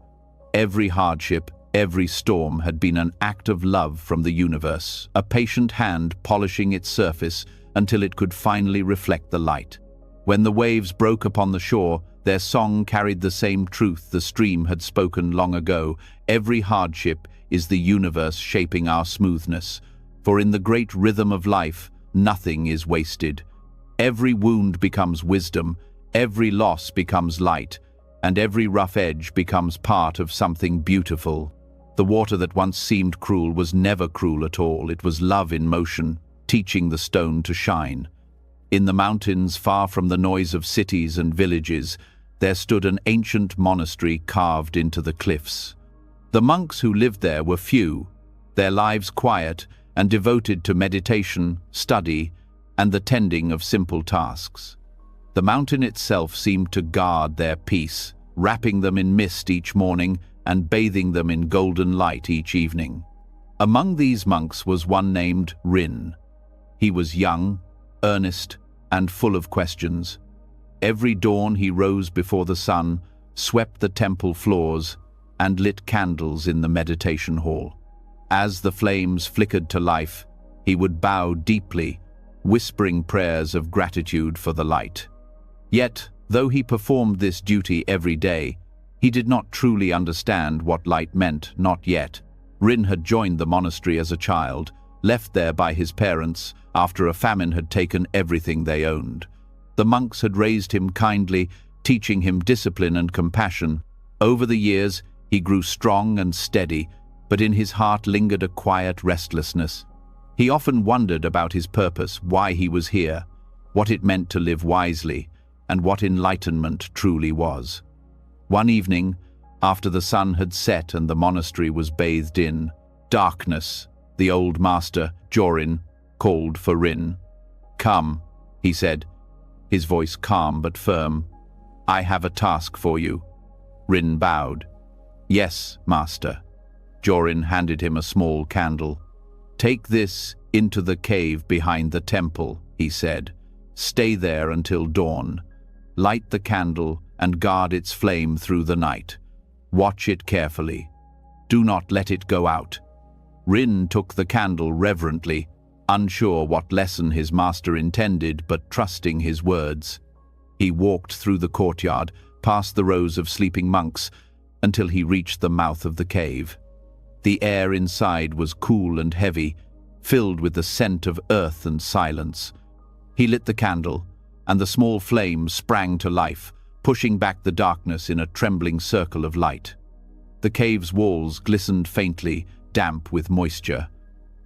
every hardship, every storm had been an act of love from the universe, a patient hand polishing its surface until it could finally reflect the light. When the waves broke upon the shore, their song carried the same truth the stream had spoken long ago. Every hardship is the universe shaping our smoothness, for in the great rhythm of life, nothing is wasted. Every wound becomes wisdom, every loss becomes light, and every rough edge becomes part of something beautiful. The water that once seemed cruel was never cruel at all. It was love in motion, teaching the stone to shine. In the mountains, far from the noise of cities and villages, there stood an ancient monastery carved into the cliffs. The monks who lived there were few, their lives quiet and devoted to meditation, study, and the tending of simple tasks. The mountain itself seemed to guard their peace, wrapping them in mist each morning and bathing them in golden light each evening. Among these monks was one named Rin. He was young, earnest, and full of questions. Every dawn he rose before the sun, swept the temple floors, and lit candles in the meditation hall. As the flames flickered to life, he would bow deeply, whispering prayers of gratitude for the light. Yet, though he performed this duty every day, he did not truly understand what light meant, not yet. Rin had joined the monastery as a child, left there by his parents after a famine had taken everything they owned. The monks had raised him kindly, teaching him discipline and compassion. Over the years, he grew strong and steady, but in his heart lingered a quiet restlessness. He often wondered about his purpose, why he was here, what it meant to live wisely, and what enlightenment truly was. One evening, after the sun had set and the monastery was bathed in darkness, the old master, Jorin, called for Rin. "Come," he said, his voice calm but firm. "I have a task for you." Rin bowed. "Yes, master." Jorin handed him a small candle. "Take this into the cave behind the temple," he said. "Stay there until dawn. Light the candle and guard its flame through the night. Watch it carefully. Do not let it go out." Rin took the candle reverently, unsure what lesson his master intended, but trusting his words. He walked through the courtyard, past the rows of sleeping monks, until he reached the mouth of the cave. The air inside was cool and heavy, filled with the scent of earth and silence. He lit the candle, and the small flame sprang to life, pushing back the darkness in a trembling circle of light. The cave's walls glistened faintly, damp with moisture.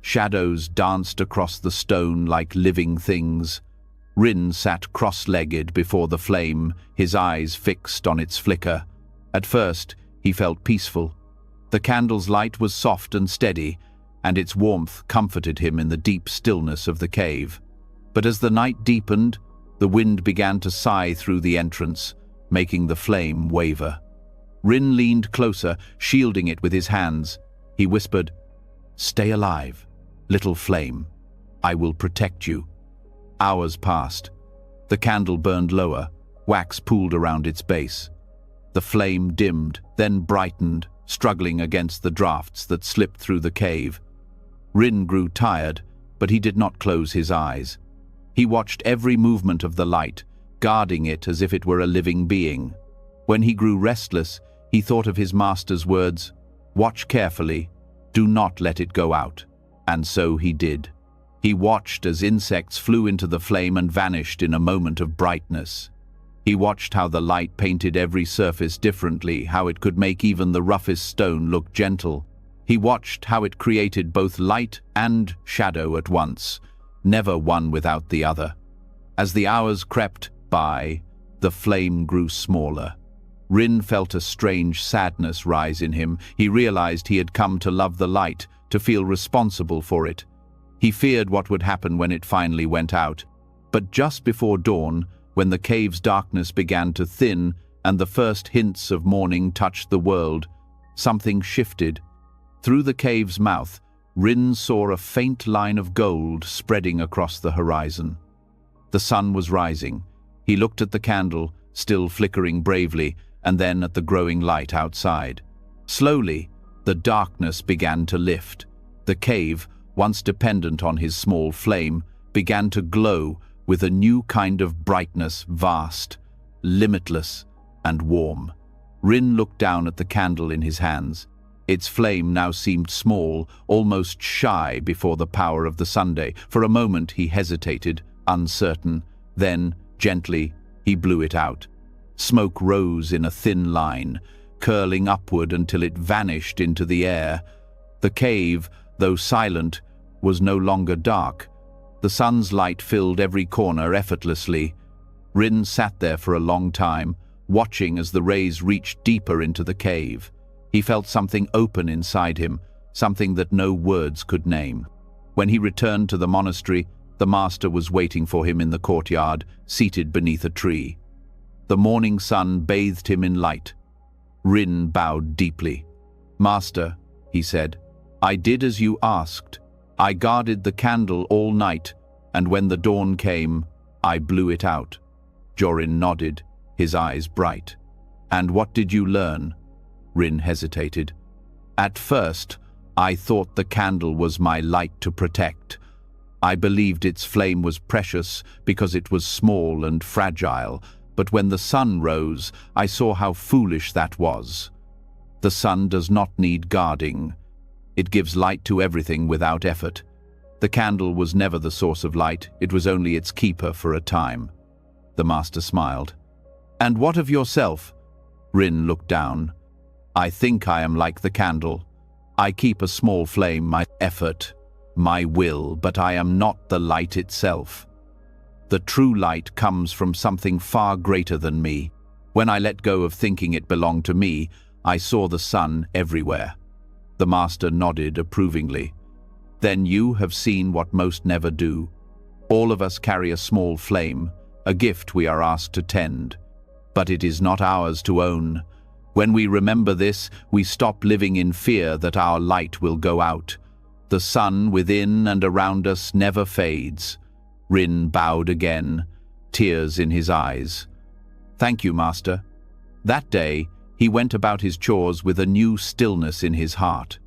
Shadows danced across the stone like living things. Rin sat cross-legged before the flame, his eyes fixed on its flicker. At first, he felt peaceful. The candle's light was soft and steady, and its warmth comforted him in the deep stillness of the cave. But as the night deepened, the wind began to sigh through the entrance, making the flame waver. Rin leaned closer, shielding it with his hands. He whispered, "Stay alive, little flame. I will protect you." Hours passed. The candle burned lower, wax pooled around its base. The flame dimmed, then brightened, struggling against the drafts that slipped through the cave. Rin grew tired, but he did not close his eyes. He watched every movement of the light, guarding it as if it were a living being. When he grew restless, he thought of his master's words, "Watch carefully, do not let it go out." And so he did. He watched as insects flew into the flame and vanished in a moment of brightness. He watched how the light painted every surface differently, how it could make even the roughest stone look gentle. He watched how it created both light and shadow at once, never one without the other. As the hours crept by, the flame grew smaller. Rin felt a strange sadness rise in him. He realized he had come to love the light, to feel responsible for it. He feared what would happen when it finally went out. But just before dawn, when the cave's darkness began to thin and the first hints of morning touched the world, something shifted. Through the cave's mouth, Rin saw a faint line of gold spreading across the horizon. The sun was rising. He looked at the candle, still flickering bravely, and then at the growing light outside. Slowly, the darkness began to lift. The cave, once dependent on his small flame, began to glow with a new kind of brightness, vast, limitless, and warm. Rin looked down at the candle in his hands. Its flame now seemed small, almost shy before the power of the Sunday. For a moment he hesitated, uncertain. Then, gently, he blew it out. Smoke rose in a thin line, curling upward until it vanished into the air. The cave, though silent, was no longer dark. The sun's light filled every corner effortlessly. Rin sat there for a long time, watching as the rays reached deeper into the cave. He felt something open inside him, something that no words could name. When he returned to the monastery, the master was waiting for him in the courtyard, seated beneath a tree. The morning sun bathed him in light. Rin bowed deeply. "Master," he said, "I did as you asked. I guarded the candle all night, and when the dawn came, I blew it out." Jorin nodded, his eyes bright. "And what did you learn?" Rin hesitated. "At first, I thought the candle was my light to protect. I believed its flame was precious because it was small and fragile, but when the sun rose, I saw how foolish that was. The sun does not need guarding. It gives light to everything without effort. The candle was never the source of light, it was only its keeper for a time." The master smiled. "And what of yourself?" Rin looked down. "I think I am like the candle. I keep a small flame, my effort, my will, but I am not the light itself. The true light comes from something far greater than me. When I let go of thinking it belonged to me, I saw the sun everywhere." The master nodded approvingly. "Then you have seen what most never do. All of us carry a small flame, a gift we are asked to tend. But it is not ours to own. When we remember this, we stop living in fear that our light will go out. The sun within and around us never fades. Rin bowed again, tears in his eyes. Thank you, Master. That day, he went about his chores with a new stillness in his heart.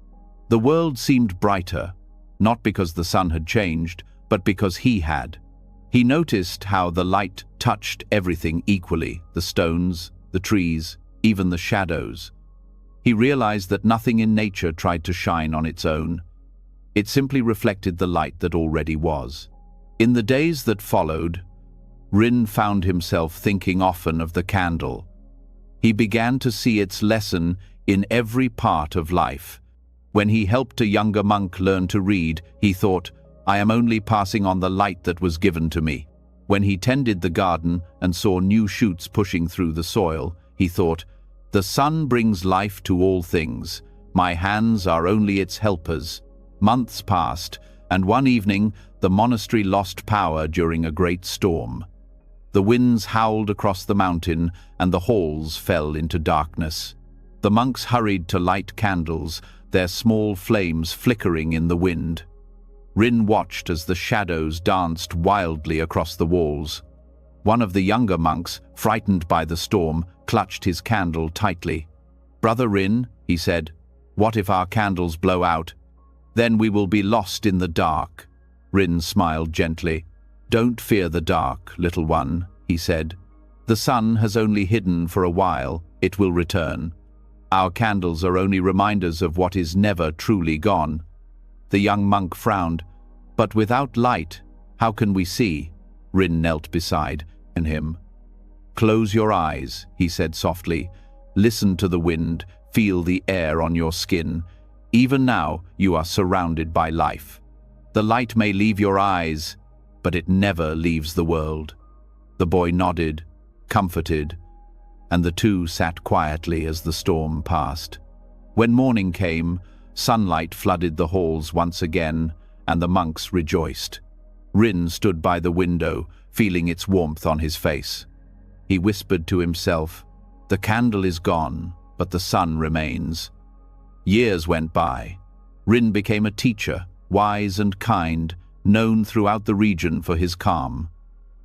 The world seemed brighter, not because the sun had changed, but because he had. He noticed how the light touched everything equally, the stones, the trees, even the shadows. He realized that nothing in nature tried to shine on its own. It simply reflected the light that already was. In the days that followed, Rin found himself thinking often of the candle. He began to see its lesson in every part of life. When he helped a younger monk learn to read, he thought, I am only passing on the light that was given to me. When he tended the garden and saw new shoots pushing through the soil, he thought, the sun brings life to all things. My hands are only its helpers. Months passed, and one evening the monastery lost power during a great storm. The winds howled across the mountain, and the halls fell into darkness. The monks hurried to light candles, their small flames flickering in the wind. Rin watched as the shadows danced wildly across the walls. One of the younger monks, frightened by the storm, clutched his candle tightly. Brother Rin, he said, what if our candles blow out? Then we will be lost in the dark. Rin smiled gently. Don't fear the dark, little one, he said. The sun has only hidden for a while. It will return. Our candles are only reminders of what is never truly gone. The young monk frowned. But without light, how can we see? Rin knelt beside him. Close your eyes, he said softly. Listen to the wind, feel the air on your skin. Even now, you are surrounded by life. The light may leave your eyes, but it never leaves the world. The boy nodded, comforted, and the two sat quietly as the storm passed. When morning came, sunlight flooded the halls once again, and the monks rejoiced. Rin stood by the window, feeling its warmth on his face. He whispered to himself, the candle is gone, but the sun remains. Years went by. Rin became a teacher, wise and kind, known throughout the region for his calm.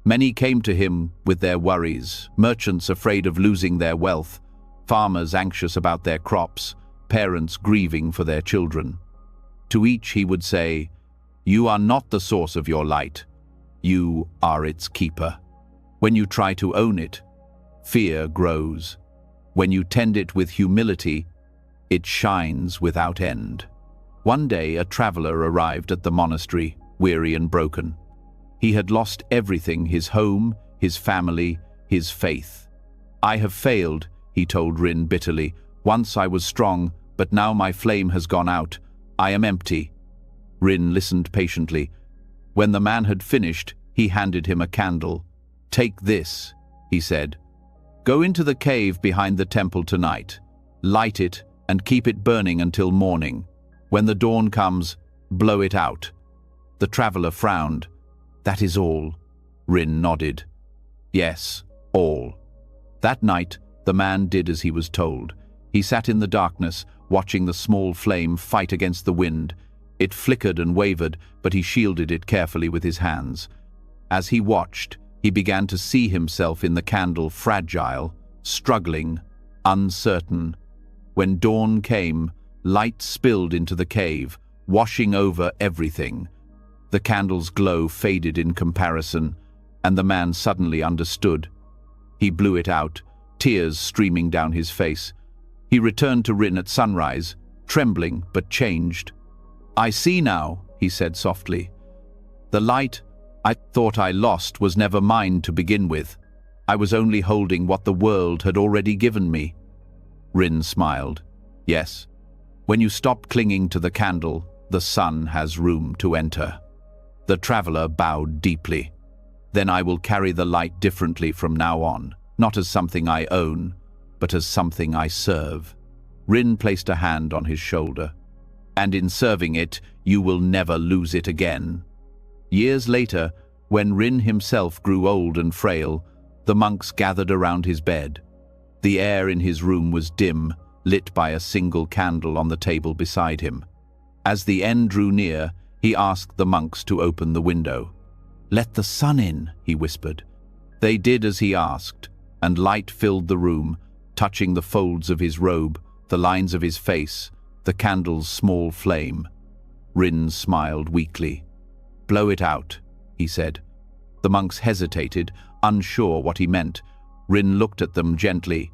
Many came to him with their worries, merchants afraid of losing their wealth, farmers anxious about their crops, parents grieving for their children. To each he would say, you are not the source of your light. You are its keeper. When you try to own it, fear grows. When you tend it with humility, it shines without end. One day a traveler arrived at the monastery, weary and broken. He had lost everything, his home, his family, his faith. I have failed, he told Rin bitterly. Once I was strong, but now my flame has gone out. I am empty. Rin listened patiently. When the man had finished, he handed him a candle. Take this, he said. Go into the cave behind the temple tonight. Light it and keep it burning until morning. When the dawn comes, blow it out. The traveler frowned. That is all. Rin nodded. Yes, all. That night, the man did as he was told. He sat in the darkness, watching the small flame fight against the wind. It flickered and wavered, but he shielded it carefully with his hands. As he watched, he began to see himself in the candle, fragile, struggling, uncertain. When dawn came, light spilled into the cave, washing over everything. The candle's glow faded in comparison, and the man suddenly understood. He blew it out, tears streaming down his face. He returned to Rin at sunrise, trembling but changed. I see now, he said softly. The light I thought I lost was never mine to begin with. I was only holding what the world had already given me. Rin smiled. Yes, when you stop clinging to the candle, the sun has room to enter. The traveler bowed deeply. Then I will carry the light differently from now on, not as something I own, but as something I serve. Rin placed a hand on his shoulder. And in serving it, you will never lose it again. Years later, when Rin himself grew old and frail, the monks gathered around his bed. The air in his room was dim, lit by a single candle on the table beside him. As the end drew near, he asked the monks to open the window. "Let the sun in," he whispered. They did as he asked, and light filled the room, touching the folds of his robe, the lines of his face, the candle's small flame. Rin smiled weakly. "Blow it out," he said. The monks hesitated, unsure what he meant. Rin looked at them gently.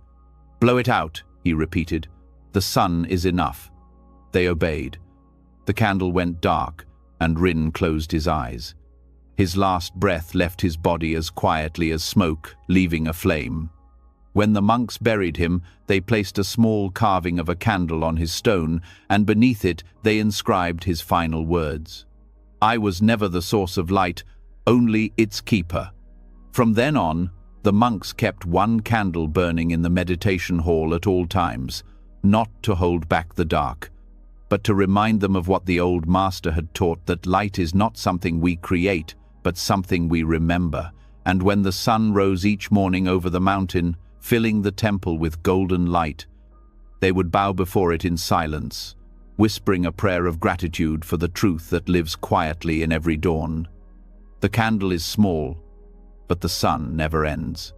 "Blow it out," he repeated. "The sun is enough." They obeyed. The candle went dark, and Rin closed his eyes. His last breath left his body as quietly as smoke, leaving a flame. When the monks buried him, they placed a small carving of a candle on his stone, and beneath it they inscribed his final words. "I was never the source of light, only its keeper." From then on, the monks kept one candle burning in the meditation hall at all times, not to hold back the dark, but to remind them of what the old master had taught, that light is not something we create, but something we remember. And when the sun rose each morning over the mountain, filling the temple with golden light, they would bow before it in silence, whispering a prayer of gratitude for the truth that lives quietly in every dawn. The candle is small, but the sun never ends.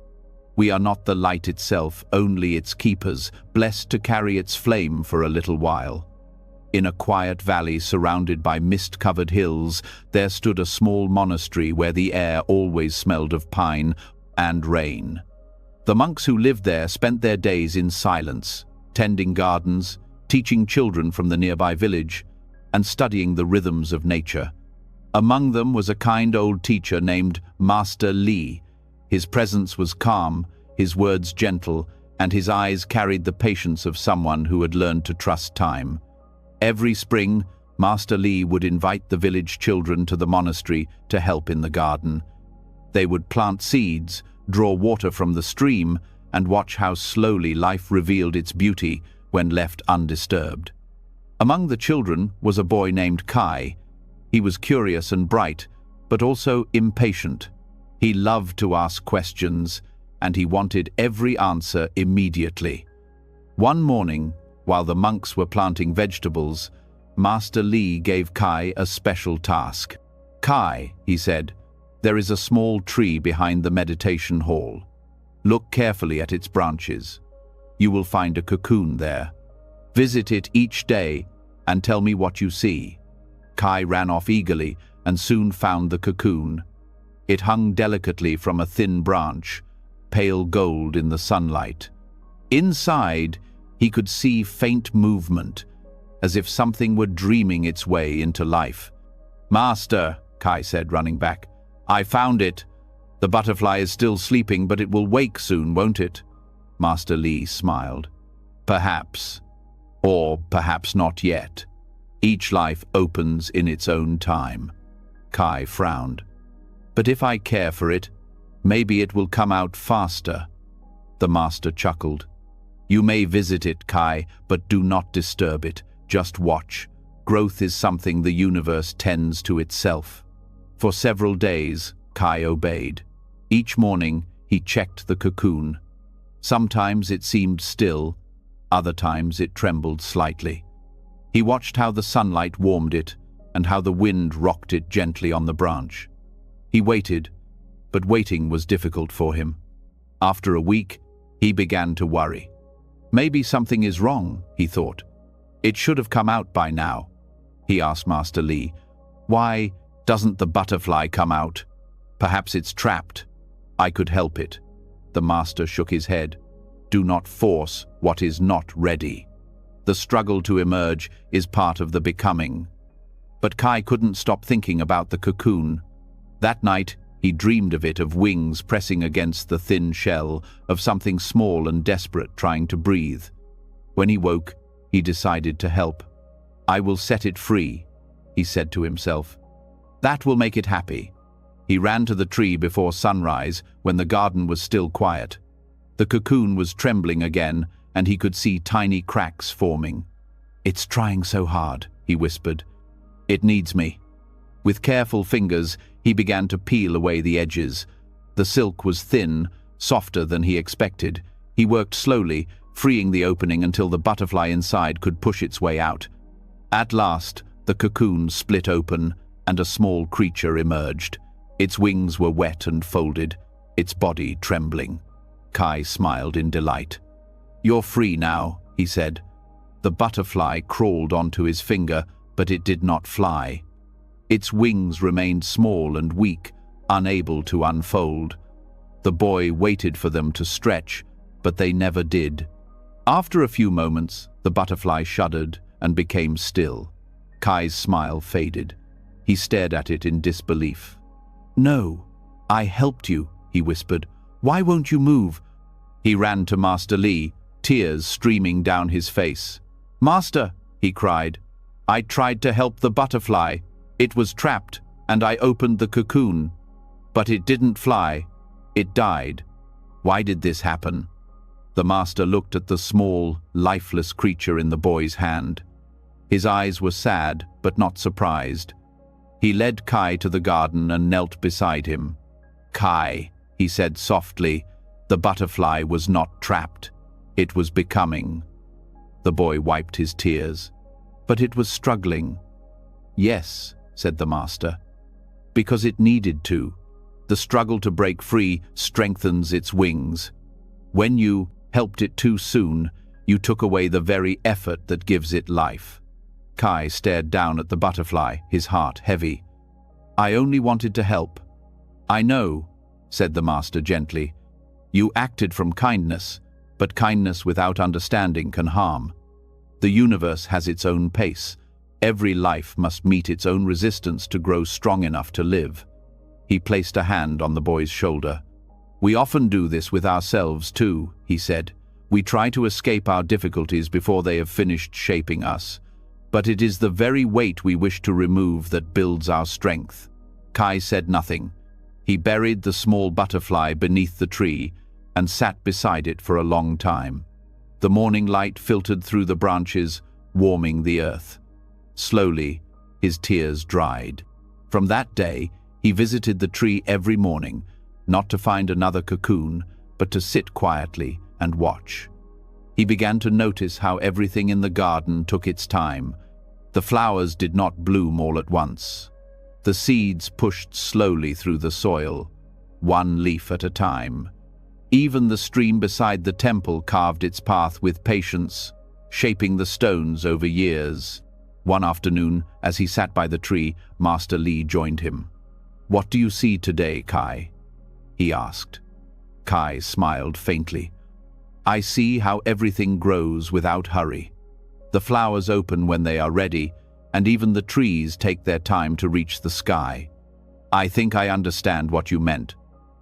We are not the light itself, only its keepers, blessed to carry its flame for a little while. In a quiet valley surrounded by mist-covered hills, there stood a small monastery where the air always smelled of pine and rain. The monks who lived there spent their days in silence, tending gardens, teaching children from the nearby village, and studying the rhythms of nature. Among them was a kind old teacher named Master Li. His presence was calm, his words gentle, and his eyes carried the patience of someone who had learned to trust time. Every spring, Master Li would invite the village children to the monastery to help in the garden. They would plant seeds, draw water from the stream, and watch how slowly life revealed its beauty when left undisturbed. Among the children was a boy named Kai. He was curious and bright, but also impatient. He loved to ask questions, and he wanted every answer immediately. One morning, while the monks were planting vegetables, Master Li gave Kai a special task. "Kai," he said, "there is a small tree behind the meditation hall. Look carefully at its branches. You will find a cocoon there. Visit it each day and tell me what you see." Kai ran off eagerly and soon found the cocoon. It hung delicately from a thin branch, pale gold in the sunlight. Inside, he could see faint movement, as if something were dreaming its way into life. "Master," Kai said, running back, "I found it. The butterfly is still sleeping, but it will wake soon, won't it?" Master Li smiled. "Perhaps, or perhaps not yet. Each life opens in its own time." Kai frowned. "But if I care for it, maybe it will come out faster." The master chuckled. "You may visit it, Kai, but do not disturb it. Just watch. Growth is something the universe tends to itself." For several days, Kai obeyed. Each morning, he checked the cocoon. Sometimes it seemed still, other times it trembled slightly. He watched how the sunlight warmed it and how the wind rocked it gently on the branch. He waited, but waiting was difficult for him. After a week, he began to worry. Maybe something is wrong, he thought. It should have come out by now. He asked Master Li, "Why doesn't the butterfly come out? Perhaps it's trapped. I could help it." The master shook his head. "Do not force what is not ready. The struggle to emerge is part of the becoming." But Kai couldn't stop thinking about the cocoon. That night, he dreamed of it, of wings pressing against the thin shell, of something small and desperate trying to breathe. When he woke, he decided to help. "I will set it free," he said to himself. "That will make it happy." He ran to the tree before sunrise, when the garden was still quiet. The cocoon was trembling again, and he could see tiny cracks forming. "It's trying so hard," he whispered. "It needs me." With careful fingers, he began to peel away the edges. The silk was thin, softer than he expected. He worked slowly, freeing the opening until the butterfly inside could push its way out. At last, The cocoon split open, and a small creature emerged. Its wings were wet and folded, its body trembling. Kai smiled in delight. "You're free now," he said. The butterfly crawled onto his finger, but it did not fly. Its wings remained small and weak, unable to unfold. The boy waited for them to stretch, but they never did. After a few moments, the butterfly shuddered and became still. Kai's smile faded. He stared at it in disbelief. "No, I helped you," he whispered. "Why won't you move?" He ran to Master Li, tears streaming down his face. "Master," he cried, "I tried to help the butterfly. It was trapped, and I opened the cocoon. But it didn't fly. It died. Why did this happen?" The master looked at the small, lifeless creature in the boy's hand. His eyes were sad, but not surprised. He led Kai to the garden and knelt beside him. "Kai," he said softly, "the butterfly was not trapped. It was becoming." The boy wiped his tears. "But it was struggling." "Yes," said the master, "because it needed to. The struggle to break free strengthens its wings. When you helped it too soon, you took away the very effort that gives it life." Kai stared down at the butterfly, his heart heavy. "I only wanted to help." "I know," said the master gently. "You acted from kindness, but kindness without understanding can harm. The universe has its own pace. Every life must meet its own resistance to grow strong enough to live." He placed a hand on the boy's shoulder. "We often do this with ourselves too," he said. "We try to escape our difficulties before they have finished shaping us. But it is the very weight we wish to remove that builds our strength." Kai said nothing. He buried the small butterfly beneath the tree and sat beside it for a long time. The morning light filtered through the branches, warming the earth. Slowly, his tears dried. From that day, he visited the tree every morning, not to find another cocoon, but to sit quietly and watch. He began to notice how everything in the garden took its time. The flowers did not bloom all at once. The seeds pushed slowly through the soil, one leaf at a time. Even the stream beside the temple carved its path with patience, shaping the stones over years. One afternoon, as he sat by the tree, Master Li joined him. "What do you see today, Kai?" he asked. Kai smiled faintly. "I see how everything grows without hurry. The flowers open when they are ready, and even the trees take their time to reach the sky." "I think I understand what you meant."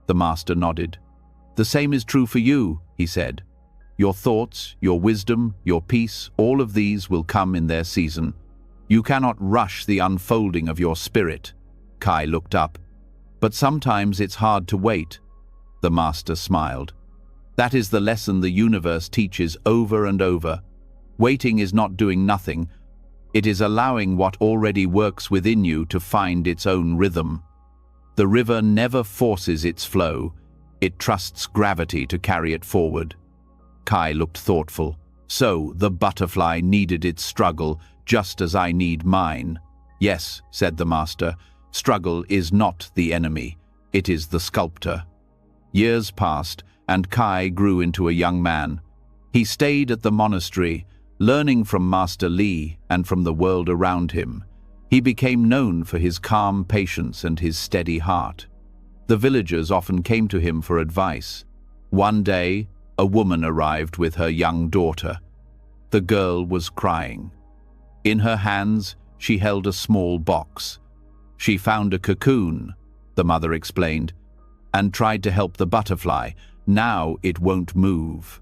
The master nodded. "The same is true for you," he said. "Your thoughts, your wisdom, your peace, all of these will come in their season. You cannot rush the unfolding of your spirit." Kai looked up. "But sometimes it's hard to wait." The master smiled. "That is the lesson the universe teaches over and over. Waiting is not doing nothing. It is allowing what already works within you to find its own rhythm. The river never forces its flow. It trusts gravity to carry it forward." Kai looked thoughtful. "So the butterfly needed its struggle, just as I need mine." "Yes," said the master. "Struggle is not the enemy. It is the sculptor." Years passed, and Kai grew into a young man. He stayed at the monastery, learning from Master Li and from the world around him. He became known for his calm patience and his steady heart. The villagers often came to him for advice. One day, a woman arrived with her young daughter. The girl was crying. In her hands, she held a small box. "She found a cocoon," the mother explained, "and tried to help the butterfly. Now it won't move."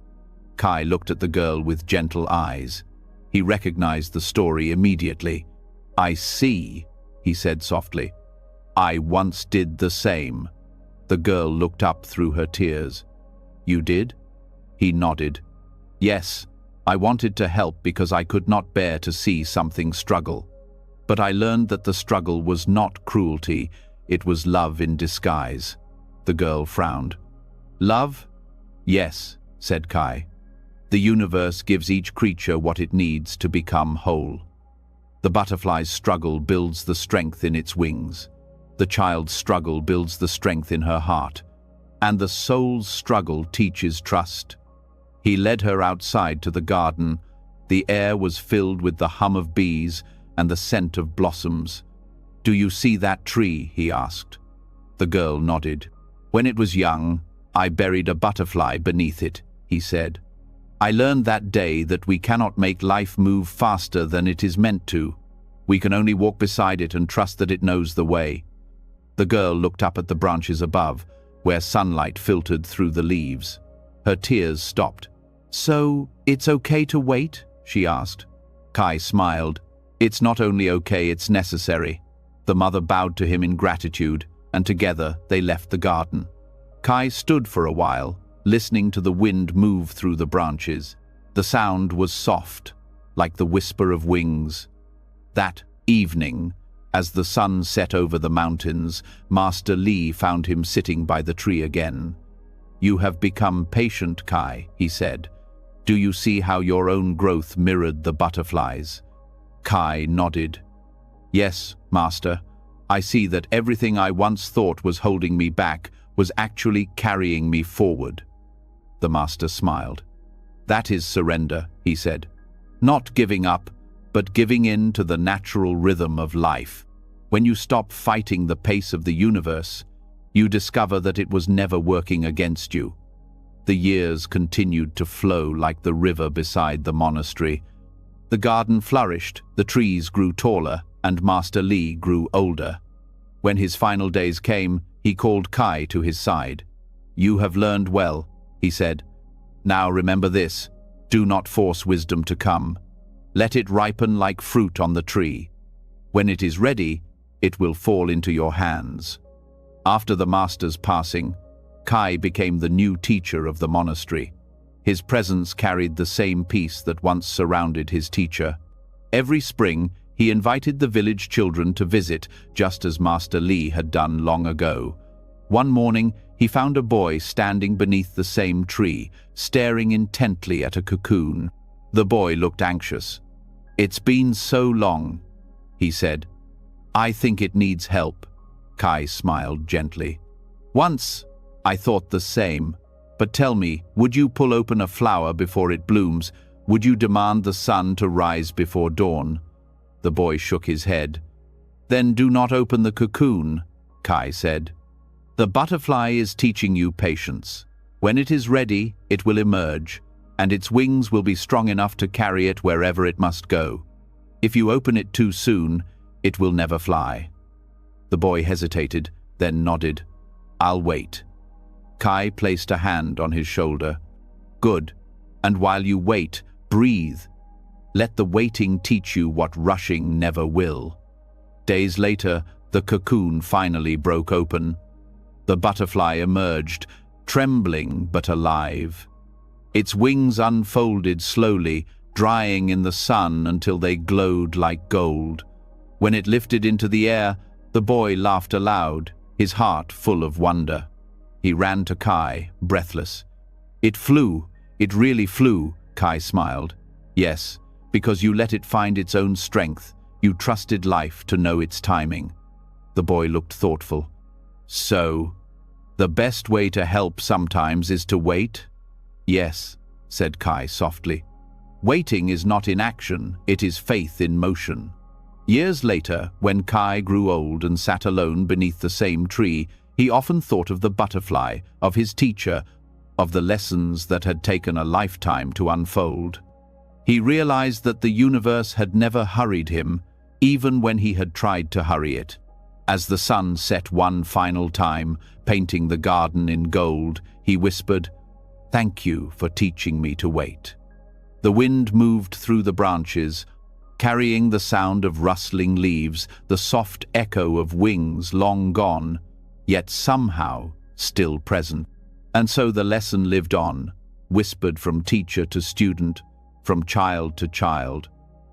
Kai looked at the girl with gentle eyes. He recognized the story immediately. "I see," he said softly. "I once did the same." The girl looked up through her tears. "You did?" He nodded. "Yes, I wanted to help because I could not bear to see something struggle. But I learned that the struggle was not cruelty, it was love in disguise." The girl frowned. "Love?" "Yes," said Kai. "The universe gives each creature what it needs to become whole." The butterfly's struggle builds the strength in its wings. The child's struggle builds the strength in her heart. And the soul's struggle teaches trust. He led her outside to the garden. The air was filled with the hum of bees and the scent of blossoms. "Do you see that tree?" he asked. The girl nodded. "When it was young, I buried a butterfly beneath it," he said. "I learned that day that we cannot make life move faster than it is meant to. We can only walk beside it and trust that it knows the way." The girl looked up at the branches above, where sunlight filtered through the leaves. Her tears stopped. "So, it's okay to wait?" she asked. Kai smiled. "It's not only okay, it's necessary." The mother bowed to him in gratitude, and together they left the garden. Kai stood for a while, listening to the wind move through the branches. The sound was soft, like the whisper of wings. That evening, as the sun set over the mountains, Master Li found him sitting by the tree again. "You have become patient, Kai," he said. "Do you see how your own growth mirrored the butterflies?" Kai nodded. "Yes, Master. I see that everything I once thought was holding me back was actually carrying me forward." The Master smiled. "That is surrender," he said. "Not giving up, but giving in to the natural rhythm of life. When you stop fighting the pace of the universe, you discover that it was never working against you." The years continued to flow like the river beside the monastery. The garden flourished, the trees grew taller, and Master Li grew older. When his final days came, he called Kai to his side. "You have learned well," he said. "Now remember this: do not force wisdom to come. Let it ripen like fruit on the tree. When it is ready, it will fall into your hands." After the master's passing, Kai became the new teacher of the monastery. His presence carried the same peace that once surrounded his teacher. Every spring, he invited the village children to visit, just as Master Li had done long ago. One morning, he found a boy standing beneath the same tree, staring intently at a cocoon. The boy looked anxious. "It's been so long," he said. "I think it needs help." Kai smiled gently. "Once, I thought the same. But tell me, would you pull open a flower before it blooms? Would you demand the sun to rise before dawn?" The boy shook his head. "Then do not open the cocoon," Kai said. "The butterfly is teaching you patience. When it is ready, it will emerge, and its wings will be strong enough to carry it wherever it must go. If you open it too soon, it will never fly." The boy hesitated, then nodded. "I'll wait." Kai placed a hand on his shoulder. "Good. And while you wait, breathe. Let the waiting teach you what rushing never will." Days later, the cocoon finally broke open. The butterfly emerged, trembling but alive. Its wings unfolded slowly, drying in the sun until they glowed like gold. When it lifted into the air, the boy laughed aloud, his heart full of wonder. He ran to Kai, breathless. "It flew. It really flew," Kai smiled. "Yes, because you let it find its own strength. You trusted life to know its timing." The boy looked thoughtful. "So, the best way to help sometimes is to wait?" "Yes," said Kai softly. "Waiting is not inaction, it is faith in motion." Years later, when Kai grew old and sat alone beneath the same tree, he often thought of the butterfly, of his teacher, of the lessons that had taken a lifetime to unfold. He realized that the universe had never hurried him, even when he had tried to hurry it. As the sun set one final time, painting the garden in gold, he whispered, "Thank you for teaching me to wait." The wind moved through the branches, carrying the sound of rustling leaves, the soft echo of wings long gone, yet somehow still present. And so the lesson lived on, whispered from teacher to student, from child to child,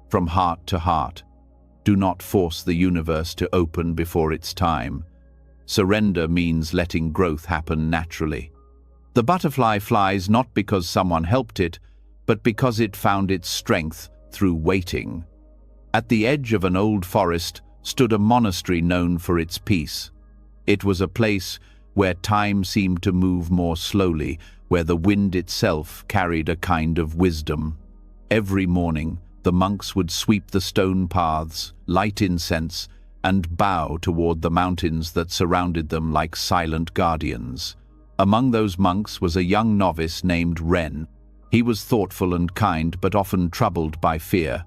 from heart to heart. Do not force the universe to open before its time. Surrender means letting growth happen naturally. The butterfly flies not because someone helped it, but because it found its strength through waiting. At the edge of an old forest stood a monastery known for its peace. It was a place where time seemed to move more slowly, where the wind itself carried a kind of wisdom. Every morning, the monks would sweep the stone paths, light incense, and bow toward the mountains that surrounded them like silent guardians. Among those monks was a young novice named Ren. He was thoughtful and kind, but often troubled by fear.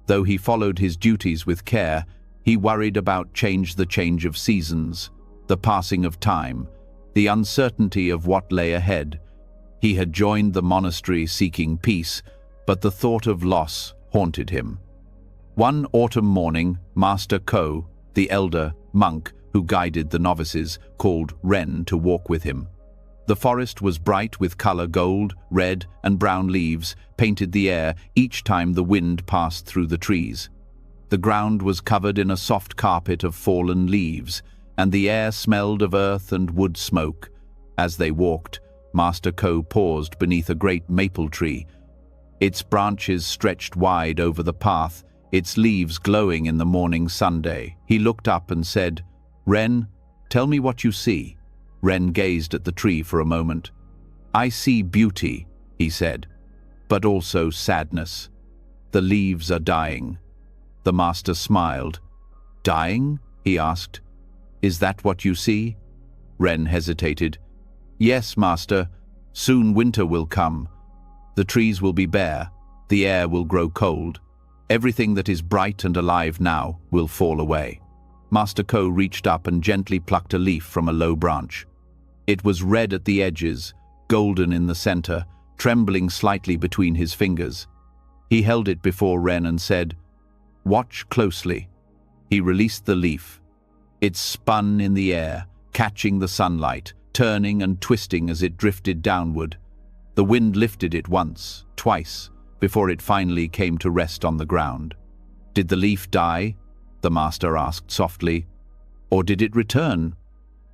Though he followed his duties with care, he worried about the change of seasons, the passing of time, the uncertainty of what lay ahead. He had joined the monastery seeking peace, but the thought of loss haunted him. One autumn morning, Master Ko, the elder monk who guided the novices, called Ren to walk with him. The forest was bright with color. Gold, red, and brown leaves painted the air each time the wind passed through the trees. The ground was covered in a soft carpet of fallen leaves, and the air smelled of earth and wood smoke. As they walked, Master Ko paused beneath a great maple tree. Its branches stretched wide over the path, its leaves glowing in the morning sunday. He looked up and said, "Ren, tell me what you see." Ren gazed at the tree for a moment. "I see beauty," he said, "but also sadness. The leaves are dying." The master smiled. "Dying?" he asked. "Is that what you see?" Ren hesitated. "Yes, master. Soon winter will come. The trees will be bare. The air will grow cold. Everything that is bright and alive now will fall away." Master Ko reached up and gently plucked a leaf from a low branch. It was red at the edges, golden in the center, trembling slightly between his fingers. He held it before Ren and said, "Watch closely." He released the leaf. It spun in the air, catching the sunlight, turning and twisting as it drifted downward. The wind lifted it once, twice, before it finally came to rest on the ground. "Did the leaf die?" the master asked softly. "Or did it return?"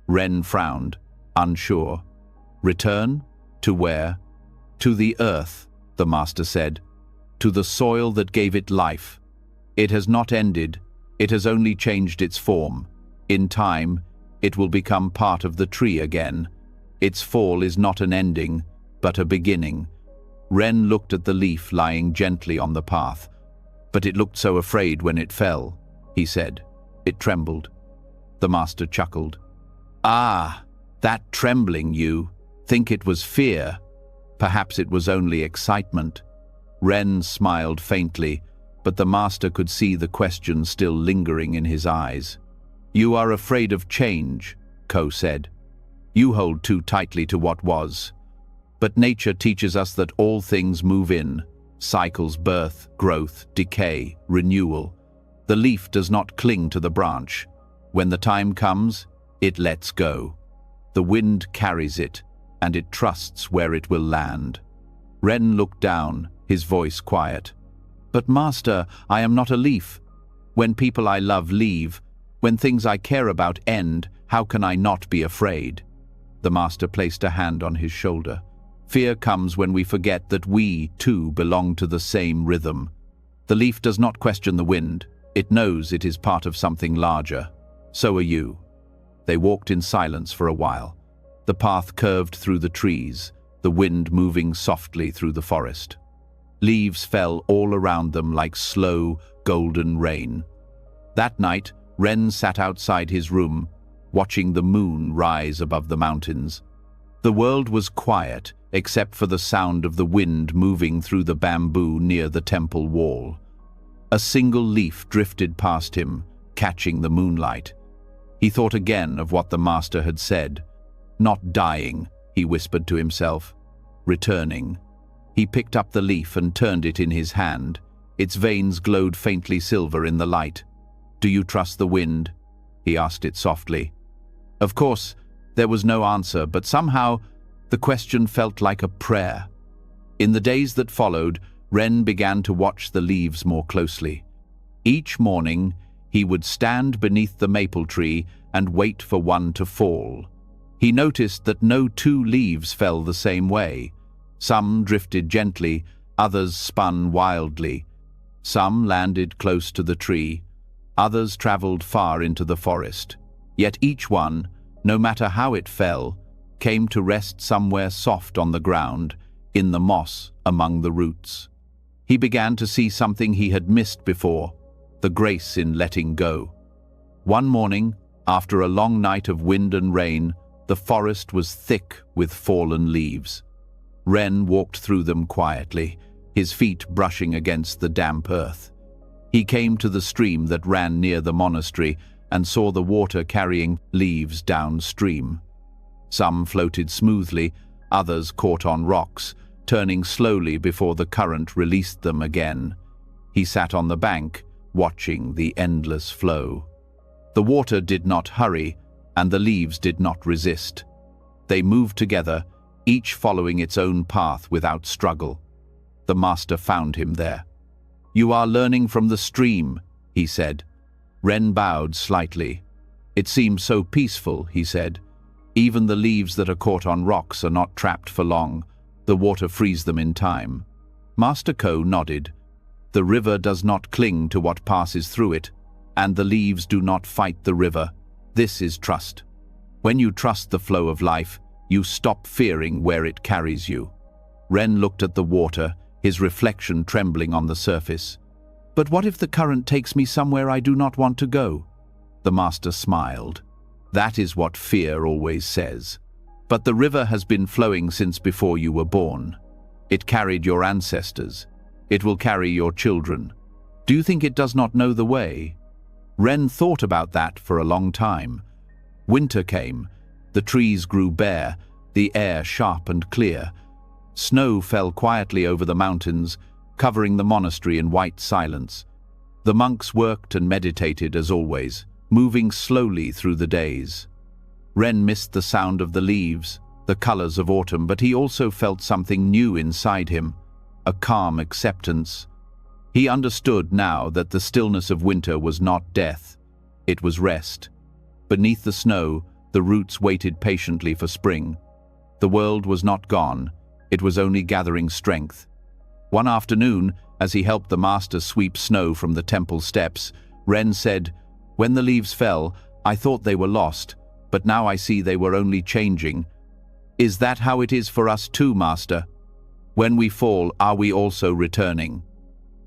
Ren frowned, unsure. "Return? To where?" "To the earth," the master said. "To the soil that gave it life. It has not ended, it has only changed its form. In time, it will become part of the tree again. Its fall is not an ending, but a beginning." Ren looked at the leaf lying gently on the path. "But it looked so afraid when it fell," he said. "It trembled." The master chuckled. "Ah, that trembling, you think it was fear? Perhaps it was only excitement." Ren smiled faintly, but the master could see the question still lingering in his eyes. "You are afraid of change," Ko said. "You hold too tightly to what was. But nature teaches us that all things move in cycles: birth, growth, decay, renewal. The leaf does not cling to the branch. When the time comes, it lets go. The wind carries it, and it trusts where it will land." Ren looked down, his voice quiet. "But master, I am not a leaf. When people I love leave, when things I care about end, how can I not be afraid?" The master placed a hand on his shoulder. "Fear comes when we forget that we, too, belong to the same rhythm. The leaf does not question the wind. It knows it is part of something larger. So are you." They walked in silence for a while. The path curved through the trees, the wind moving softly through the forest. Leaves fell all around them like slow, golden rain. That night, Ren sat outside his room, watching the moon rise above the mountains. The world was quiet, except for the sound of the wind moving through the bamboo near the temple wall. A single leaf drifted past him, catching the moonlight. He thought again of what the master had said. "Not dying," he whispered to himself. "Returning." He picked up the leaf and turned it in his hand. Its veins glowed faintly silver in the light. "Do you trust the wind?" he asked it softly. Of course, there was no answer, but somehow the question felt like a prayer. In the days that followed, Ren began to watch the leaves more closely. Each morning, he would stand beneath the maple tree and wait for one to fall. He noticed that no two leaves fell the same way. Some drifted gently, others spun wildly. Some landed close to the tree, others traveled far into the forest. Yet each one, no matter how it fell, came to rest somewhere soft on the ground, in the moss among the roots. He began to see something he had missed before, the grace in letting go. One morning, after a long night of wind and rain, the forest was thick with fallen leaves. Ren walked through them quietly, his feet brushing against the damp earth. He came to the stream that ran near the monastery and saw the water carrying leaves downstream. Some floated smoothly, others caught on rocks, turning slowly before the current released them again. He sat on the bank, watching the endless flow. The water did not hurry, and the leaves did not resist. They moved together, each following its own path without struggle. The master found him there. "You are learning from the stream," he said. Ren bowed slightly. "It seems so peaceful," he said. "Even the leaves that are caught on rocks are not trapped for long. The water frees them in time." Master Ko nodded. "The river does not cling to what passes through it, and the leaves do not fight the river. This is trust. When you trust the flow of life, you stop fearing where it carries you." Ren looked at the water, his reflection trembling on the surface. "But what if the current takes me somewhere I do not want to go?" The master smiled. "That is what fear always says. But the river has been flowing since before you were born. It carried your ancestors. It will carry your children. Do you think it does not know the way?" Ren thought about that for a long time. Winter came. The trees grew bare, the air sharp and clear. Snow fell quietly over the mountains, covering the monastery in white silence. The monks worked and meditated as always, moving slowly through the days. Ren missed the sound of the leaves, the colors of autumn, but he also felt something new inside him, a calm acceptance. He understood now that the stillness of winter was not death, it was rest. Beneath the snow, the roots waited patiently for spring. The world was not gone, it was only gathering strength. One afternoon, as he helped the master sweep snow from the temple steps, Ren said, "When the leaves fell, I thought they were lost, but now I see they were only changing. Is that how it is for us too, Master? When we fall, are we also returning?"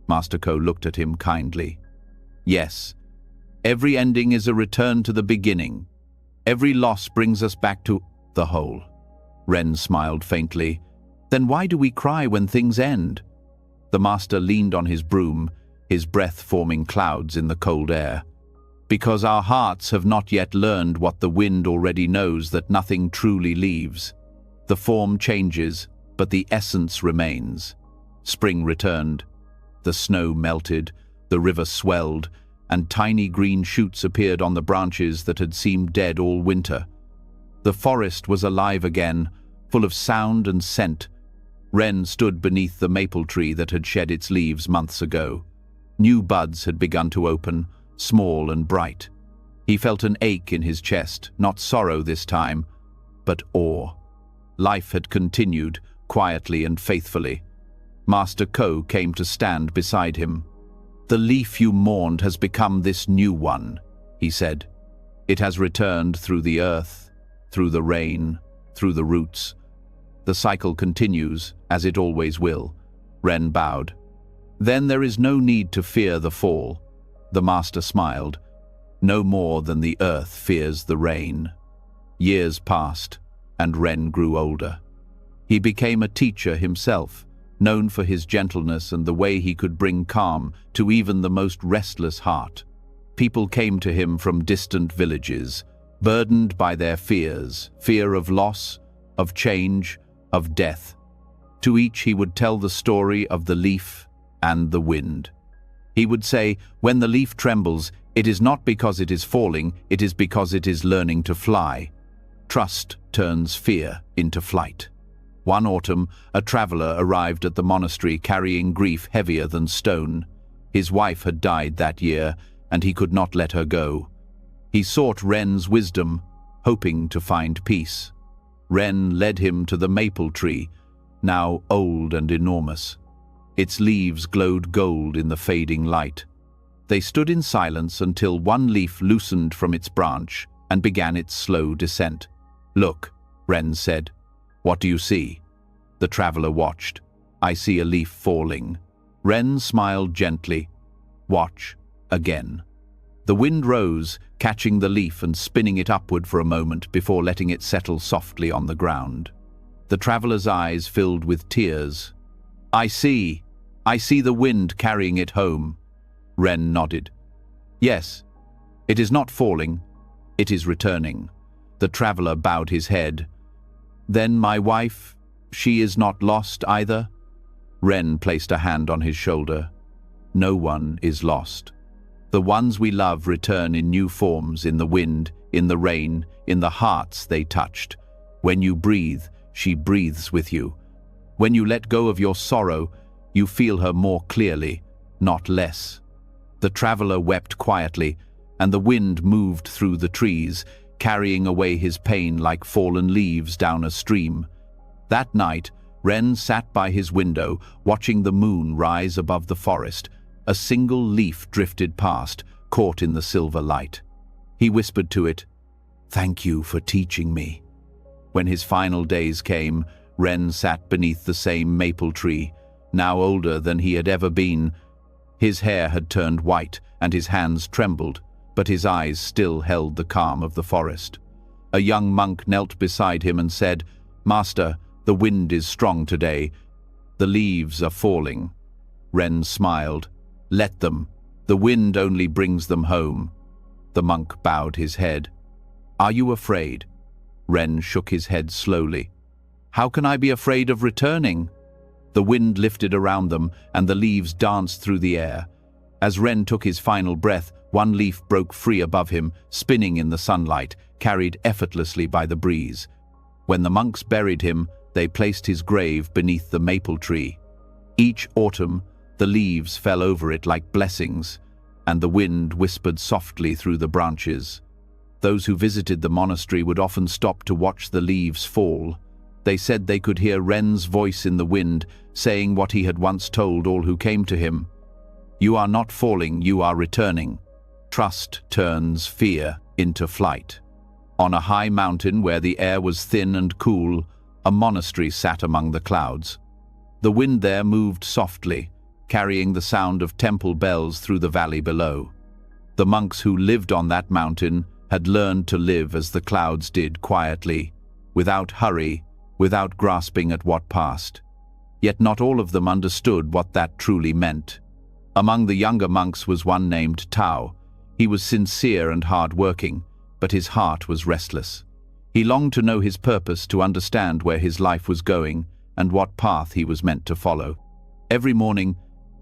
Master Ko looked at him kindly. "Yes. Every ending is a return to the beginning. Every loss brings us back to the whole." Ren smiled faintly. "Then why do we cry when things end?" The master leaned on his broom, his breath forming clouds in the cold air. "Because our hearts have not yet learned what the wind already knows, that nothing truly leaves. The form changes, but the essence remains." Spring returned. The snow melted, the river swelled, and tiny green shoots appeared on the branches that had seemed dead all winter. The forest was alive again, full of sound and scent. Ren stood beneath the maple tree that had shed its leaves months ago. New buds had begun to open, small and bright. He felt an ache in his chest, not sorrow this time, but awe. Life had continued, quietly and faithfully. Master Ko came to stand beside him. "The leaf you mourned has become this new one," he said. "It has returned through the earth, through the rain, through the roots. The cycle continues, as it always will." Ren bowed. "Then there is no need to fear the fall." The master smiled. "No more than the earth fears the rain." Years passed, and Ren grew older. He became a teacher himself, known for his gentleness and the way he could bring calm to even the most restless heart. People came to him from distant villages, burdened by their fears, fear of loss, of change, of death. To each he would tell the story of the leaf and the wind. He would say, "When the leaf trembles, it is not because it is falling, it is because it is learning to fly." Trust turns fear into flight. One autumn, a traveler arrived at the monastery carrying grief heavier than stone. His wife had died that year, and he could not let her go. He sought Ren's wisdom, hoping to find peace. Ren led him to the maple tree, now old and enormous. Its leaves glowed gold in the fading light. They stood in silence until one leaf loosened from its branch and began its slow descent. "Look," Ren said. "What do you see?" The traveler watched. "I see a leaf falling." Ren smiled gently. "Watch." Again. The wind rose, catching the leaf and spinning it upward for a moment before letting it settle softly on the ground. The traveler's eyes filled with tears. I see the wind carrying it home." Ren nodded. "Yes, it is not falling, it is returning." The traveler bowed his head. "Then my wife, she is not lost either?" Ren placed a hand on his shoulder. "No one is lost. The ones we love return in new forms, in the wind, in the rain, in the hearts they touched. When you breathe, she breathes with you. When you let go of your sorrow, you feel her more clearly, not less." The traveler wept quietly, and the wind moved through the trees, carrying away his pain like fallen leaves down a stream. That night, Ren sat by his window, watching the moon rise above the forest. A single leaf drifted past, caught in the silver light. He whispered to it, "Thank you for teaching me." When his final days came, Ren sat beneath the same maple tree, now older than he had ever been. His hair had turned white, and his hands trembled, but his eyes still held the calm of the forest. A young monk knelt beside him and said, "Master, the wind is strong today. The leaves are falling." Ren smiled. "Let them. The wind only brings them home." The monk bowed his head. "Are you afraid?" Ren shook his head slowly. "How can I be afraid of returning?" The wind lifted around them, and the leaves danced through the air. As Ren took his final breath, one leaf broke free above him, spinning in the sunlight, carried effortlessly by the breeze. When the monks buried him, they placed his grave beneath the maple tree. Each autumn, the leaves fell over it like blessings, and the wind whispered softly through the branches. Those who visited the monastery would often stop to watch the leaves fall. They said they could hear Ren's voice in the wind, saying what he had once told all who came to him. "You are not falling, you are returning." Trust turns fear into flight. On a high mountain where the air was thin and cool, a monastery sat among the clouds. The wind there moved softly, carrying the sound of temple bells through the valley below. The monks who lived on that mountain had learned to live as the clouds did, quietly, without hurry, without grasping at what passed. Yet not all of them understood what that truly meant. Among the younger monks was one named Tao. He was sincere and hard-working, but his heart was restless. He longed to know his purpose, to understand where his life was going and what path he was meant to follow. Every morning,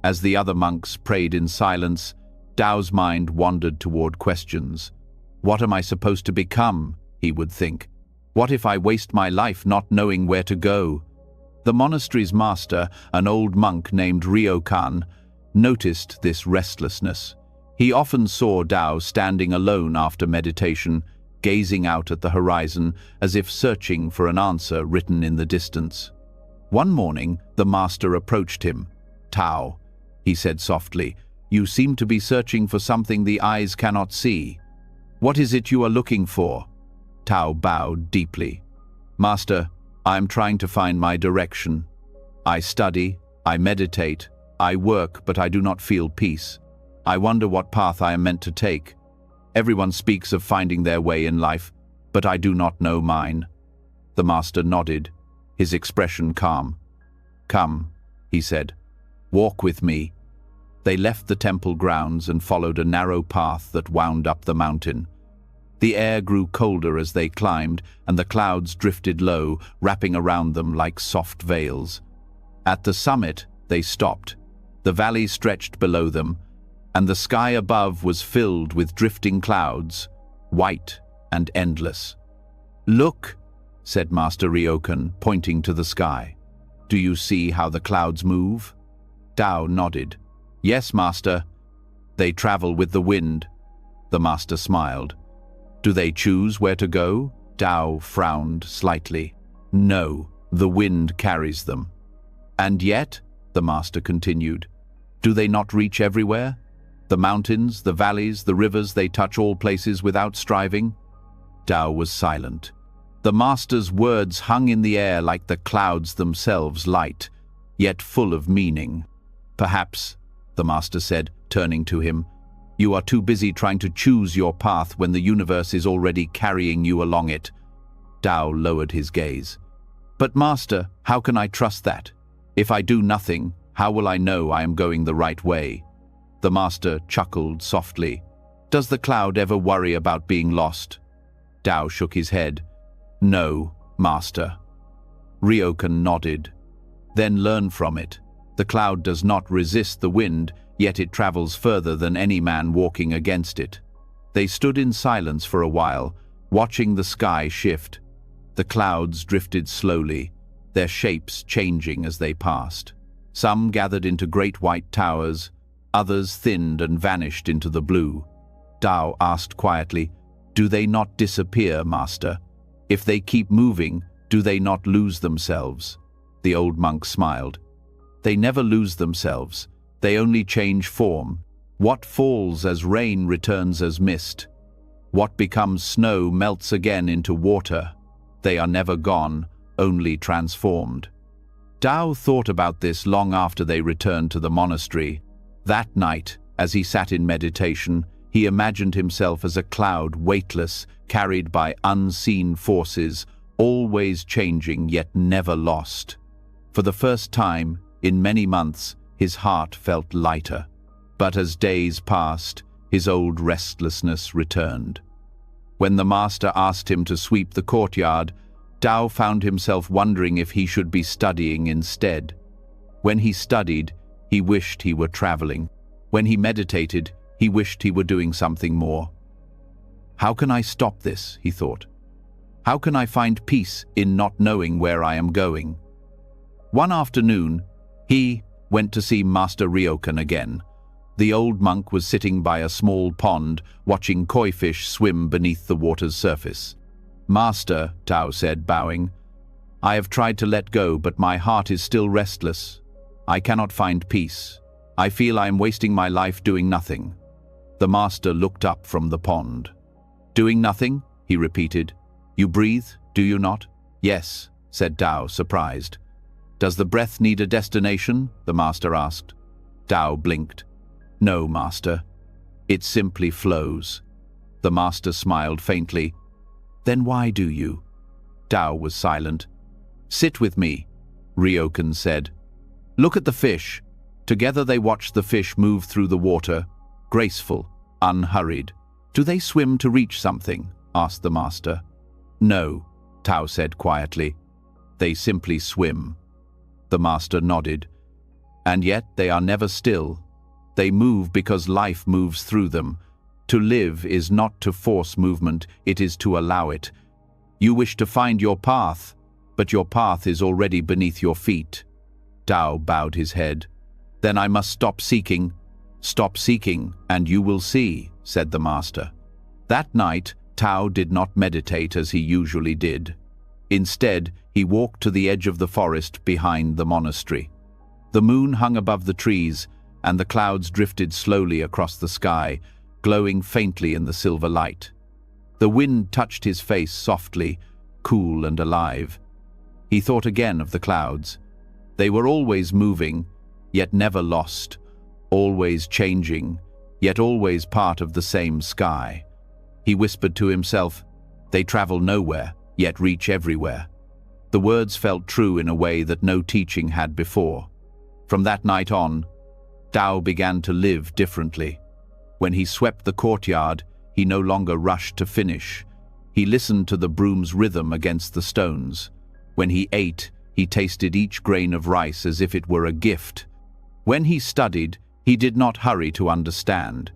as the other monks prayed in silence, Tao's mind wandered toward questions. "What am I supposed to become?" he would think. "What if I waste my life not knowing where to go?" The monastery's master, an old monk named Ryokan, noticed this restlessness. He often saw Tao standing alone after meditation, gazing out at the horizon as if searching for an answer written in the distance. One morning, the master approached him. "Tao," he said softly, "you seem to be searching for something the eyes cannot see. What is it you are looking for?" Tao bowed deeply. "Master, I am trying to find my direction. I study, I meditate, I work, but I do not feel peace. I wonder what path I am meant to take. Everyone speaks of finding their way in life, but I do not know mine." The master nodded, his expression calm. "Come," he said, "walk with me." They left the temple grounds and followed a narrow path that wound up the mountain. The air grew colder as they climbed, and the clouds drifted low, wrapping around them like soft veils. At the summit, they stopped. The valley stretched below them, and the sky above was filled with drifting clouds, white and endless. "Look," said Master Ryokan, pointing to the sky. "Do you see how the clouds move?" Tao nodded. "Yes, Master. They travel with the wind." The master smiled. "Do they choose where to go?" Tao frowned slightly. "No, the wind carries them." "And yet," the master continued. Do they not reach everywhere? The mountains, the valleys, the rivers, they touch all places without striving? Tao was silent. The master's words hung in the air like the clouds themselves, light, yet full of meaning. Perhaps, the master said, turning to him, you are too busy trying to choose your path when the universe is already carrying you along it. Tao lowered his gaze. But master, how can I trust that? If I do nothing, how will I know I am going the right way? The master chuckled softly. Does the cloud ever worry about being lost? Tao shook his head. No, master. Ryokan nodded. Then learn from it. The cloud does not resist the wind, yet it travels further than any man walking against it. They stood in silence for a while, watching the sky shift. The clouds drifted slowly, their shapes changing as they passed. Some gathered into great white towers, others thinned and vanished into the blue. Tao asked quietly, do they not disappear, master? If they keep moving, do they not lose themselves? The old monk smiled. They never lose themselves. They only change form. What falls as rain returns as mist. What becomes snow melts again into water. They are never gone, only transformed. Tao thought about this long after they returned to the monastery. That night, as he sat in meditation, he imagined himself as a cloud, weightless, carried by unseen forces, always changing yet never lost. For the first time, in many months, his heart felt lighter. But as days passed, his old restlessness returned. When the master asked him to sweep the courtyard, Tao found himself wondering if he should be studying instead. When he studied, he wished he were traveling. When he meditated, he wished he were doing something more. How can I stop this, he thought. How can I find peace in not knowing where I am going? One afternoon, he went to see Master Ryokan again. The old monk was sitting by a small pond, watching koi fish swim beneath the water's surface. Master, Tao said, bowing, I have tried to let go, but my heart is still restless. I cannot find peace. I feel I am wasting my life doing nothing. The master looked up from the pond. Doing nothing? He repeated. You breathe, do you not? Yes, said Tao, surprised. Does the breath need a destination? The master asked. Tao blinked. No, master. It simply flows. The master smiled faintly. Then why do you? Tao was silent. Sit with me, Ryokan said. Look at the fish. Together they watched the fish move through the water, graceful, unhurried. Do they swim to reach something? Asked the master. No, Tao said quietly. They simply swim. The master nodded. And yet they are never still. They move because life moves through them. To live is not to force movement, it is to allow it. You wish to find your path, but your path is already beneath your feet. Tao bowed his head. Then I must stop seeking. Stop seeking, and you will see, said the master. That night, Tao did not meditate as he usually did. Instead, he walked to the edge of the forest behind the monastery. The moon hung above the trees, and the clouds drifted slowly across the sky, glowing faintly in the silver light. The wind touched his face softly, cool and alive. He thought again of the clouds. They were always moving, yet never lost, always changing, yet always part of the same sky. He whispered to himself, they travel nowhere, yet reach everywhere. The words felt true in a way that no teaching had before. From that night on, Tao began to live differently. When he swept the courtyard, he no longer rushed to finish. He listened to the broom's rhythm against the stones. When he ate, he tasted each grain of rice as if it were a gift. When he studied, he did not hurry to understand.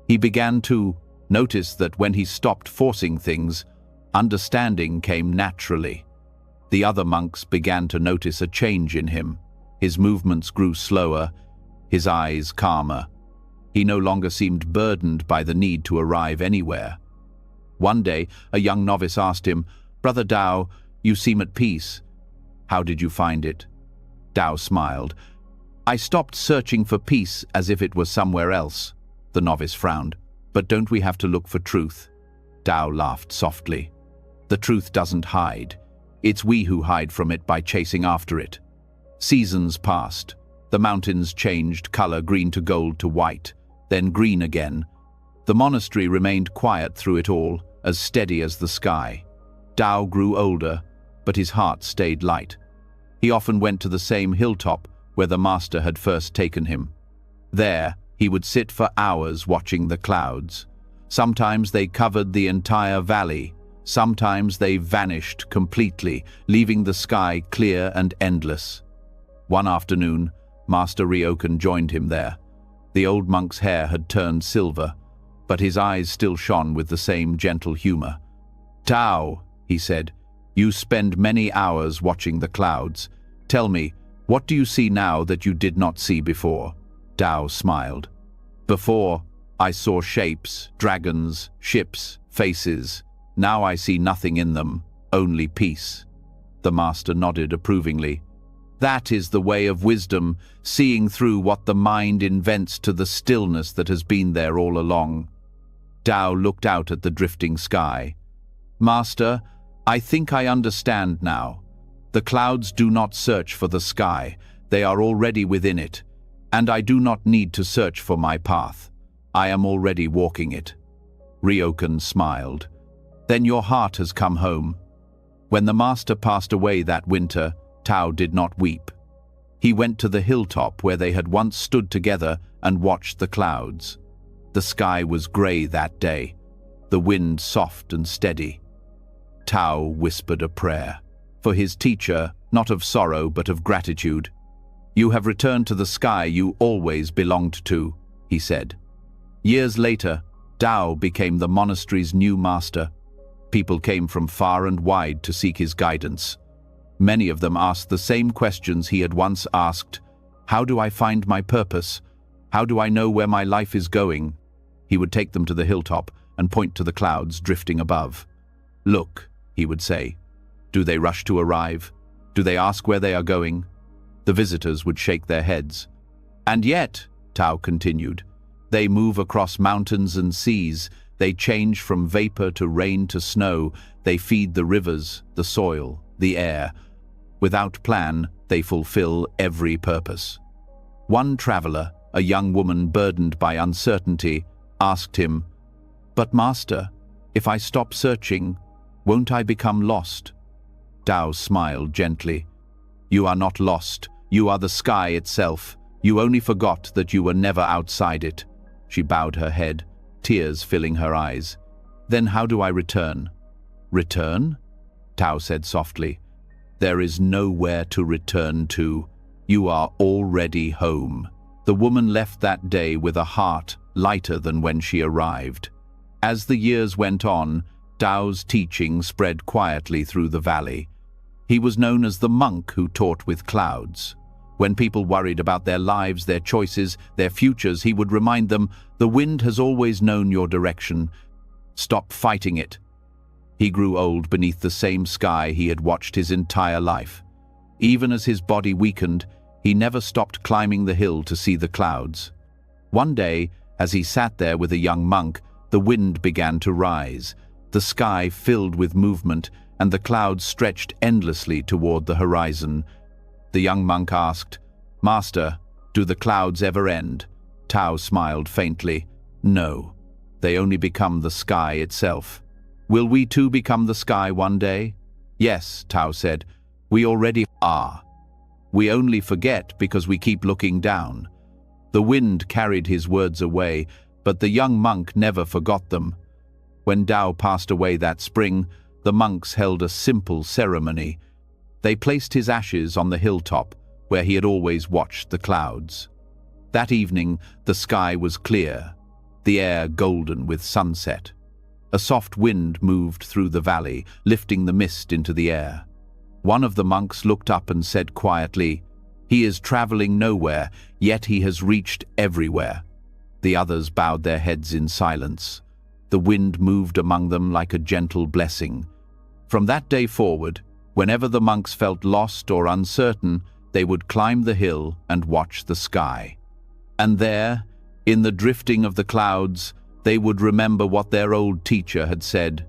He began to notice that when he stopped forcing things, understanding came naturally. The other monks began to notice a change in him. His movements grew slower, his eyes calmer. He no longer seemed burdened by the need to arrive anywhere. One day, a young novice asked him, Brother Tao, you seem at peace. How did you find it? Tao smiled. I stopped searching for peace as if it was somewhere else. The novice frowned. But don't we have to look for truth? Tao laughed softly. The truth doesn't hide. It's we who hide from it by chasing after it. Seasons passed. The mountains changed color, green to gold to white, then green again. The monastery remained quiet through it all, as steady as the sky. Tao grew older, but his heart stayed light. He often went to the same hilltop where the master had first taken him. There, he would sit for hours watching the clouds. Sometimes they covered the entire valley. Sometimes they vanished completely, leaving the sky clear and endless. One afternoon, Master Ryokan joined him there. The old monk's hair had turned silver, but his eyes still shone with the same gentle humor. "Tao," he said, "you spend many hours watching the clouds. Tell me, what do you see now that you did not see before?" Tao smiled. "Before, I saw shapes, dragons, ships, faces. Now I see nothing in them, only peace." The master nodded approvingly. "That is the way of wisdom, seeing through what the mind invents to the stillness that has been there all along." Tao looked out at the drifting sky. "Master, I think I understand now. The clouds do not search for the sky, they are already within it, and I do not need to search for my path. I am already walking it." Ryokan smiled. "Then your heart has come home." When the master passed away that winter, Tao did not weep. He went to the hilltop where they had once stood together and watched the clouds. The sky was grey that day, the wind soft and steady. Tao whispered a prayer. For his teacher, not of sorrow but of gratitude. "You have returned to the sky you always belonged to," he said. Years later, Tao became the monastery's new master. People came from far and wide to seek his guidance. Many of them asked the same questions he had once asked. "How do I find my purpose? How do I know where my life is going?" He would take them to the hilltop and point to the clouds drifting above. "Look," he would say. "Do they rush to arrive? Do they ask where they are going?" The visitors would shake their heads. "And yet," Tao continued, "they move across mountains and seas. They change from vapor to rain to snow. They feed the rivers, the soil, the air. Without plan, they fulfill every purpose." One traveler, a young woman burdened by uncertainty, asked him, "But Master, if I stop searching, won't I become lost?" Tao smiled gently. "You are not lost. You are the sky itself. You only forgot that you were never outside it." She bowed her head, tears filling her eyes. "Then how do I return?" "Return?" Tao said softly. "There is nowhere to return to. You are already home." The woman left that day with a heart lighter than when she arrived. As the years went on, Tao's teaching spread quietly through the valley. He was known as the monk who taught with clouds. When people worried about their lives, their choices, their futures, he would remind them, "The wind has always known your direction. Stop fighting it." He grew old beneath the same sky he had watched his entire life. Even as his body weakened, he never stopped climbing the hill to see the clouds. One day, as he sat there with a young monk, the wind began to rise. The sky filled with movement, and the clouds stretched endlessly toward the horizon. The young monk asked, "Master, do the clouds ever end?" Tao smiled faintly. "No, they only become the sky itself." "Will we too become the sky one day?" "Yes," Tao said, "we already are. We only forget because we keep looking down." The wind carried his words away, but the young monk never forgot them. When Tao passed away that spring, the monks held a simple ceremony. They placed his ashes on the hilltop, where he had always watched the clouds. That evening, the sky was clear, the air golden with sunset. A soft wind moved through the valley, lifting the mist into the air. One of the monks looked up and said quietly, "He is traveling nowhere, yet he has reached everywhere." The others bowed their heads in silence. The wind moved among them like a gentle blessing. From that day forward, whenever the monks felt lost or uncertain, they would climb the hill and watch the sky. And there, in the drifting of the clouds, they would remember what their old teacher had said: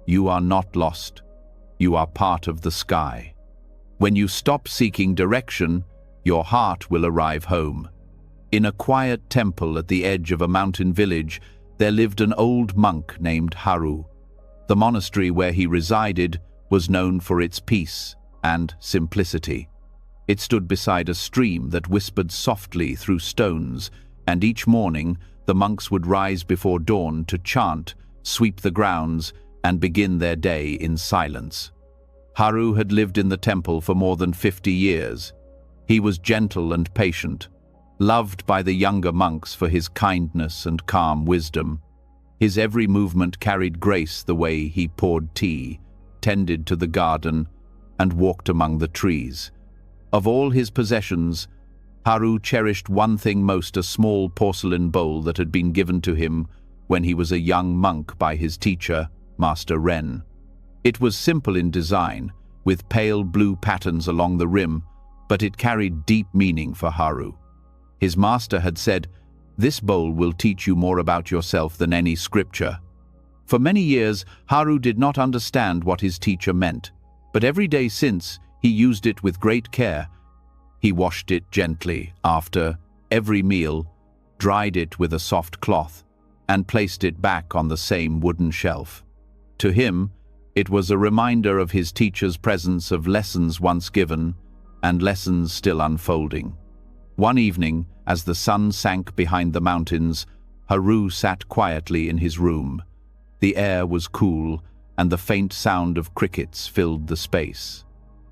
"You are not lost. You are part of the sky. When you stop seeking direction, your heart will arrive home." In a quiet temple at the edge of a mountain village, there lived an old monk named Haru. The monastery where he resided was known for its peace and simplicity. It stood beside a stream that whispered softly through stones, and each morning the monks would rise before dawn to chant, sweep the grounds, and begin their day in silence. Haru had lived in the temple for more than 50 years. He was gentle and patient, loved by the younger monks for his kindness and calm wisdom. His every movement carried grace, the way he poured tea, tended to the garden, and walked among the trees. Of all his possessions, Haru cherished one thing most: a small porcelain bowl that had been given to him when he was a young monk by his teacher, Master Ren. It was simple in design, with pale blue patterns along the rim, but it carried deep meaning for Haru. His master had said, "This bowl will teach you more about yourself than any scripture." For many years, Haru did not understand what his teacher meant, but every day since, he used it with great care. He washed it gently after every meal, dried it with a soft cloth, and placed it back on the same wooden shelf. To him, it was a reminder of his teacher's presence, of lessons once given and lessons still unfolding. One evening, as the sun sank behind the mountains, Haru sat quietly in his room. The air was cool, and the faint sound of crickets filled the space.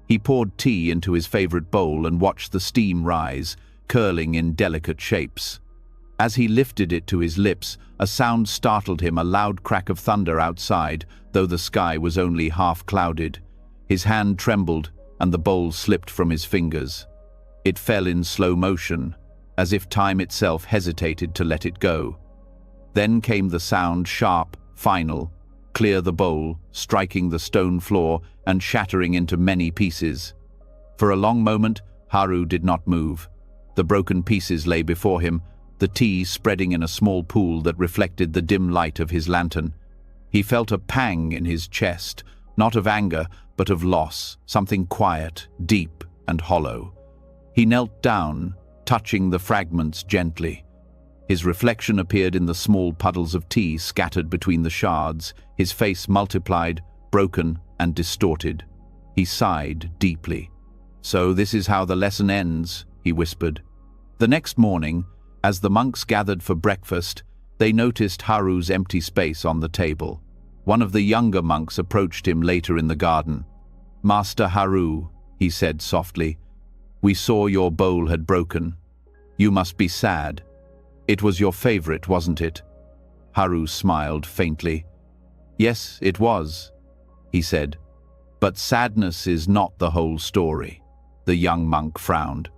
He poured tea into his favorite bowl and watched the steam rise, curling in delicate shapes. As he lifted it to his lips, a sound startled him, a loud crack of thunder outside, though the sky was only half clouded. His hand trembled, and the bowl slipped from his fingers. It fell in slow motion, as if time itself hesitated to let it go. Then came the sound, sharp, final, clear, the bowl, striking the stone floor and shattering into many pieces. For a long moment, Haru did not move. The broken pieces lay before him, the tea spreading in a small pool that reflected the dim light of his lantern. He felt a pang in his chest, not of anger, but of loss, something quiet, deep, and hollow. He knelt down, touching the fragments gently. His reflection appeared in the small puddles of tea scattered between the shards, his face multiplied, broken, and distorted. He sighed deeply. "So this is how the lesson ends," he whispered. The next morning, as the monks gathered for breakfast, they noticed Haru's empty space on the table. One of the younger monks approached him later in the garden. "Master Haru," he said softly, "we saw your bowl had broken. You must be sad. It was your favorite, wasn't it?" Haru smiled faintly. "Yes, it was," he said. "But sadness is not the whole story." The young monk frowned.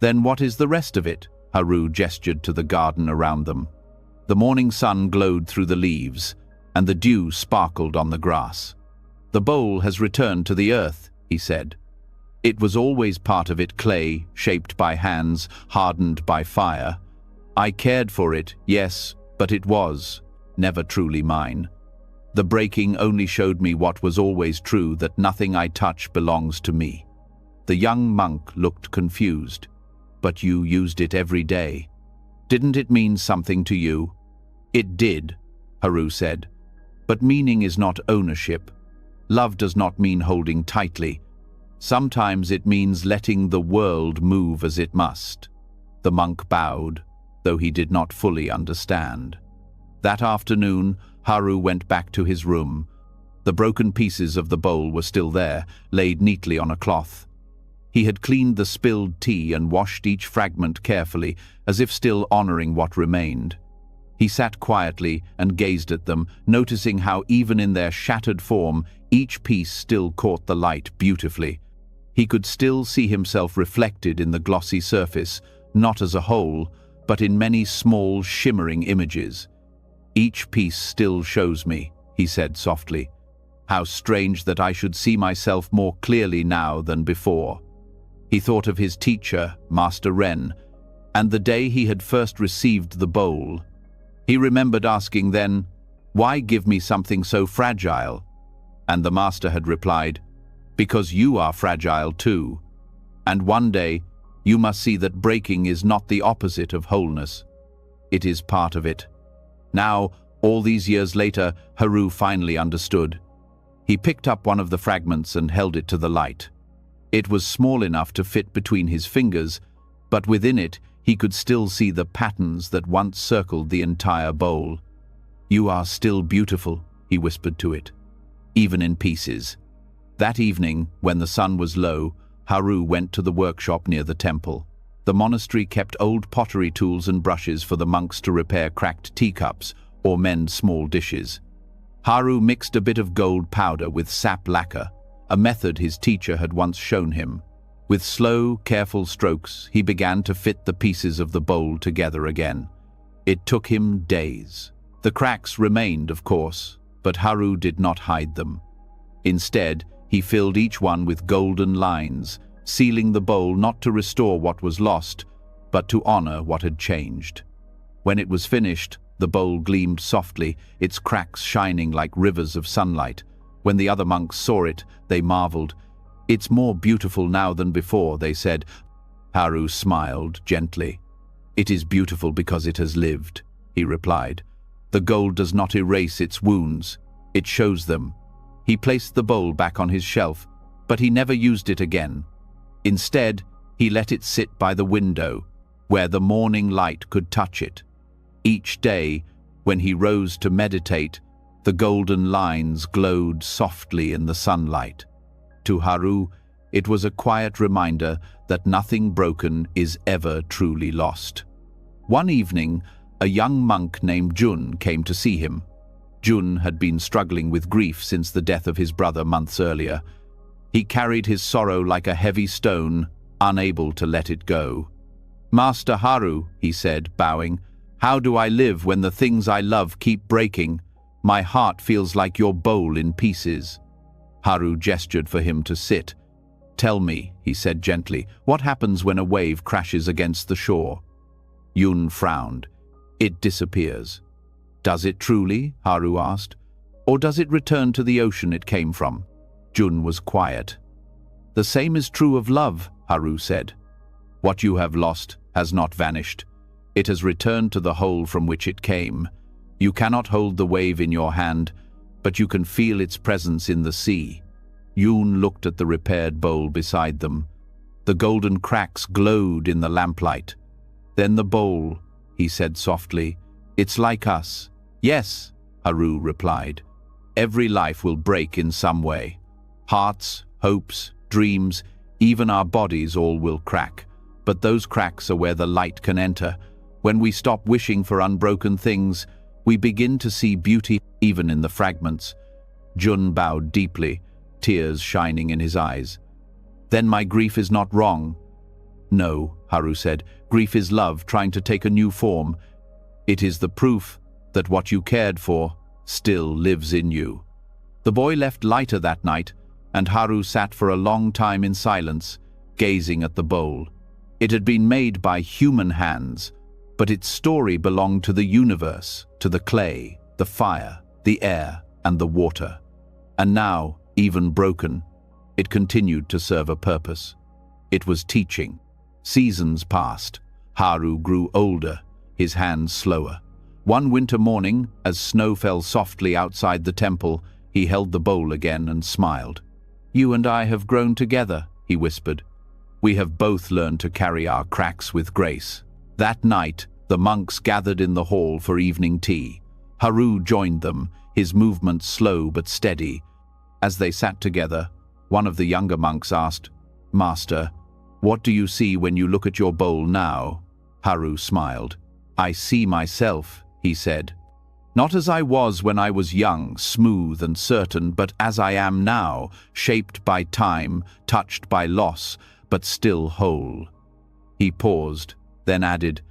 "Then what is the rest of it?" Haru gestured to the garden around them. The morning sun glowed through the leaves, and the dew sparkled on the grass. "The bowl has returned to the earth," he said. "It was always part of it, clay, shaped by hands, hardened by fire. I cared for it, yes, but it was never truly mine. The breaking only showed me what was always true, that nothing I touch belongs to me." The young monk looked confused. "But you used it every day. Didn't it mean something to you?" "It did," Haru said. "But meaning is not ownership. Love does not mean holding tightly. Sometimes it means letting the world move as it must." The monk bowed, though he did not fully understand. That afternoon, Haru went back to his room. The broken pieces of the bowl were still there, laid neatly on a cloth. He had cleaned the spilled tea and washed each fragment carefully, as if still honoring what remained. He sat quietly and gazed at them, noticing how even in their shattered form, each piece still caught the light beautifully. He could still see himself reflected in the glossy surface, not as a whole, but in many small, shimmering images. "Each piece still shows me," he said softly. "How strange that I should see myself more clearly now than before." He thought of his teacher, Master Ren, and the day he had first received the bowl. He remembered asking then, "Why give me something so fragile?" And the master had replied, "Because you are fragile too. And one day, you must see that breaking is not the opposite of wholeness. It is part of it." Now, all these years later, Haru finally understood. He picked up one of the fragments and held it to the light. It was small enough to fit between his fingers, but within it, he could still see the patterns that once circled the entire bowl. "You are still beautiful," he whispered to it, "even in pieces." That evening, when the sun was low, Haru went to the workshop near the temple. The monastery kept old pottery tools and brushes for the monks to repair cracked teacups or mend small dishes. Haru mixed a bit of gold powder with sap lacquer, a method his teacher had once shown him. With slow, careful strokes, he began to fit the pieces of the bowl together again. It took him days. The cracks remained, of course, but Haru did not hide them. Instead, he filled each one with golden lines, sealing the bowl not to restore what was lost, but to honor what had changed. When it was finished, the bowl gleamed softly, its cracks shining like rivers of sunlight. When the other monks saw it, they marveled. "It's more beautiful now than before," they said. Haru smiled gently. "It is beautiful because it has lived," he replied. "The gold does not erase its wounds, it shows them." He placed the bowl back on his shelf, but he never used it again. Instead, he let it sit by the window, where the morning light could touch it. Each day, when he rose to meditate, the golden lines glowed softly in the sunlight. To Haru, it was a quiet reminder that nothing broken is ever truly lost. One evening, a young monk named Jun came to see him. Jun had been struggling with grief since the death of his brother months earlier. He carried his sorrow like a heavy stone, unable to let it go. "Master Haru," he said, bowing, "how do I live when the things I love keep breaking? My heart feels like your bowl in pieces." Haru gestured for him to sit. "Tell me," he said gently, "what happens when a wave crashes against the shore?" Yun frowned. "It disappears." "Does it truly?" Haru asked. "Or does it return to the ocean it came from?" Jun was quiet. "The same is true of love," Haru said. "What you have lost has not vanished. It has returned to the hole from which it came. You cannot hold the wave in your hand, but you can feel its presence in the sea." Yun looked at the repaired bowl beside them. The golden cracks glowed in the lamplight. "Then the bowl," he said softly, "it's like us." "Yes," Haru replied. "Every life will break in some way. Hearts, hopes, dreams, even our bodies all will crack. But those cracks are where the light can enter. When we stop wishing for unbroken things, we begin to see beauty even in the fragments." Jun bowed deeply, tears shining in his eyes. "Then my grief is not wrong." "No," Haru said, "grief is love trying to take a new form. It is the proof that what you cared for still lives in you." The boy left lighter that night, and Haru sat for a long time in silence, gazing at the bowl. It had been made by human hands, but its story belonged to the universe, to the clay, the fire, the air, and the water. And now, even broken, it continued to serve a purpose. It was teaching. Seasons passed. Haru grew older, his hands slower. One winter morning, as snow fell softly outside the temple, he held the bowl again and smiled. "You and I have grown together," he whispered. "We have both learned to carry our cracks with grace." That night, the monks gathered in the hall for evening tea. Haru joined them, his movements slow but steady. As they sat together, one of the younger monks asked, "Master, what do you see when you look at your bowl now?" Haru smiled. "I see myself," he said. "Not as I was when I was young, smooth and certain, but as I am now, shaped by time, touched by loss, but still whole." He paused, then added,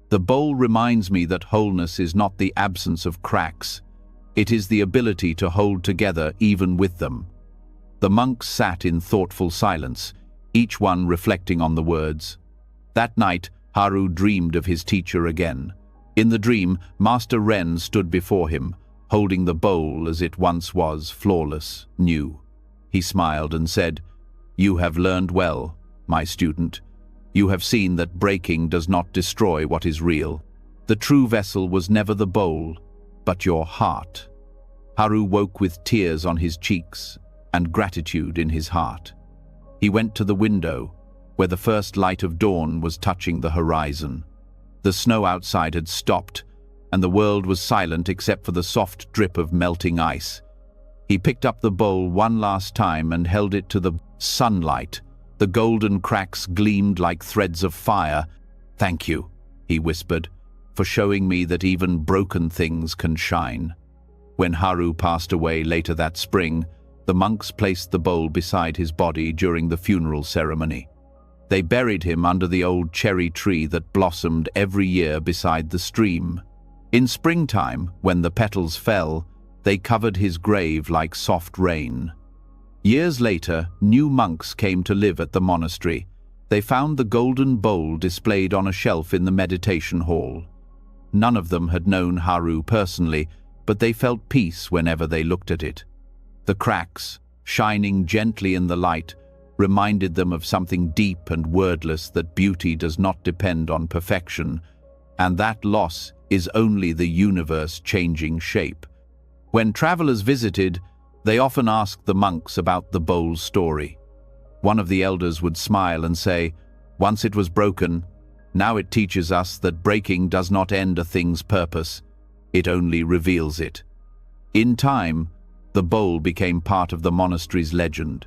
"The bowl reminds me that wholeness is not the absence of cracks. It is the ability to hold together even with them." The monks sat in thoughtful silence, each one reflecting on the words. That night, Haru dreamed of his teacher again. In the dream, Master Ren stood before him, holding the bowl as it once was, flawless, new. He smiled and said, "You have learned well, my student. You have seen that breaking does not destroy what is real. The true vessel was never the bowl, but your heart." Haru woke with tears on his cheeks and gratitude in his heart. He went to the window, where the first light of dawn was touching the horizon. The snow outside had stopped, and the world was silent except for the soft drip of melting ice. He picked up the bowl one last time and held it to the sunlight. The golden cracks gleamed like threads of fire. "Thank you," he whispered, "for showing me that even broken things can shine." When Haru passed away later that spring, the monks placed the bowl beside his body during the funeral ceremony. They buried him under the old cherry tree that blossomed every year beside the stream. In springtime, when the petals fell, they covered his grave like soft rain. Years later, new monks came to live at the monastery. They found the golden bowl displayed on a shelf in the meditation hall. None of them had known Haru personally, but they felt peace whenever they looked at it. The cracks, shining gently in the light, reminded them of something deep and wordless, that beauty does not depend on perfection, and that loss is only the universe changing shape. When travelers visited, they often asked the monks about the bowl's story. One of the elders would smile and say, "Once it was broken, now it teaches us that breaking does not end a thing's purpose, it only reveals it." In time, the bowl became part of the monastery's legend.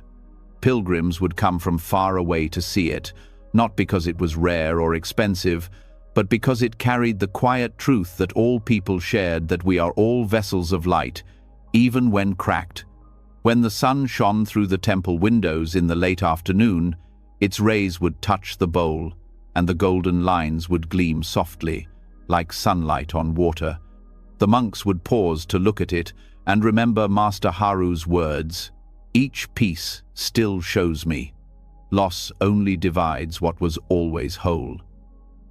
Pilgrims would come from far away to see it, not because it was rare or expensive, but because it carried the quiet truth that all people shared, that we are all vessels of light, even when cracked. When the sun shone through the temple windows in the late afternoon, its rays would touch the bowl, and the golden lines would gleam softly, like sunlight on water. The monks would pause to look at it and remember Master Haru's words, "Each piece still shows me. Loss only divides what was always whole."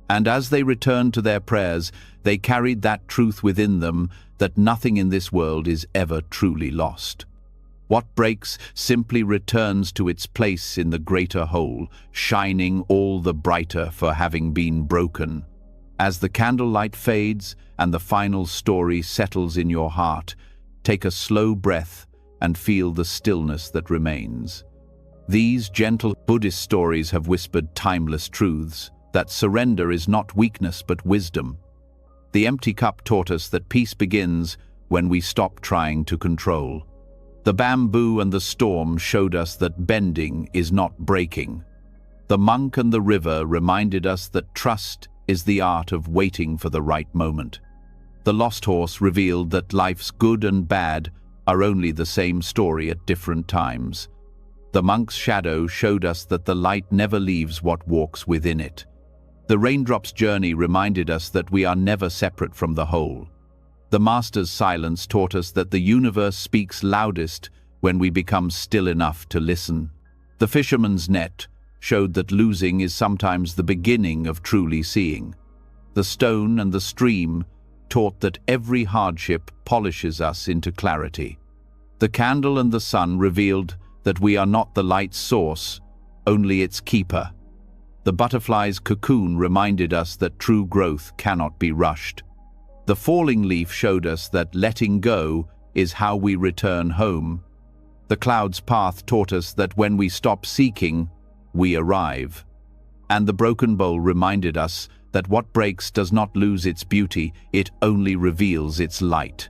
And as they returned to their prayers, they carried that truth within them, that nothing in this world is ever truly lost. What breaks simply returns to its place in the greater whole, shining all the brighter for having been broken. As the candlelight fades and the final story settles in your heart, take a slow breath and feel the stillness that remains. These gentle Buddhist stories have whispered timeless truths, that surrender is not weakness but wisdom. The empty cup taught us that peace begins when we stop trying to control. The bamboo and the storm showed us that bending is not breaking. The monk and the river reminded us that trust is the art of waiting for the right moment. The lost horse revealed that life's good and bad are only the same story at different times. The monk's shadow showed us that the light never leaves what walks within it. The raindrop's journey reminded us that we are never separate from the whole. The master's silence taught us that the universe speaks loudest when we become still enough to listen. The fisherman's net showed that losing is sometimes the beginning of truly seeing. The stone and the stream taught that every hardship polishes us into clarity. The candle and the sun revealed that we are not the light's source, only its keeper. The butterfly's cocoon reminded us that true growth cannot be rushed. The falling leaf showed us that letting go is how we return home. The cloud's path taught us that when we stop seeking, we arrive. And the broken bowl reminded us that what breaks does not lose its beauty, it only reveals its light.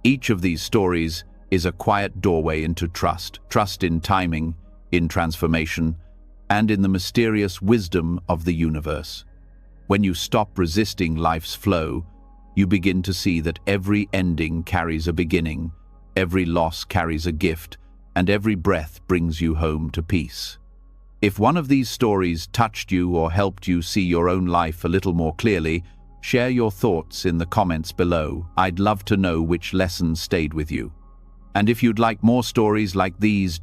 Each of these stories is a quiet doorway into trust. Trust in timing, in transformation, and in the mysterious wisdom of the universe. When you stop resisting life's flow, you begin to see that every ending carries a beginning, every loss carries a gift, and every breath brings you home to peace. If one of these stories touched you or helped you see your own life a little more clearly, share your thoughts in the comments below. I'd love to know which lesson stayed with you. And if you'd like more stories like these,